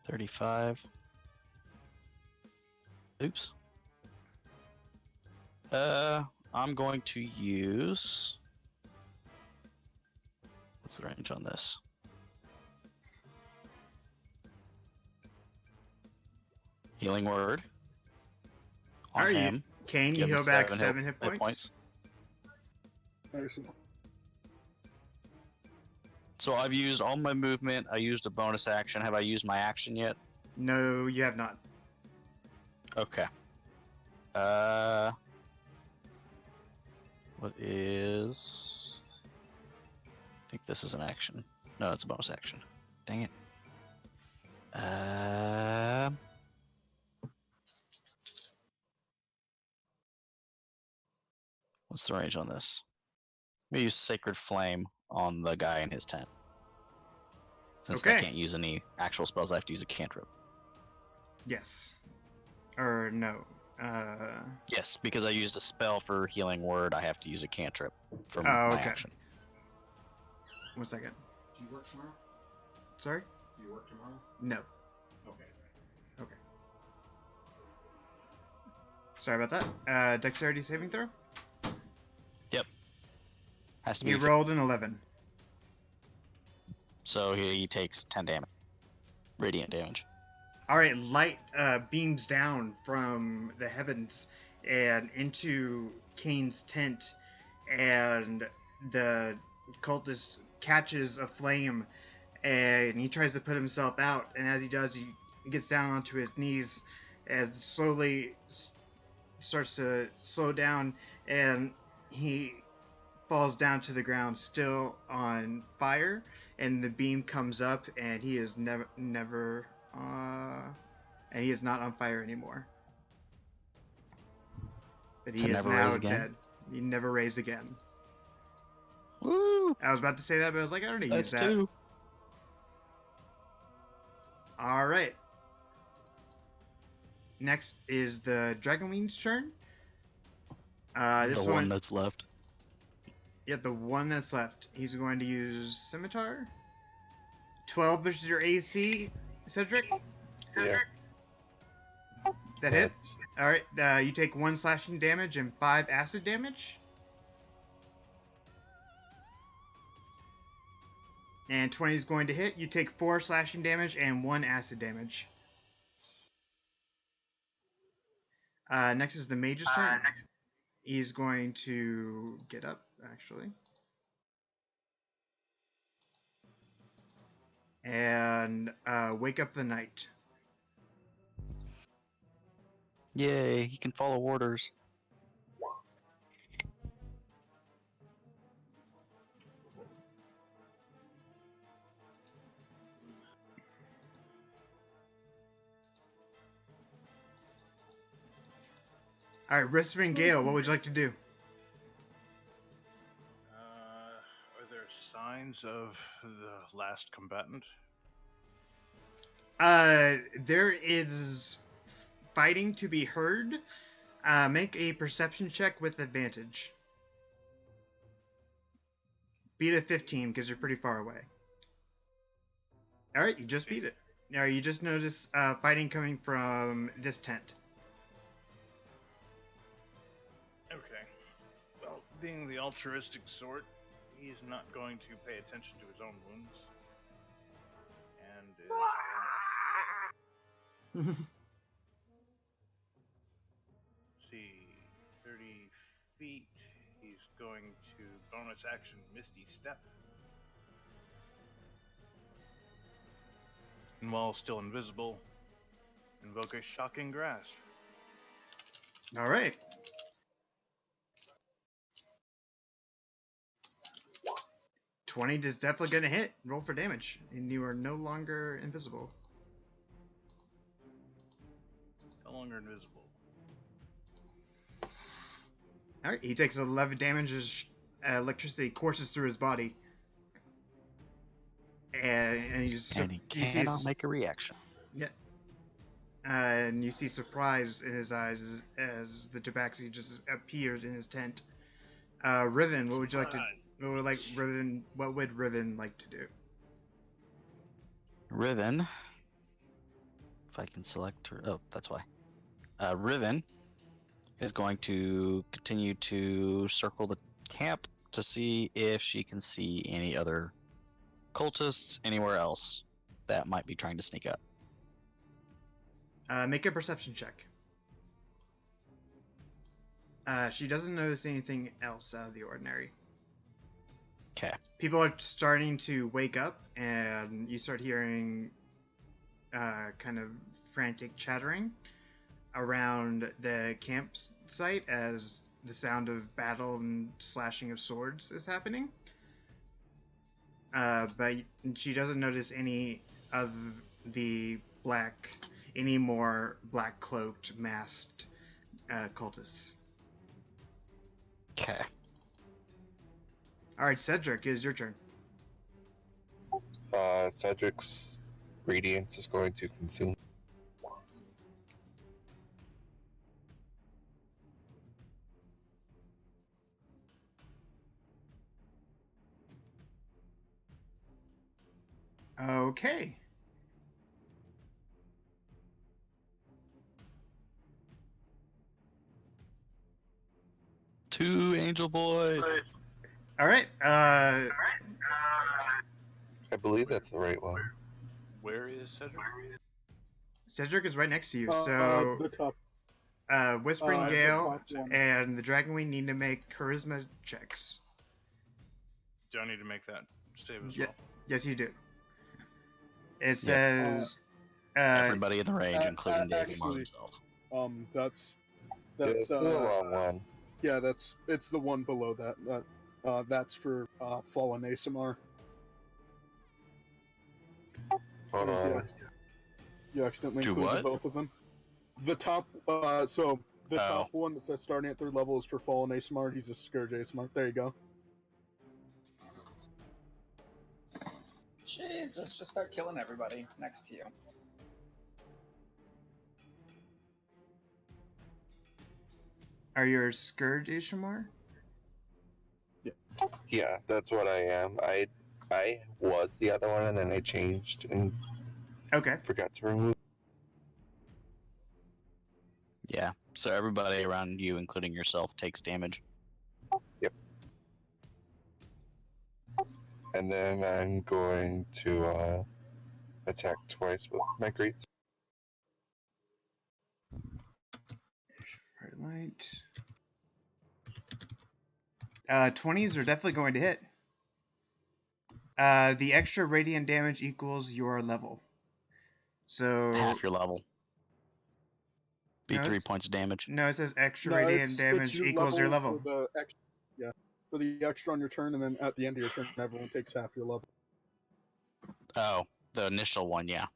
35. Oops. I'm going to use. What's the range on this? Healing word. On Alright, him. Kane, you Give him heal back 7 7 hit points. Excellent. So I've used all my movement. I used a bonus action. Have I used my action yet? No, you have not. Okay. What is? I think this is an action. No, it's a bonus action. Dang it. What's the range on this? I'm gonna use Sacred Flame on the guy in his tent. Since I Okay. can't use any actual spells, I have to use a cantrip. Yes. Or no. Yes, because I used a spell for Healing Word, I have to use a cantrip for Oh, my okay. action. 1 second. Do you work tomorrow? Sorry? Do you work tomorrow? No. Okay. Okay. Sorry about that. Dexterity saving throw? Yep. Has to be. You rolled an 11. So he takes 10 damage. Radiant damage. Alright, light beams down from the heavens and into Kane's tent, and the cultist catches a flame, and he tries to put himself out, and as he does, he gets down onto his knees and slowly starts to slow down, and he falls down to the ground still on fire, and the beam comes up, and he is never and he is not on fire anymore. But he To is never now raise again? dead. He never raised again. Woo! I was about to say that, but I was like, I don't need to use That's that. 2. Alright. Next is the Dragonwing's turn. This The one that's left. Yeah, the one that's left. He's going to use Scimitar. 12 versus your AC, Cedric? Yeah. That hits? Alright, you take 1 slashing damage and 5 acid damage. And 20 is going to hit. You take 4 slashing damage and 1 acid damage. Next is the mage's turn. He's going to get up, actually. And wake up the knight. Yay, he can follow orders. Alright, Whispering Gale, what would you like to do? Are there signs signs of the last combatant? There is fighting to be heard. Make a perception check with advantage. Beat a 15 because you're pretty far away. All right, you just beat it. Now you just notice fighting coming from this tent. Okay. Well, being the altruistic sort, he's not going to pay attention to his own wounds. And is see, 30 feet. He's going to bonus action Misty Step. And while still invisible, invoke a Shocking Grasp. All right. $20 is definitely going to hit. Roll for damage. And you are no longer invisible. No longer invisible. All right, he takes 11 damage as electricity courses through his body. And you cannot make a reaction. Yeah. And you see surprise in his eyes as the tabaxi just appears in his tent. Riven, what would you like to? What would Riven like to do? Riven, if I can select her. Oh, that's why. Riven is going to continue to circle the camp to see if she can see any other cultists anywhere else that might be trying to sneak up. Make a perception check. She doesn't notice anything else out of the ordinary. Okay. People are starting to wake up, and you start hearing kind of frantic chattering around the campsite as the sound of battle and slashing of swords is happening. But she doesn't notice any of any more black cloaked, masked cultists. Okay. All right, Cedric, it is your turn. Cedric's radiance is going to consume. Okay. Two angel boys. All right. I believe that's the right one. Where is Cedric? Cedric is right next to you. The top. Whispering the Gale top one. and the Dragonwing need to make charisma checks. Do I need to make that save as Yeah. well? Yes, you do. It says everybody in the range, including Dave actually, himself. That's It's the wrong one. Yeah, it's the one below that. That's for Fallen ASMR. Hold on. You accidentally Do included what? both of them. The top, top one that says starting at 3rd level is for Fallen ASMR. He's a Scourge ASMR. There you go. Jeez, let's just start killing everybody next to you. Are you a Scourge Ishamar? Yeah, that's what I am. I was the other one, and then I changed and forgot to remove. Yeah. So everybody around you, including yourself, takes damage. Yep. And then I'm going to attack twice with my great. Bright light. 20s are definitely going to hit. The extra radiant damage equals your level. So half your level. Be No, 3 it's- points of damage. no, it says extra radiant damage equals your level. For the extra on your turn, and then at the end of your turn, everyone takes half your level. Oh, the initial one, yeah.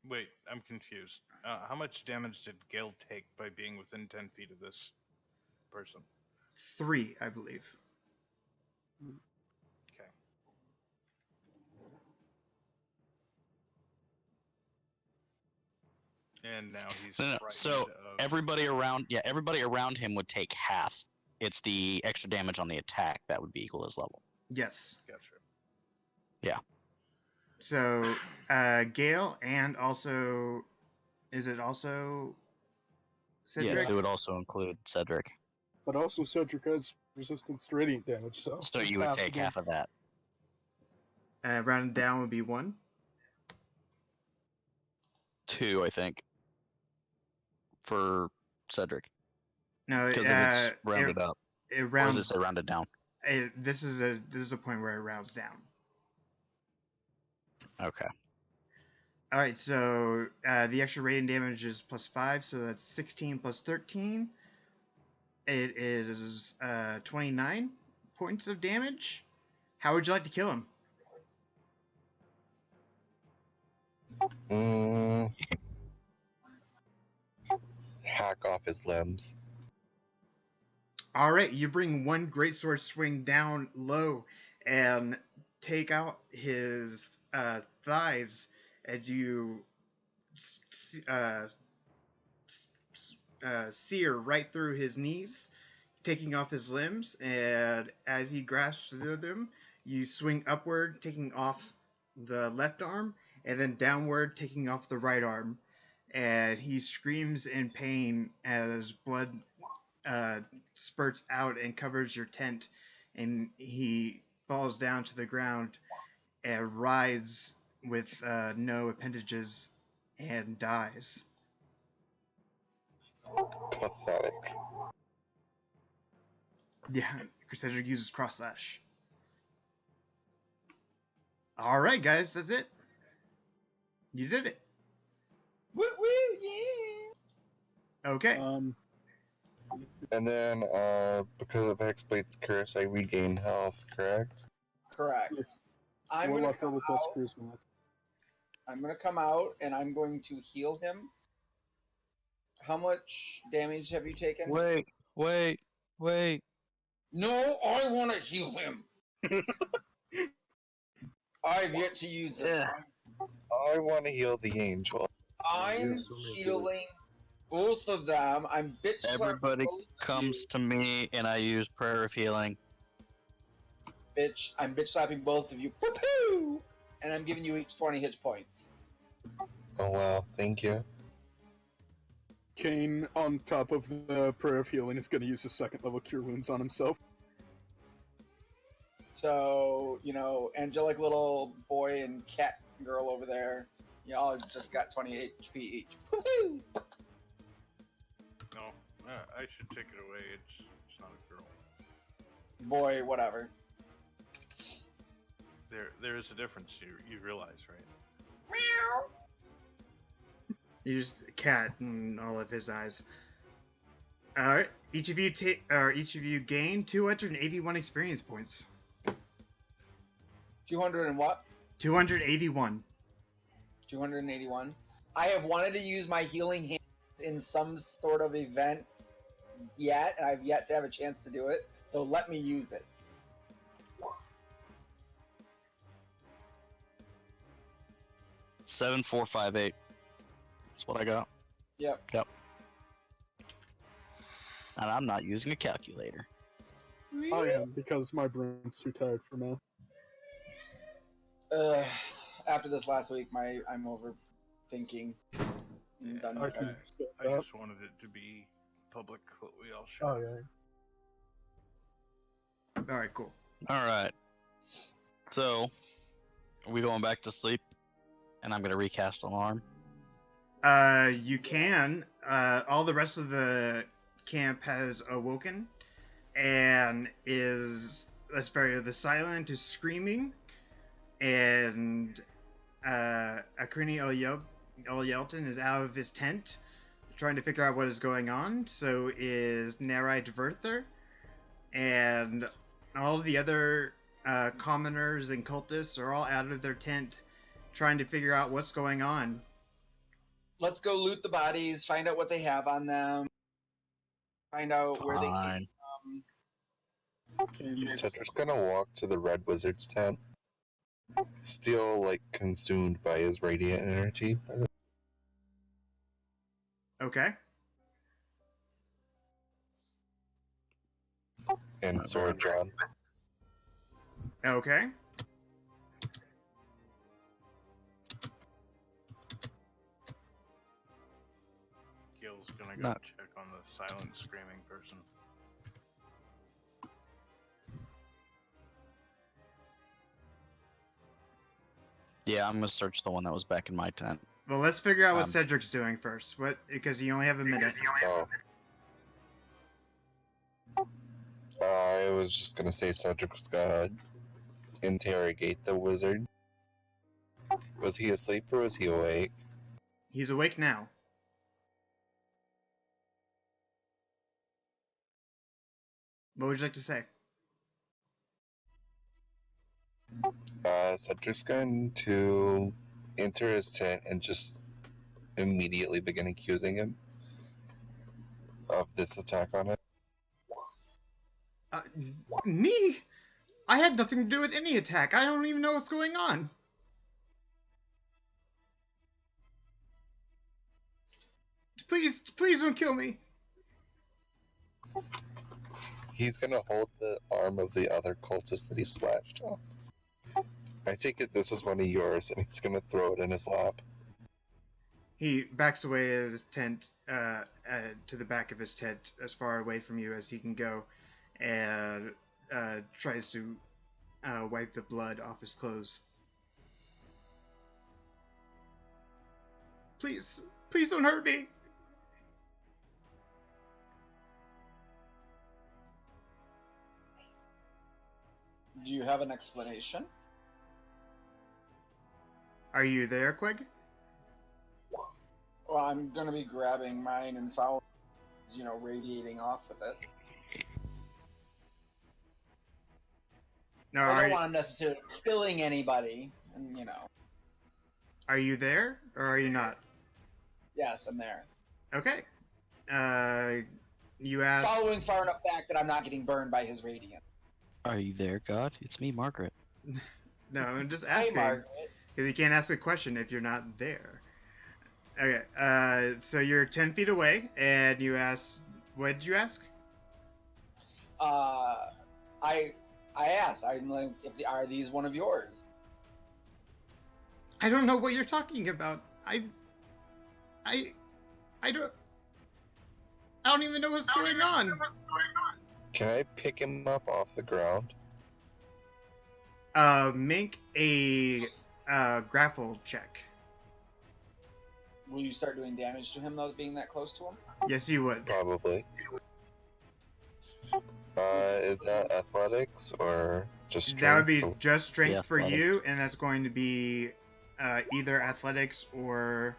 Wait, I'm confused. How much damage did Gale take by being within 10 feet of this person? 3, I believe. And now he's No, no. So frightened of- everybody around him would take half. It's the extra damage on the attack that would be equal to his level. Yes. Gotcha. So, Gale, and also, is it also Cedric? Yes, it would also include Cedric. But also Cedric has resistance to radiant damage, so So it's you would the take game. half of that. Rounded down would be 1. 2, I think, for Cedric, No, because if it's rounded up, it or rounds. does it say rounded down? This is a point where it rounds down. Okay. All right, so the extra radiant damage is +5, so that's 16 plus 13. It is 29 points of damage. How would you like to kill him? Hack off his limbs. All right, you bring one greatsword swing down low and take out his thighs as you sear right through his knees, taking off his limbs. And as he grasps through them, you swing upward, taking off the left arm, and then downward, taking off the right arm. And he screams in pain as blood spurts out and covers your tent, and he falls down to the ground and writhes with no appendages and dies. Pathetic. Yeah, Cedric uses cross slash. All right, guys, that's it. You did it. Woo woo, yeah. Okay. And then, because of Hexblade's curse, I regain health, correct? Correct. I'm We'll gonna let come the out. screws mark. I'm gonna come out and I'm going to heal him. How much damage have you taken? Wait. No, I want to heal him. I've yet to use it. Yeah. I want to heal the angel. I'm healing both of them. I'm bitch slapping Everybody both of comes to me, and I use prayer of healing. you. Bitch, I'm bitch slapping both of you. Woo-hoo! And I'm giving you each 20 hit points. Oh wow, thank you. Kane, on top of the prayer of healing, is going to use his second level cure wounds on himself. So, angelic little boy and cat girl over there, y'all just got 20 HP each. Woo-hoo! No, I should take it away. It's not a girl. Boy, whatever. There is a difference. You realize, right? Meow. You just cat in all of his eyes. All right, each of you gain 281 experience points. 200 and what? 281. 281. I have wanted to use my healing hands in some sort of event yet, and I've yet to have a chance to do it. So let me use it. Seven, 4, 5, 8. That's what I got. Yep. And I'm not using a calculator. I am, because my brain's too tired for now. After this last week, I'm overthinking. I'm done with it. I just wanted it to be public what we all should. Oh, yeah. All right, cool. All right. So, are we going back to sleep? And I'm going to recast Alarm. You can. All the rest of the camp has awoken and the silent is screaming, and Akrini Yelton is out of his tent trying to figure out what is going on. So is Narite Verther, and all the other commoners and cultists are all out of their tent trying to figure out what's going on. Let's go loot the bodies, find out what they have on them, find out where they came from. Cedric's gonna walk to the Red Wizard's tent. Still, consumed by his radiant energy. Okay. And sword drawn. Okay. Gil's gonna go Not- check on the silent screaming person. Yeah, I'm gonna search the one that was back in my tent. Well, let's figure out what Um, Cedric's doing first. What? Because you only have a minute. Oh. I was just gonna say Cedric was gonna interrogate the wizard. Was he asleep or was he awake? He's awake now. What would you like to say? Cedric's going to enter his tent and just immediately begin accusing him of this attack on it. Me? I had nothing to do with any attack. I don't even know what's going on. Please, please don't kill me. He's gonna hold the arm of the other cultist that he slashed off. I take it this is one of yours, and he's gonna throw it in his lap. He backs away at his tent, to the back of his tent, as far away from you as he can go, and tries to wipe the blood off his clothes. Please, please don't hurt me. Do you have an explanation? Are you there, Queg? Well, I'm gonna be grabbing mine and following, radiating off with it. No, I don't want him necessarily killing anybody, and Are you there, or are you not? Yes, I'm there. Okay. You asked. Following far enough back that I'm not getting burned by his radiance. Are you there, God? It's me, Margaret. No, I'm just Hey, asking. Margaret. Because you can't ask a question if you're not there. Okay, so you're 10 feet away, and you ask, what did you ask? I asked, I'm like, are these one of yours? I don't know what you're talking about. I don't even know what's going on. Can I pick him up off the ground? Make a grapple check. Will you start doing damage to him, though, being that close to him? Yes, you would. Probably. Is that athletics or just strength? That would be just strength Yeah, for you, athletics. and that's going to be either athletics or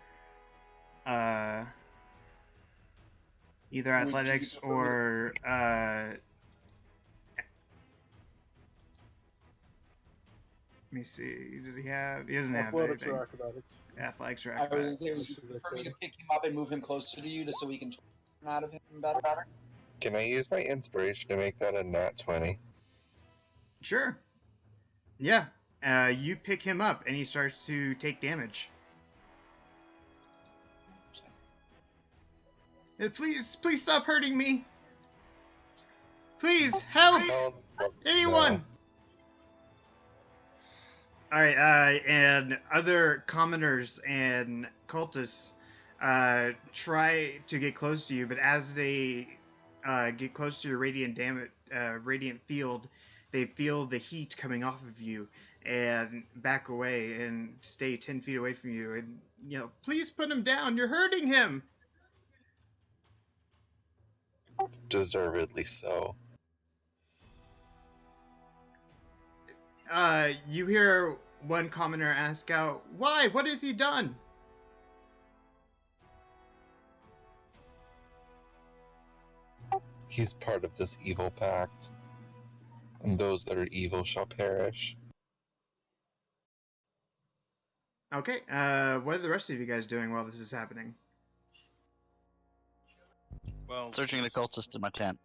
let me see. Does he have? He doesn't have Athletics anything. or acrobatics? Athletics or I was acrobatics. gonna say, for me to pick him up and move him closer to you, just so we can turn out of him better. Can I use my inspiration to make that a nat 20? Sure. Yeah. You pick him up, and he starts to take damage. Please, please stop hurting me. Please, help! Anyone! No. Alright, and other commoners and cultists try to get close to you, but as they get close to your radiant field, they feel the heat coming off of you and back away and stay 10 feet away from you. And, please put him down. You're hurting him. Deservedly so. You hear one commoner ask out, "Why? What has he done?" He's part of this evil pact, and those that are evil shall perish. Okay, what are the rest of you guys doing while this is happening? Well, Searching the cultist in my tent.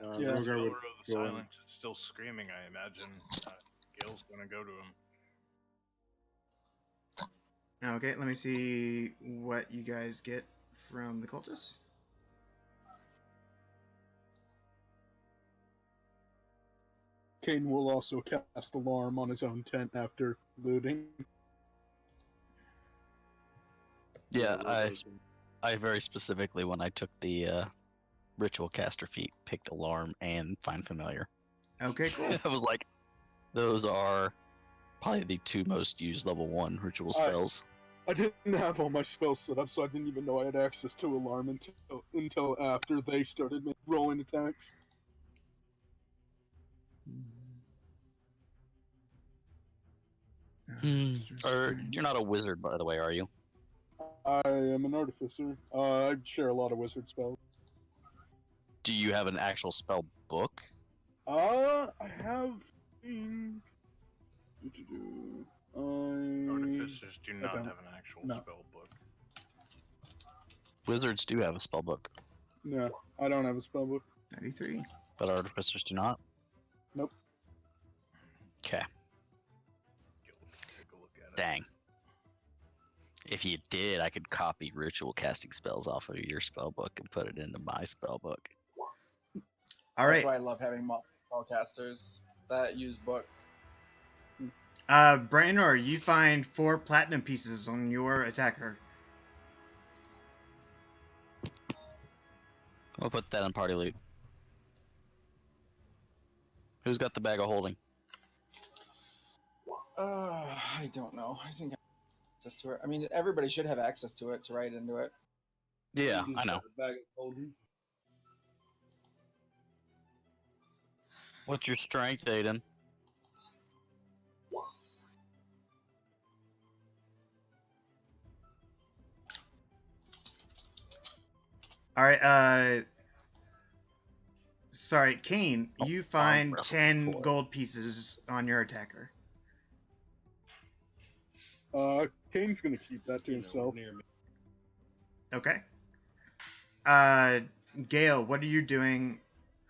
Yeah, Yeah. Rogar Rogar would the go in. silence is still screaming. I imagine Gil's gonna go to him. Okay, let me see what you guys get from the cultists. Kane will also cast alarm on his own tent after looting. Yeah, roll those. I very specifically, when I took the ritual caster feat, picked alarm and find familiar. Okay, cool. I was like, those are probably the two most used level 1 ritual spells. I didn't have all my spells set up, so I didn't even know I had access to alarm until after they started rolling attacks. Or you're not a wizard, by the way, are you? I am an artificer. I share a lot of wizard spells. Do you have an actual spell book? I have. Artificers do not don't. have an actual No. spell book. Wizards do have a spell book, No, I don't have a spell book. 93. but artificers do not. Nope. Okay. Take a look at it. Dang. If you did, I could copy ritual casting spells off of your spell book and put it into my spell book. All That's right. why I love having spellcasters that use books. Branor, you find 4 platinum pieces on your attacker. We'll put that in party loot. Who's got the bag of holding? I don't know. I think I have access to it. I mean, everybody should have access to it to write into it. Yeah, He's I know. got the bag of holding. What's your strength, Aiden? All right. Sorry, Kane. You find wrestled 10 before. gold pieces on your attacker. Kane's gonna keep that to You know, himself. near me. Okay. Gale, what are you doing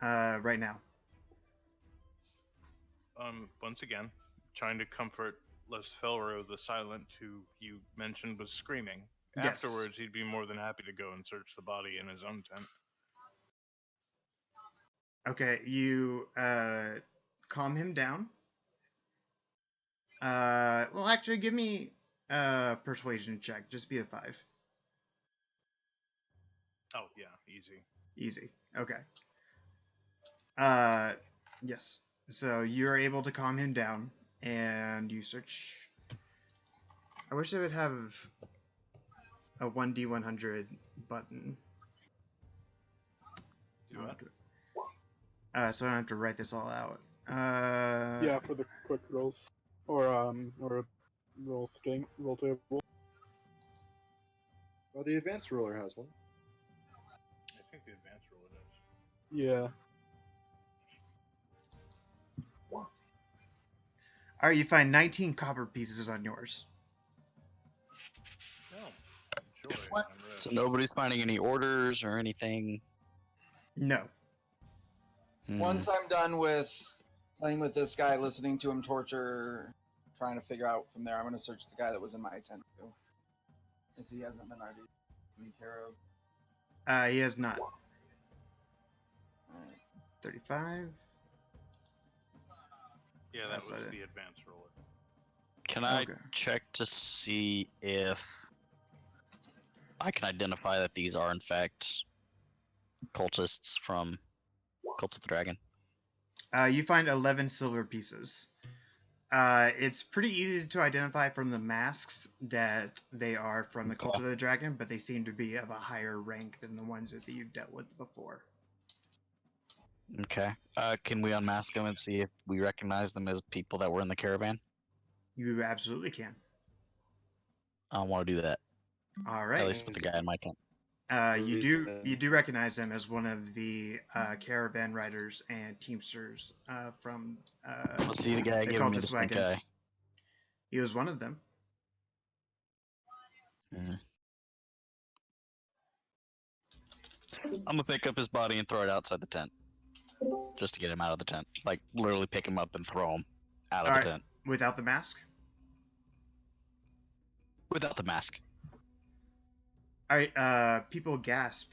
right now? Once again, trying to comfort Lesfelro the Silent, who you mentioned was screaming. Yes. Afterwards, he'd be more than happy to go and search the body in his own tent. Okay, you calm him down. Well, actually, give me a persuasion check. Just be a 5. Oh, yeah, easy. Easy. Okay. Yes. So you're able to calm him down, and you search. I wish I would have a 1d100 button. Do what? So I don't have to write this all out. Yeah, for the quick rolls, or roll table. Well, the advanced roller has one. I think the advanced roller does. Yeah. All right, you find 19 copper pieces on yours. No. Sure. What? I'm rich. So nobody's finding any orders or anything. No. Once I'm done with playing with this guy, listening to him torture, trying to figure out from there, I'm going to search the guy that was in my tent too. If he hasn't been already taken care of. He has not. Alright. 35. Yeah, that Outside was it. the advanced roller. Can I Okay. check to see if I can identify that these are in fact cultists from Cult of the Dragon? You find 11 silver pieces. It's pretty easy to identify from the masks that they are from the Cult of the Dragon, but they seem to be of a higher rank than the ones that you've dealt with before. Okay. Can we unmask them and see if we recognize them as people that were in the caravan? You absolutely can. I want to do that. All At right. least with the guy in my tent. You do recognize them as one of the caravan riders and teamsters from Let's see the guy the giving me cultist the stink wagon. eye. He was one of them. I'm gonna pick up his body and throw it outside the tent, just to get him out of the tent. Like literally pick him up and throw him out of All the right. tent Without the mask? without the mask. All right. People gasp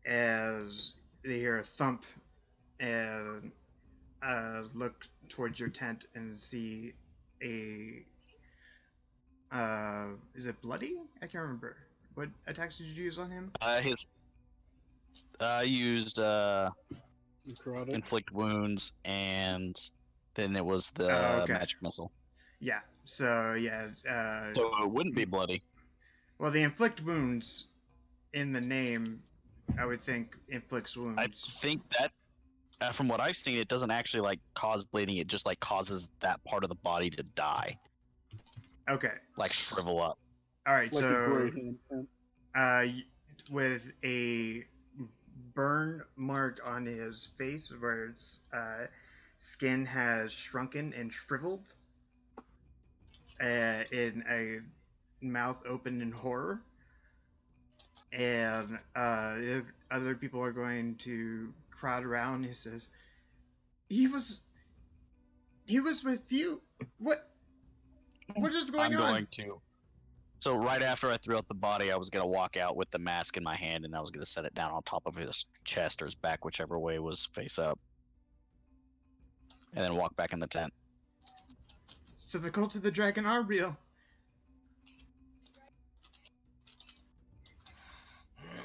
as they hear a thump and look towards your tent and see a. Is it bloody? I can't remember. What attacks did you use on him? I used Necrotic. inflict wounds, and then it was the Okay. magic missile. Yeah. So yeah. So it wouldn't be bloody. Well, the inflict wounds in the name, I would think inflicts wounds. I think that, from what I've seen, it doesn't actually like cause bleeding. It just like causes that part of the body to die, Okay. like shrivel up. All right. Like a So gray hand. with a burn mark on his face where its skin has shrunken and shriveled, in a mouth open in horror, and other people are going to crowd around. He says, he was with you. What is going I'm on? going to. So right after I threw out the body, I was gonna walk out with the mask in my hand, and I was gonna set it down on top of his chest or his back, whichever way was face up, and then walk back in the tent. So the cult of the dragon are real.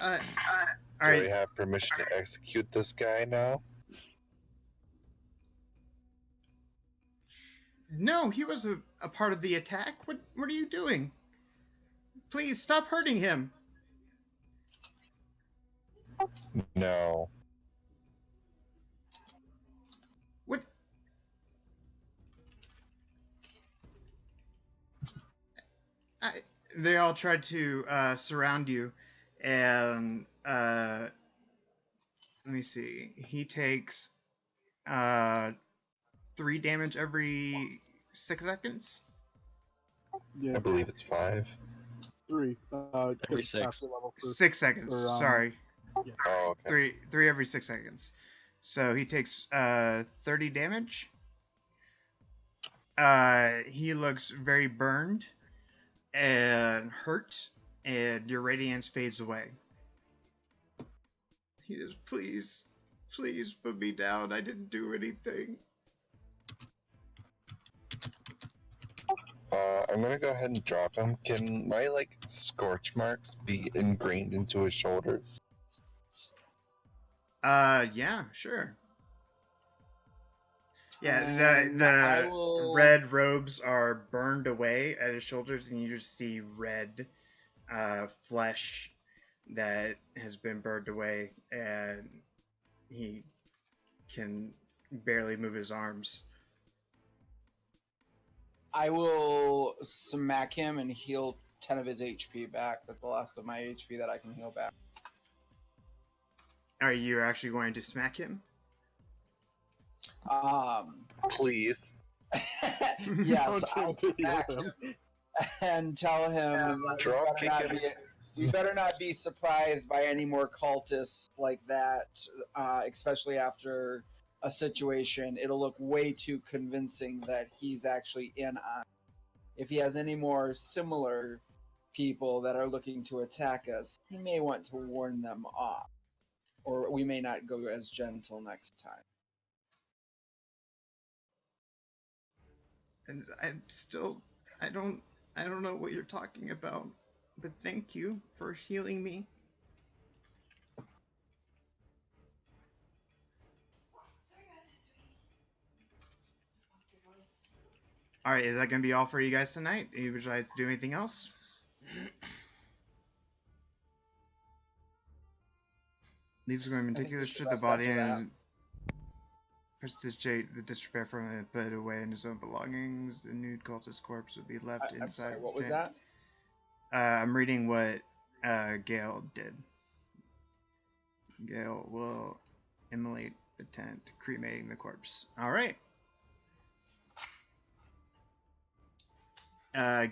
All Do we right. have permission to execute this guy now? No, he was a part of the attack. What are you doing? Please stop hurting him. No. What? They all tried to surround you, and let me see. He takes 3 damage every 6 seconds. Yeah, I believe it's 5. 3. Every 'cause 6. half the level for- 6 seconds. or, Sorry. Yeah. Oh, okay. Three every 6 seconds. So he takes 30 damage. He looks very burned and hurt, and your radiance fades away. He says, please put me down. I didn't do anything. I'm gonna go ahead and drop him. Can my scorch marks be ingrained into his shoulders? Yeah, sure. Yeah, I the will- red robes are burned away at his shoulders, and you just see red flesh that has been burned away, and he can barely move his arms. I will smack him and heal 10 of his HP back. That's the last of my HP that I can heal back. Are you actually going to smack him? Please. Yes, Don't I'll you heal smack him. him and tell him that Drop kick him. we better not be surprised by any more cultists like that, especially after a situation. It'll look way too convincing that he's actually in on it. If he has any more similar people that are looking to attack us, he may want to warn them off. Or we may not go as gentle next time. And I don't know what you're talking about, but thank you for healing me. All right, is that gonna be all for you guys tonight? Would you like to do anything else? Leaves going meticulous should to the rest body after and prestigitate the disrepair from it, put it away in his own belongings. The nude cultist corpse would be left I'm inside. sorry, the what was tent. that? I'm reading what Gale did. Gale will immolate the tent, cremating the corpse. All right.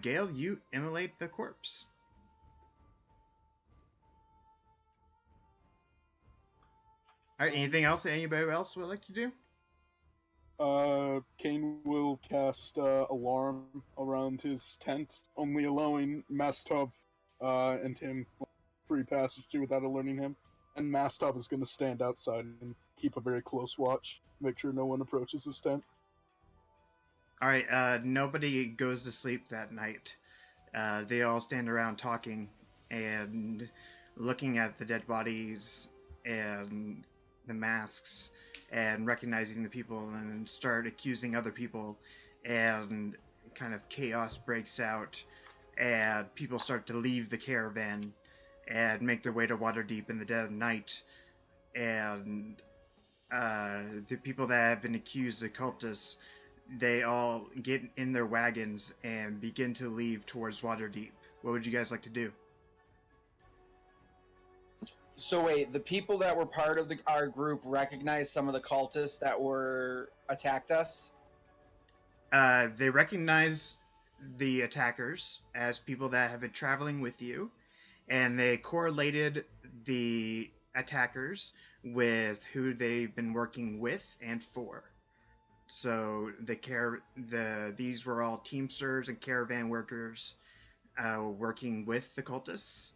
Gale, you immolate the corpse. All right. Anything else that anybody else would like to do? Kane will cast alarm around his tent, only allowing Mastov and him free passage to without alerting him. And Mastop is going to stand outside and keep a very close watch, make sure no one approaches his tent. All right. Nobody goes to sleep that night. They all stand around talking and looking at the dead bodies and the masks and recognizing the people, and start accusing other people, and kind of chaos breaks out, and people start to leave the caravan and make their way to Waterdeep in the dead of night, and the people that have been accused of cultists, they all get in their wagons and begin to leave towards Waterdeep. What would you guys like to do? So wait, the people that were part of our group recognized some of the cultists that were attacked us? They recognize the attackers as people that have been traveling with you, and they correlated the attackers with who they've been working with and for. So these were all teamsters and caravan workers working with the cultists.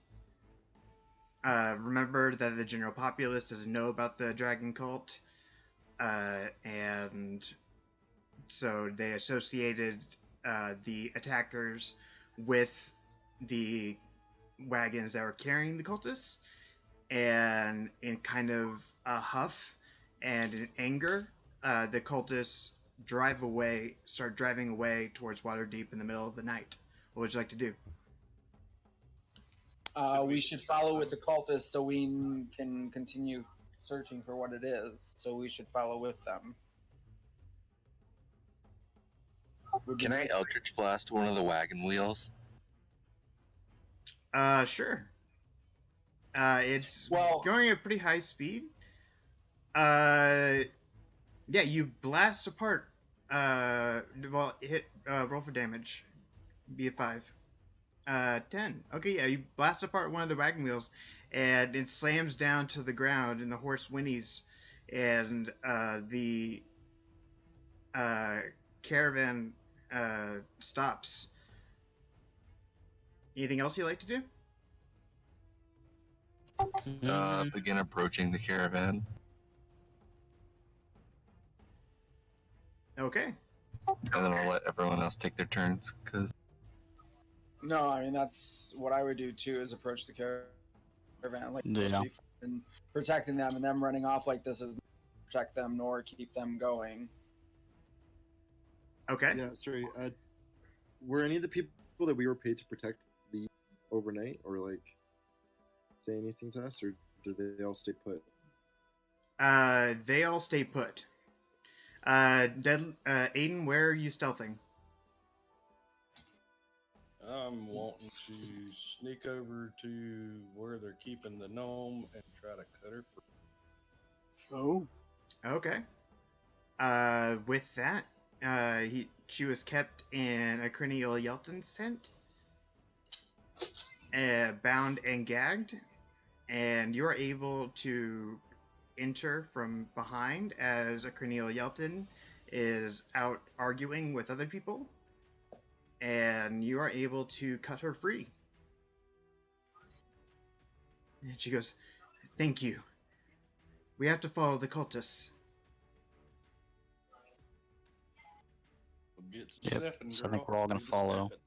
Remember that the general populace doesn't know about the dragon cult, and so they associated the attackers with the wagons that were carrying the cultists, and in kind of a huff and in anger, the cultists start driving away towards Waterdeep in the middle of the night. What would you like to do? We should follow with the cultists so we can continue searching for what it is. So we should follow with them. Can I Eldritch Blast one of the wagon wheels? Sure. It's Well- going at pretty high speed. Yeah, you blast apart. Hit. Roll for damage. Be a 5. 10. Okay, yeah, you blast apart one of the wagon wheels, and it slams down to the ground, and the horse whinnies, and the caravan stops. Anything else you'd like to do? Begin approaching the caravan. Okay. And then I'll let everyone else take their turns, because... No, I mean that's what I would do too, is approach the caravan like Yeah. and protecting them, and them running off like this is not protect them nor keep them going. Okay. Yeah, sorry. Were any of the people that we were paid to protect leave overnight, or like say anything to us, or did they all stay put? They all stay put. Aiden, where are you stealthing? I'm wanting to sneak over to where they're keeping the gnome and try to cut her free. Oh. Okay. With that, she was kept in a Crinial Yelton's tent, bound and gagged, and you're able to enter from behind as a Crinial Yelton is out arguing with other people, and you are able to cut her free. And she goes, "Thank you. We have to follow the cultists." Get Yep, stepping, so I think girl. we're all gonna Get follow. stepping.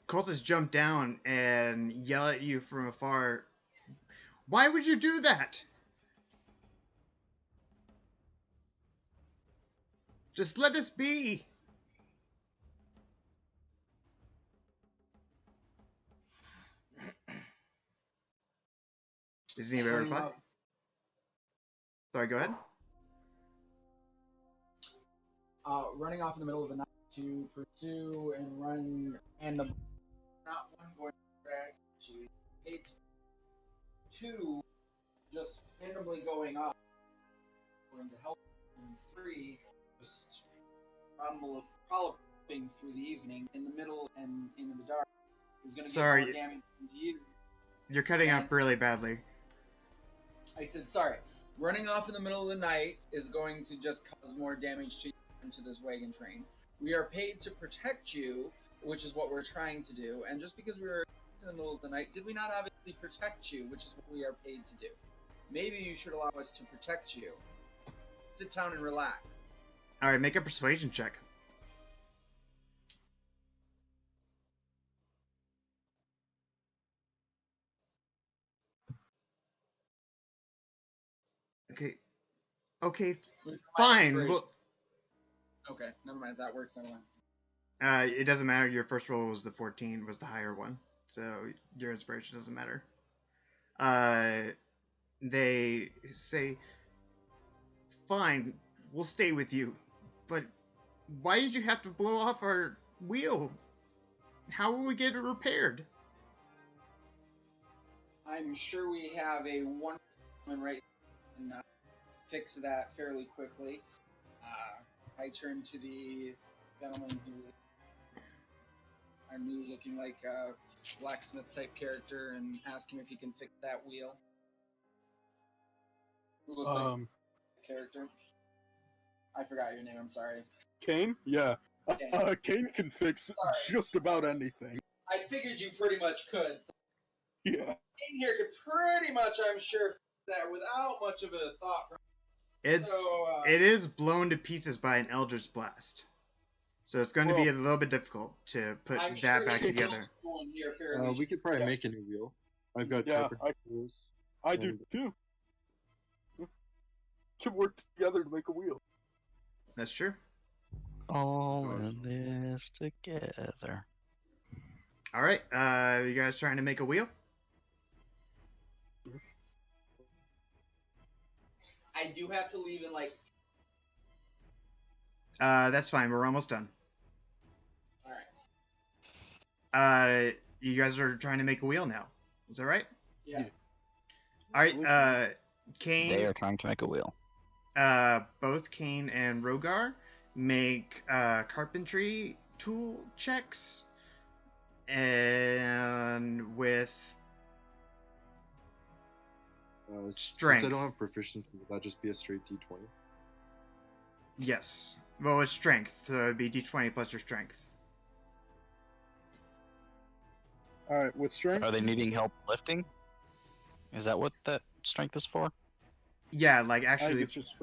Cultists jump down and yell at you from afar. "Why would you do that? Just let us be." Does anybody reply? Sorry, go ahead. Running off in the middle of the night to pursue and run, and not one going to drag you. 2 just randomly going off, going to help, and 3 just following through the evening in the middle and in the dark is going to get Sorry. more damage to you. You're cutting out really badly. I said, sorry. Running off in the middle of the night is going to just cause more damage to you and to this wagon train. We are paid to protect you, which is what we're trying to do. And just because we were in the middle of the night, did we not obviously protect you, which is what we are paid to do? Maybe you should allow us to protect you. Sit down and relax. All right, make a persuasion check. Okay. Okay, fine. Inspiration. Well, Okay, never mind. If that works, never mind. it doesn't matter. Your first roll was the 14, was the higher one, so your inspiration doesn't matter. They say, "Fine, we'll stay with you, but why did you have to blow off our wheel? How will we get it repaired?" I'm sure we have a wonderful one right and fix that fairly quickly. I turn to the gentleman who I knew looking like a blacksmith type character and ask him if he can fix that wheel. Who looks like a character? I forgot your name. I'm sorry. Kane? Yeah. Kane. Kane can fix just about anything. I figured you pretty much could. Yeah. Kane here could pretty much, I'm sure, fix that without much of a thought. It is blown to pieces by an Eldritch Blast, so it's going to be a little bit difficult to put that back together. We could probably make a new wheel. I've got carpenter tools. I do too. Can work together to make a wheel. That's true. All in this together. All right, you guys trying to make a wheel? I do have to leave in like. That's fine. We're almost done. All right. You guys are trying to make a wheel now. Is that right? Yeah. All right. Kane. They are trying to make a wheel. Both Kane and Rogar make carpentry tool checks, and with strength. Since I don't have proficiency, would that just be a straight D20? Yes. Well, it's strength, so it'd be D20 plus your strength. All right, with strength. Are they needing help lifting? Is that what that strength is for? Yeah, like actually, I think it's just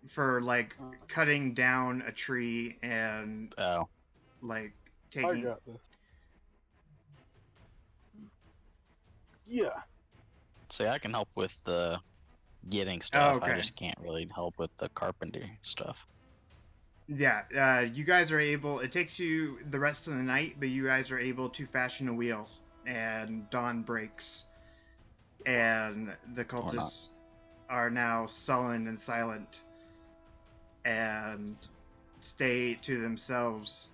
for like cutting down a tree and like taking. I got this. Yeah. See, I can help with the getting stuff. Oh, okay. I just can't really help with the carpentry stuff. Yeah, you guys are able. It takes you the rest of the night, but you guys are able to fashion a wheel. And dawn breaks, and the cultists are now sullen and silent, and stay to themselves.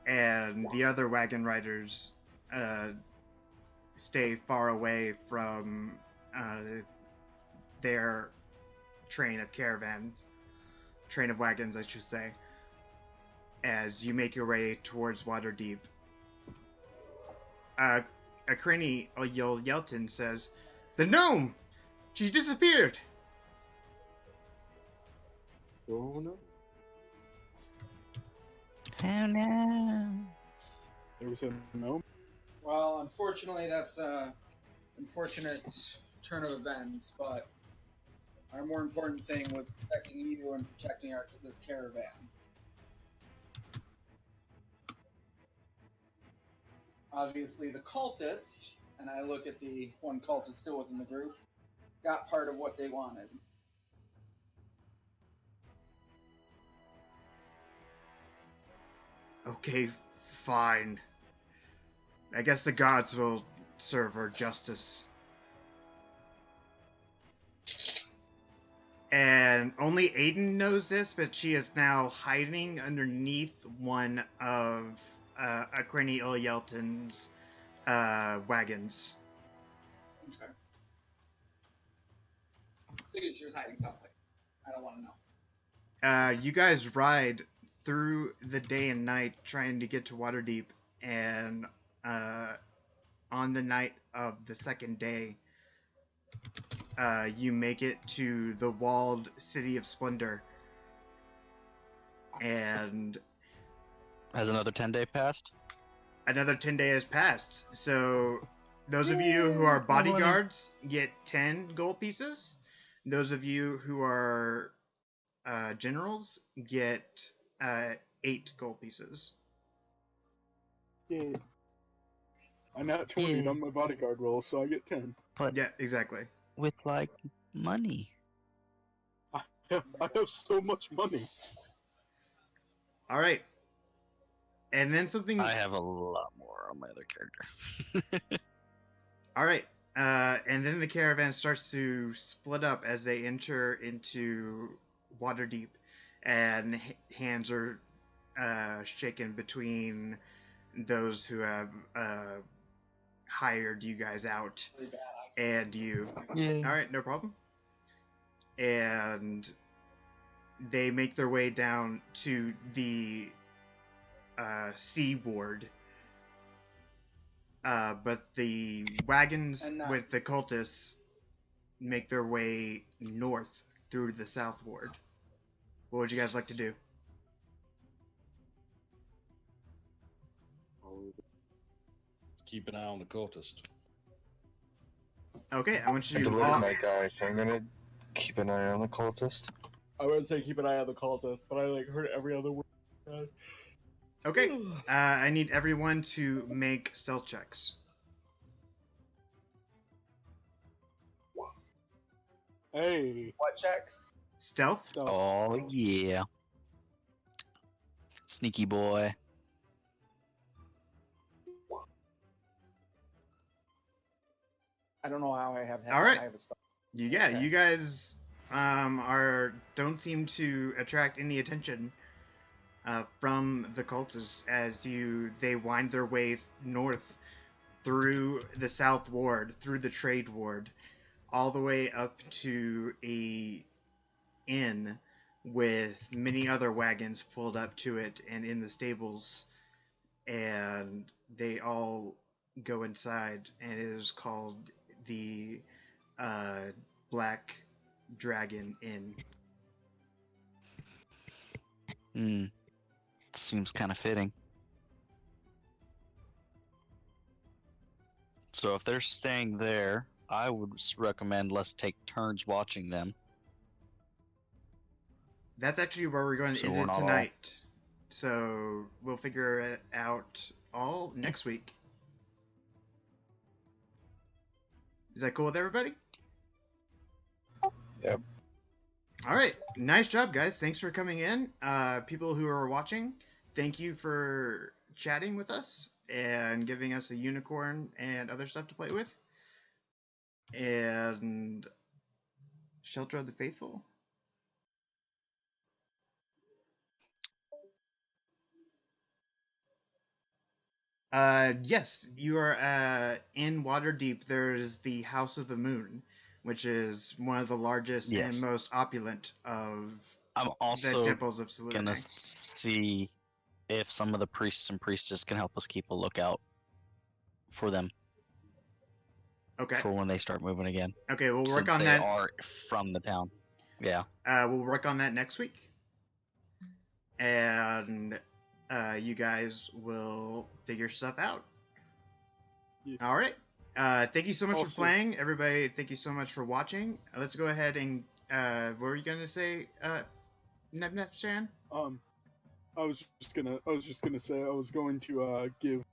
And the other wagon riders stay far away from their train of wagons, I should say, as you make your way towards Waterdeep. Akrini Yelton says, "The gnome! She disappeared!" Oh no. Oh no. There was a gnome? Well, unfortunately, that's a unfortunate turn of events, but our more important thing was protecting you and protecting this caravan. Obviously, the cultist, and I look at the one cultist still within the group, got part of what they wanted. Okay, fine. I guess the gods will serve her justice. And only Aiden knows this, but she is now hiding underneath one of Akrini Yelton's wagons. Okay. Figured she was hiding something. I don't want to know. You guys ride through the day and night trying to get to Waterdeep, and on the night of the second day, you make it to the walled City of Splendor, and Has another 10-day passed? Another 10 days has passed. So those of you who are bodyguards get 10 gold pieces. Those of you who are generals get 8 gold pieces. Yeah. I nat 20 Yeah. on my bodyguard roll, so I get 10. But Yeah, exactly. with like money. I have so much money. All right. And then something. I have a lot more on my other character. All right. And then the caravan starts to split up as they enter into Waterdeep, and hands are shaken between those who have hired you guys out and you. Yeah. All right, no problem. And they make their way down to the seaboard. But the wagons with the cultists make their way north through the south ward. What would you guys like to do? Keep an eye on the cultist. Okay, I want I you to delivered all... my guy, so I'm gonna keep an eye on the cultist. I would say keep an eye on the cultist, but I like heard every other word. Okay, I need everyone to make stealth checks. Hey. What checks? Stealth? Oh yeah. Sneaky boy. I don't know how I have. All right. I have a stuff. Yeah, Okay. you guys don't seem to attract any attention from the cultists as they wind their way north through the south ward, through the trade ward, all the way up to a inn with many other wagons pulled up to it and in the stables, and they all go inside, and it is called the Black Dragon Inn. Seems kind of fitting. So if they're staying there, I would recommend let's take turns watching them. That's actually where we're going to So end we're it not all- tonight. So we'll figure it out all next week. Is that cool with everybody? Yep. All right. Nice job, guys. Thanks for coming in. People who are watching, thank you for chatting with us and giving us a unicorn and other stuff to play with. And Shelter of the Faithful. Yes, you are in Waterdeep. There's the House of the Moon, which is one of the largest Yes. and most opulent of I'm the also temples of Salune. gonna see if some of the priests and priestess can help us keep a lookout for them Okay. for when they start moving again. Okay, we'll work Since on they that. are from the town. Yeah. We'll work on that next week, and you guys will figure stuff out. Yeah. All right. Thank you so much for Also- playing, everybody. Thank you so much for watching. Let's go ahead and what were you gonna say, Neb Shan? I was just gonna say I was going to give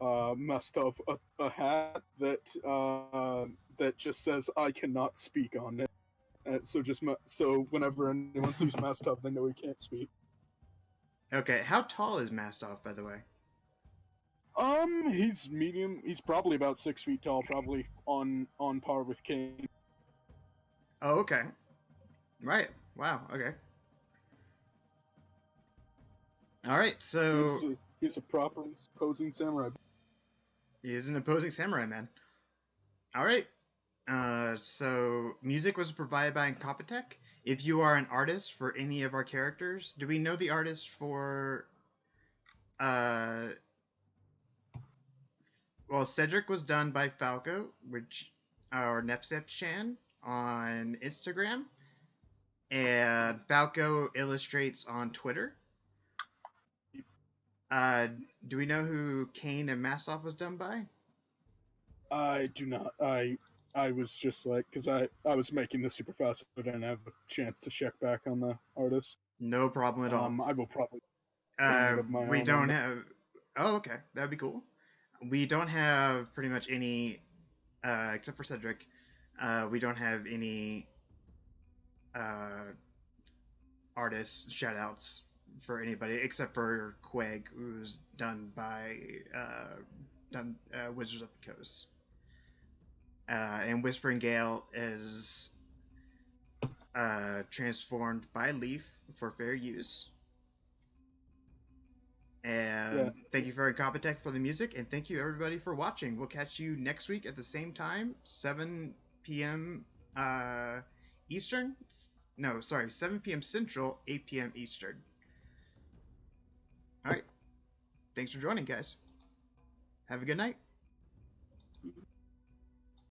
Mastov a hat that just says I cannot speak on it. So whenever anyone sees Mastov, they know he can't speak. Okay, how tall is Mastoff, by the way? He's medium. He's probably about 6 feet tall, probably on par with Kane. Oh, okay. Right. Wow. Okay. All right. So He's a proper posing samurai. he is an opposing samurai man. All right. So music was provided by Incompetech. If you are an artist for any of our characters, do we know the artist for? Well, Cedric was done by Falco, which or Nepsep Shan on Instagram, and Falco illustrates on Twitter. Do we know who Kane and Massoff was done by? I do not. I was just like, because I was making this super fast, but I didn't have a chance to check back on the artist. No problem at all. I will probably paint it of my We own. don't have. Oh, okay, that'd be cool. We don't have pretty much any, except for Cedric. We don't have any artist shoutouts for anybody except for Quag, who's done by Wizards of the Coast. And Whispering Gale is transformed by Leaf for fair use. And thank you for Incompetech for the music, and thank you everybody for watching. We'll catch you next week at the same time, 7 p.m. Eastern. No, sorry, 7 p.m. Central, 8 p.m. Eastern. All right. Thanks for joining, guys. Have a good night.